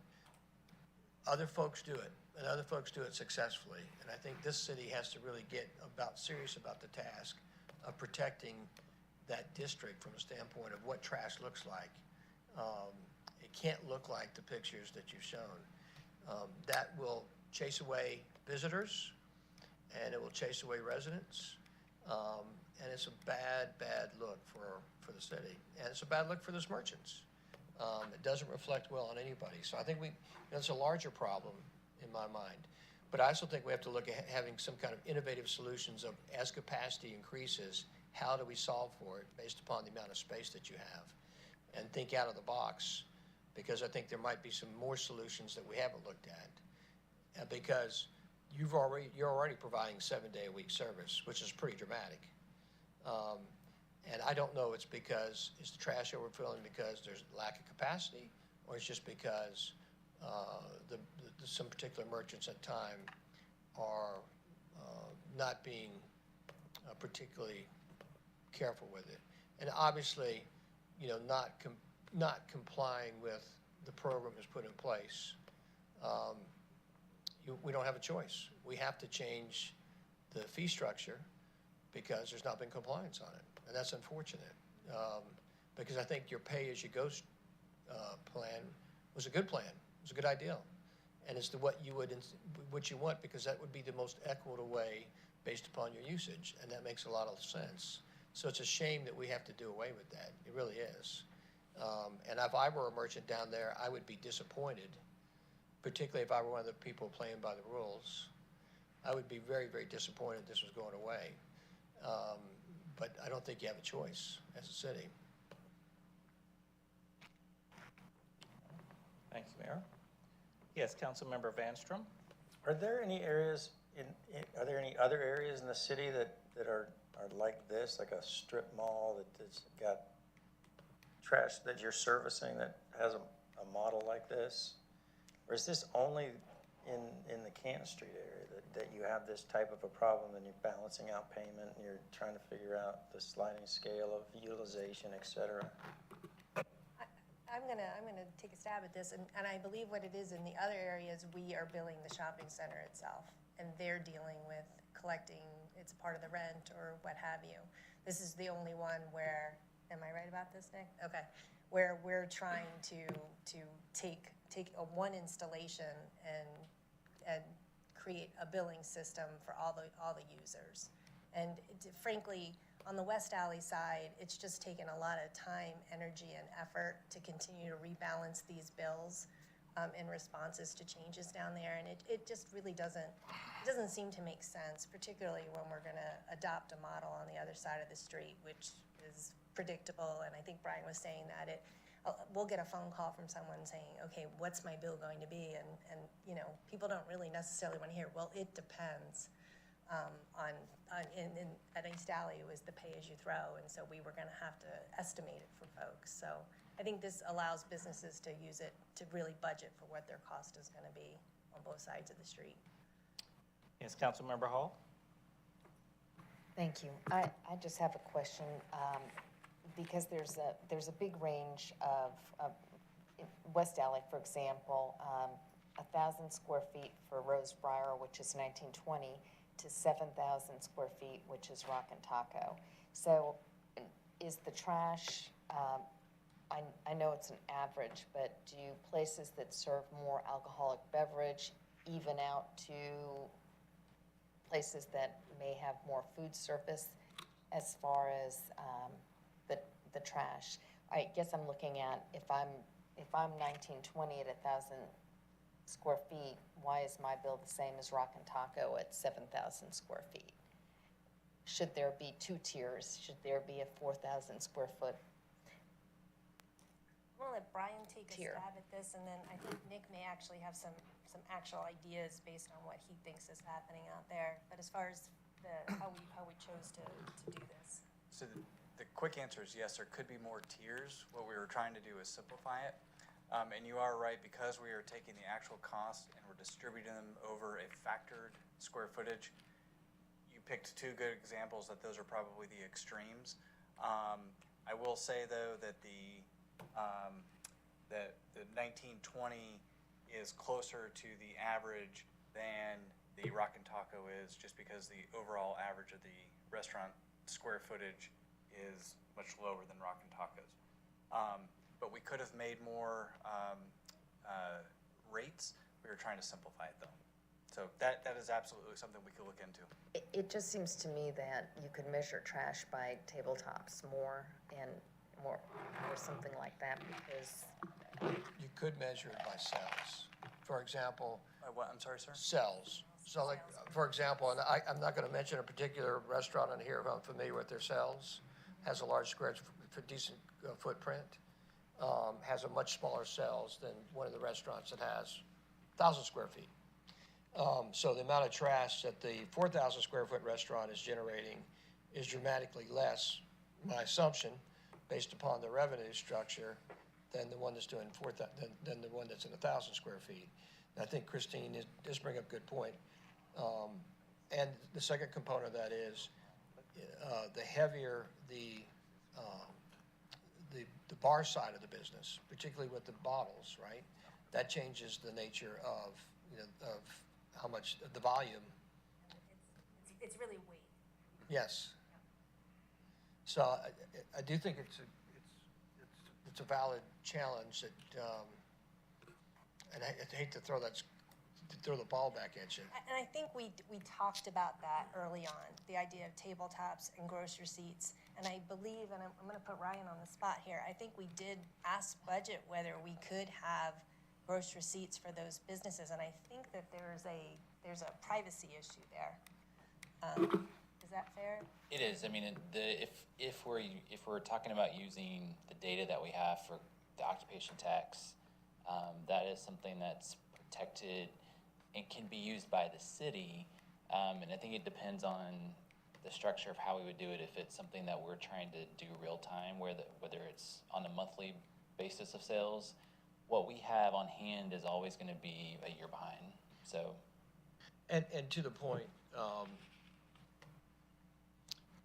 other folks do it, and other folks do it successfully. And I think this city has to really get serious about the task of protecting that district from a standpoint of what trash looks like. It can't look like the pictures that you've shown. That will chase away visitors, and it will chase away residents. And it's a bad, bad look for the city. And it's a bad look for those merchants. It doesn't reflect well on anybody. So I think that's a larger problem in my mind. But I also think we have to look at having some kind of innovative solutions of, as capacity increases, how do we solve for it based upon the amount of space that you have? And think out of the box, because I think there might be some more solutions that we haven't looked at. Because you're already providing 7-day-a-week service, which is pretty dramatic. And I don't know it's because, is the trash overfilling because there's lack of capacity, or it's just because some particular merchants at time are not being particularly careful with it. And obviously, you know, not complying with the program that's put in place. We don't have a choice. We have to change the fee structure because there's not been compliance on it. And that's unfortunate, because I think your pay-as-you-go plan was a good plan. It was a good idea. And it's what you want, because that would be the most equitable way based upon your usage, and that makes a lot of sense. So it's a shame that we have to do away with that. It really is. And if I were a merchant down there, I would be disappointed, particularly if I were one of the people playing by the rules. I would be very, very disappointed this was going away. But I don't think you have a choice as a city. Thank you, Mayor. Yes, Councilmember Vanstrom. Are there any areas are there any other areas in the city that are like this, like a strip mall that's got trash that you're servicing that has a model like this? Or is this only in the Canton Street area that you have this type of a problem and you're balancing out payment and you're trying to figure out the sliding scale of utilization, et cetera? I'm gonna take a stab at this, and I believe what it is in the other areas, we are billing the shopping center itself, and they're dealing with collecting, it's part of the rent or what have you. This is the only one where, am I right about this, Nick? Okay, where we're trying to take one installation and create a billing system for all the users. And frankly, on the West Alley side, it's just taken a lot of time, energy, and effort to continue to rebalance these bills in responses to changes down there. And it just really doesn't seem to make sense, particularly when we're gonna adopt a model on the other side of the street, which is predictable. And I think Brian was saying that we'll get a phone call from someone saying, okay, what's my bill going to be? And you know, people don't really necessarily want to hear, well, it depends. At East Alley, it was the pay-as-you-throw, and so we were going to have to estimate it for folks. So I think this allows businesses to use it to really budget for what their cost is going to be on both sides of the street. Yes, Councilmember Hall. Thank you. I just have a question, because there's a big range of in West Alley, for example, 1,000 square feet for Rosebriar, which is 1920, to 7,000 square feet, which is Rock and Taco. So is the trash, I know it's an average, but do places that serve more alcoholic beverage even out to places that may have more food service as far as the trash? I guess I'm looking at if I'm 1920 at 1,000 square feet, why is my bill the same as Rock and Taco at 7,000 square feet? Should there be two tiers? Should there be a 4,000 square foot? I'm gonna let Brian take a Tier. stab at this, and then I think Nick may actually have some actual ideas based on what he thinks is happening out there. But as far as how we chose to do this. So the quick answer is yes, there could be more tiers. What we were trying to do is simplify it. And you are right, because we are taking the actual cost and we're distributing them over a factored square footage. You picked two good examples that those are probably the extremes. I will say though that the 1920 is closer to the average than the Rock and Taco is, just because the overall average of the restaurant square footage is much lower than Rock and Taco's. But we could have made more rates. We were trying to simplify it though. So that is absolutely something we could look into. It just seems to me that you could measure trash by tabletops more or something like that, because You could measure it by cells. For example, What, I'm sorry, sir? cells. So like, for example, and I'm not gonna mention a particular restaurant in here if I'm familiar with their cells, has a large square, decent footprint, has a much smaller cells than one of the restaurants that has 1,000 square feet. So the amount of trash that the 4,000 square foot restaurant is generating is dramatically less, my assumption, based upon the revenue structure, than the one that's doing than the one that's in 1,000 square feet. And I think Christine does bring up a good point. And the second component of that is the heavier the bar side of the business, particularly with the bottles, right? That changes the nature of how much the volume. It's really weight. Yes. So I do think it's a valid challenge that, and I hate to throw the ball back at you. And I think we talked about that early on, the idea of tabletops and gross receipts. And I believe, and I'm going to put Ryan on the spot here, I think we did ask budget whether we could have gross receipts for those businesses, and I think that there's a privacy issue there. Is that fair? It is. I mean, if we're talking about using the data that we have for the occupation tax, that is something that's protected and can be used by the city. And I think it depends on the structure of how we would do it. If it's something that we're trying to do real time, whether it's on a monthly basis of sales, what we have on hand is always going to be a year behind. So, And to the point,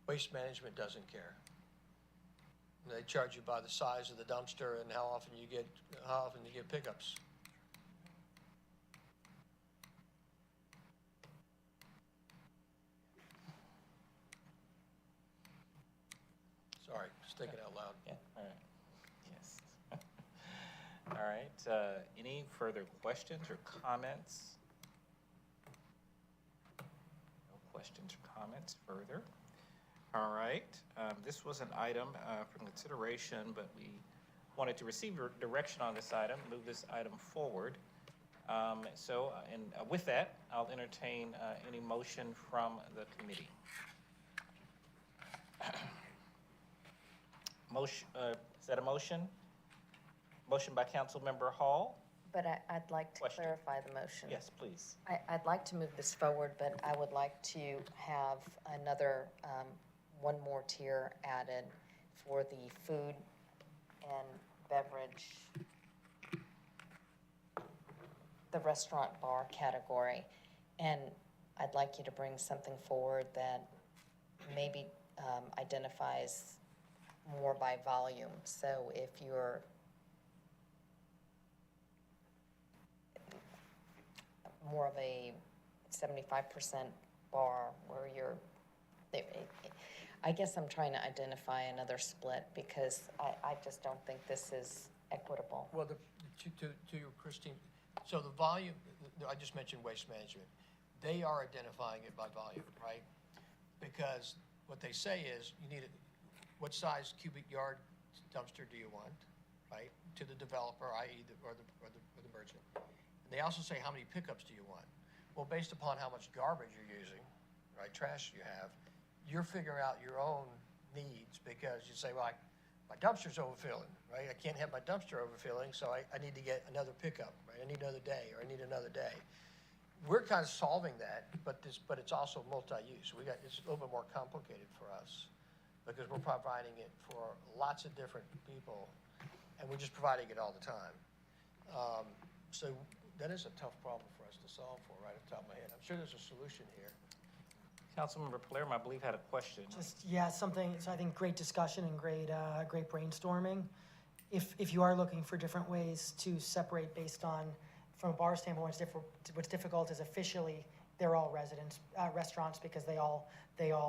Waste Management doesn't care. They charge you by the size of the dumpster and how often you get pickups. Sorry, just thinking out loud. Yeah, all right. Yes. All right, any further questions or comments? No questions or comments further. All right, this was an item for consideration, but we wanted to receive your direction on this item, move this item forward. With that, I'll entertain any motion from the committee. Motion, is that a motion? Motion by Councilmember Hall. But I'd like to Question. clarify the motion. Yes, please. I'd like to move this forward, but I would like to have another, one more tier added for the food and beverage, the restaurant bar category. And I'd like you to bring something forward that maybe identifies more by volume. So if you're more of a 75% bar where you're, I guess I'm trying to identify another split because I just don't think this is equitable. Well, to your Christine, so the volume, I just mentioned Waste Management. They are identifying it by volume, right? Because what they say is you need what size cubic yard dumpster do you want, right? To the developer, i.e. or the merchant. And they also say how many pickups do you want? Well, based upon how much garbage you're using, right, trash you have, you're figuring out your own needs because you say, well, my dumpster's overfilling, right? I can't have my dumpster overfilling, so I need to get another pickup, right? I need another day, or I need another day. We're kind of solving that, but it's also multi-use. It's a little bit more complicated for us because we're providing it for lots of different people, and we're just providing it all the time. So that is a tough problem for us to solve for right off the top of my head. I'm sure there's a solution here. Councilmember Palermo, I believe, had a question. Just, yeah, something, so I think great discussion and great brainstorming. If you are looking for different ways to separate based on, from a bar standpoint, what's difficult is officially, they're all restaurants because they all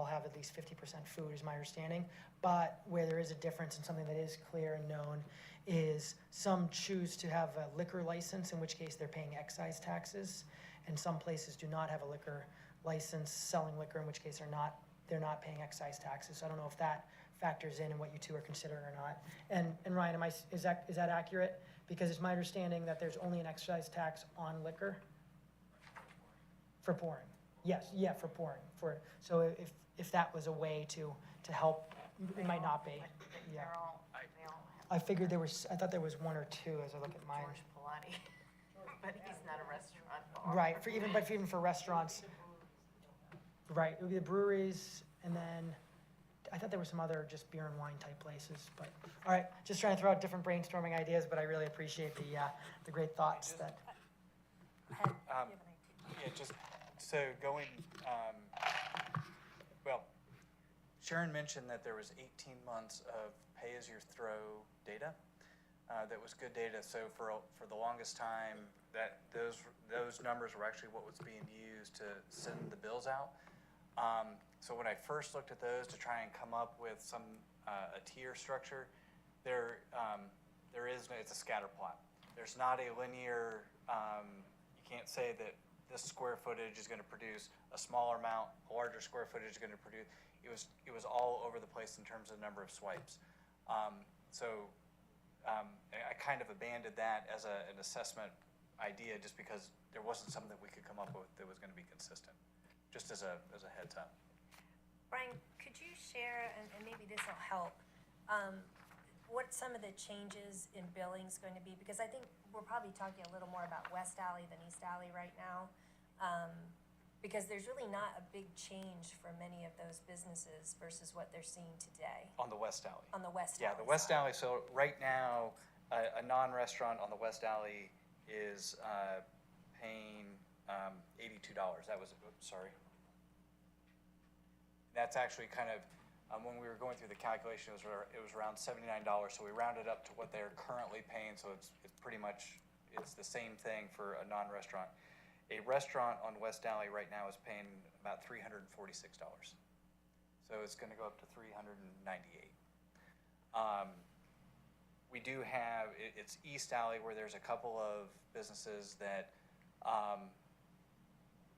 have at least 50% food is my understanding. But where there is a difference and something that is clear and known is some choose to have a liquor license, in which case they're paying excise taxes. And some places do not have a liquor license selling liquor, in which case they're not paying excise taxes. So I don't know if that factors in what you two are considering or not. And Ryan, is that accurate? Because it's my understanding that there's only an excise tax on liquor for pouring. Yes, yeah, for pouring. So if that was a way to help, it might not be. Yeah. I figured I thought there was one or two as I look at mine. George Pilati, but he's not a restaurant bar. Right, even for restaurants. Right, it would be the breweries, and then I thought there were some other just beer and wine type places, but, all right, just trying to throw out different brainstorming ideas, but I really appreciate the great thoughts that. Yeah, just, so going, well, Sharon mentioned that there was 18 months of pay-as-you-throw data. That was good data, so for the longest time, those numbers were actually what was being used to send the bills out. So when I first looked at those to try and come up with a tier structure, it's a scatter plot. There's not a linear, you can't say that this square footage is going to produce a smaller amount, a larger square footage is going to produce. It was all over the place in terms of the number of swipes. So I kind of abandoned that as an assessment idea just because there wasn't something that we could come up with that was going to be consistent, just as a heads up. Brian, could you share, and maybe this will help, what some of the changes in billing is going to be? Because I think we're probably talking a little more about West Alley than East Alley right now. Because there's really not a big change for many of those businesses versus what they're seeing today. On the West Alley. On the West Yeah, Alley the West side. Alley, so right now, a non-restaurant on the West Alley is paying $82. That was, oops, sorry. That's actually kind of, when we were going through the calculation, it was around $79, so we rounded up to what they're currently paying, so it's pretty much, it's the same thing for a non-restaurant. A restaurant on West Alley right now is paying about $346. So it's gonna go up to $398. We do have, it's East Alley where there's a couple of businesses that,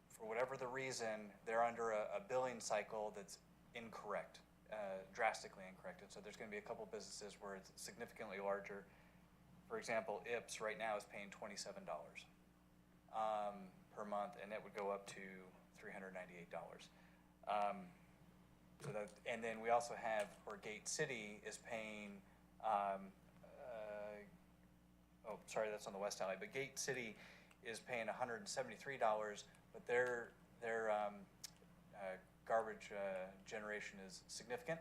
for whatever the reason, they're under a billing cycle that's incorrect, drastically incorrect. And so there's gonna be a couple businesses where it's significantly larger. For example, Ips right now is paying $27 per month, and it would go up to $398. So that, and then we also have, or Gate City is paying, oh, sorry, that's on the West Alley, but Gate City is paying $173, but their garbage generation is significant.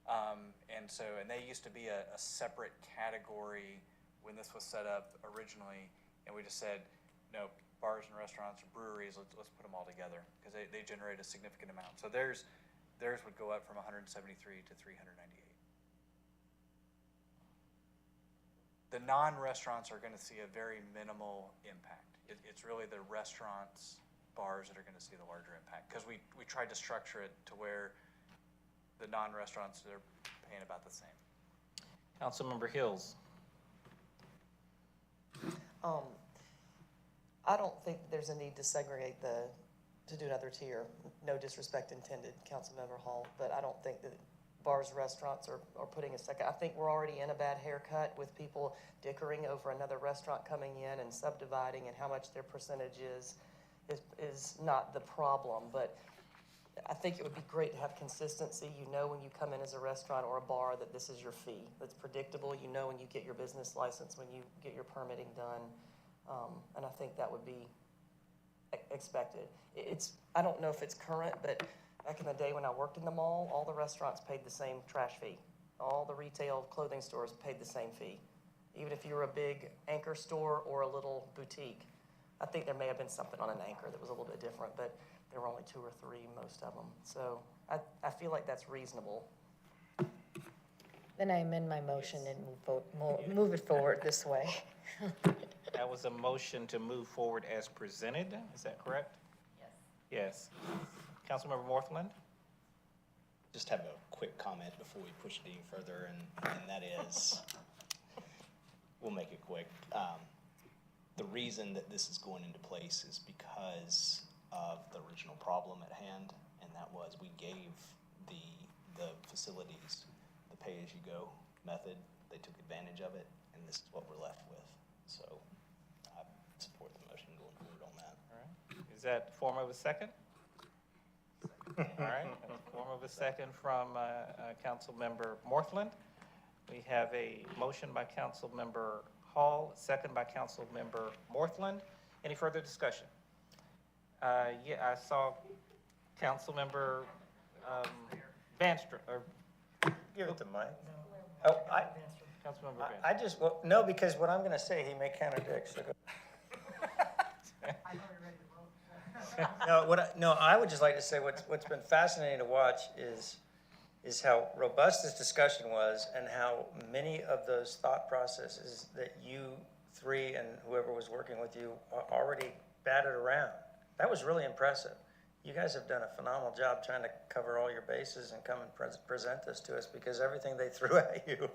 And so, and they used to be a separate category when this was set up originally, and we just said, no, bars and restaurants or breweries, let's put them all together, because they generate a significant amount. So theirs would go up from 173 to 398. The non-restaurants are gonna see a very minimal impact. It's really the restaurants, bars that are gonna see the larger impact, because we tried to structure it to where the non-restaurants, they're paying about the same. Councilmember Hills. I don't think there's a need to segregate to do another tier. No disrespect intended, Councilmember Hall, but I don't think that bars, restaurants are putting a second. I think we're already in a bad haircut with people dickering over another restaurant coming in and subdividing, and how much their percentage is not the problem. But I think it would be great to have consistency. You know when you come in as a restaurant or a bar that this is your fee. That's predictable. You know when you get your business license, when you get your permitting done. And I think that would be expected. I don't know if it's current, but back in the day when I worked in the mall, all the restaurants paid the same trash fee. All the retail clothing stores paid the same fee. Even if you were a big anchor store or a little boutique. I think there may have been something on an anchor that was a little bit different, but there were only 2 or 3, most of them. So I feel like that's reasonable. Then I amend my motion and move it forward this way. That was a motion to move forward as presented, is that correct? Yes. Yes. Councilmember Morthland? Just have a quick comment before we push it any further, and that is, we'll make it quick. The reason that this is going into place is because of the original problem at hand, and that was we gave the facilities the pay-as-you-go method. They took advantage of it, and this is what we're left with. So I support the motion going forward on that. All right. Is that form of a second? All right, form of a second from Councilmember Morthland. We have a motion by Councilmember Hall, second by Councilmember Morthland. Any further discussion? Yeah, I saw Councilmember Banstrom, or Give it to Mike. Oh, Councilmember Banstrom. I just, well, no, because what I'm gonna say, he may contradict, so go. No, I would just like to say what's been fascinating to watch is how robust this discussion was, and how many of those thought processes that you three and whoever was working with you already batted around. That was really impressive. You guys have done a phenomenal job trying to cover all your bases and come and present this to us, because everything they threw at you,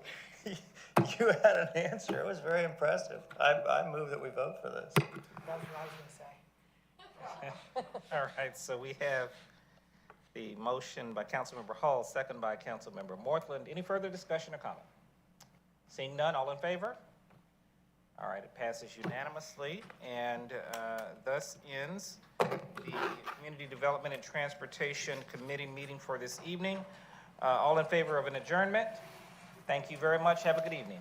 you had an answer. It was very impressive. I move that we vote for this. That was what I was gonna say. All right, so we have the motion by Councilmember Hall, second by Councilmember Morthland. Any further discussion or comment? Seeing none, all in favor? All right, it passes unanimously, and thus ends the Community Development and Transportation Committee meeting for this evening. All in favor of an adjournment? Thank you very much. Have a good evening.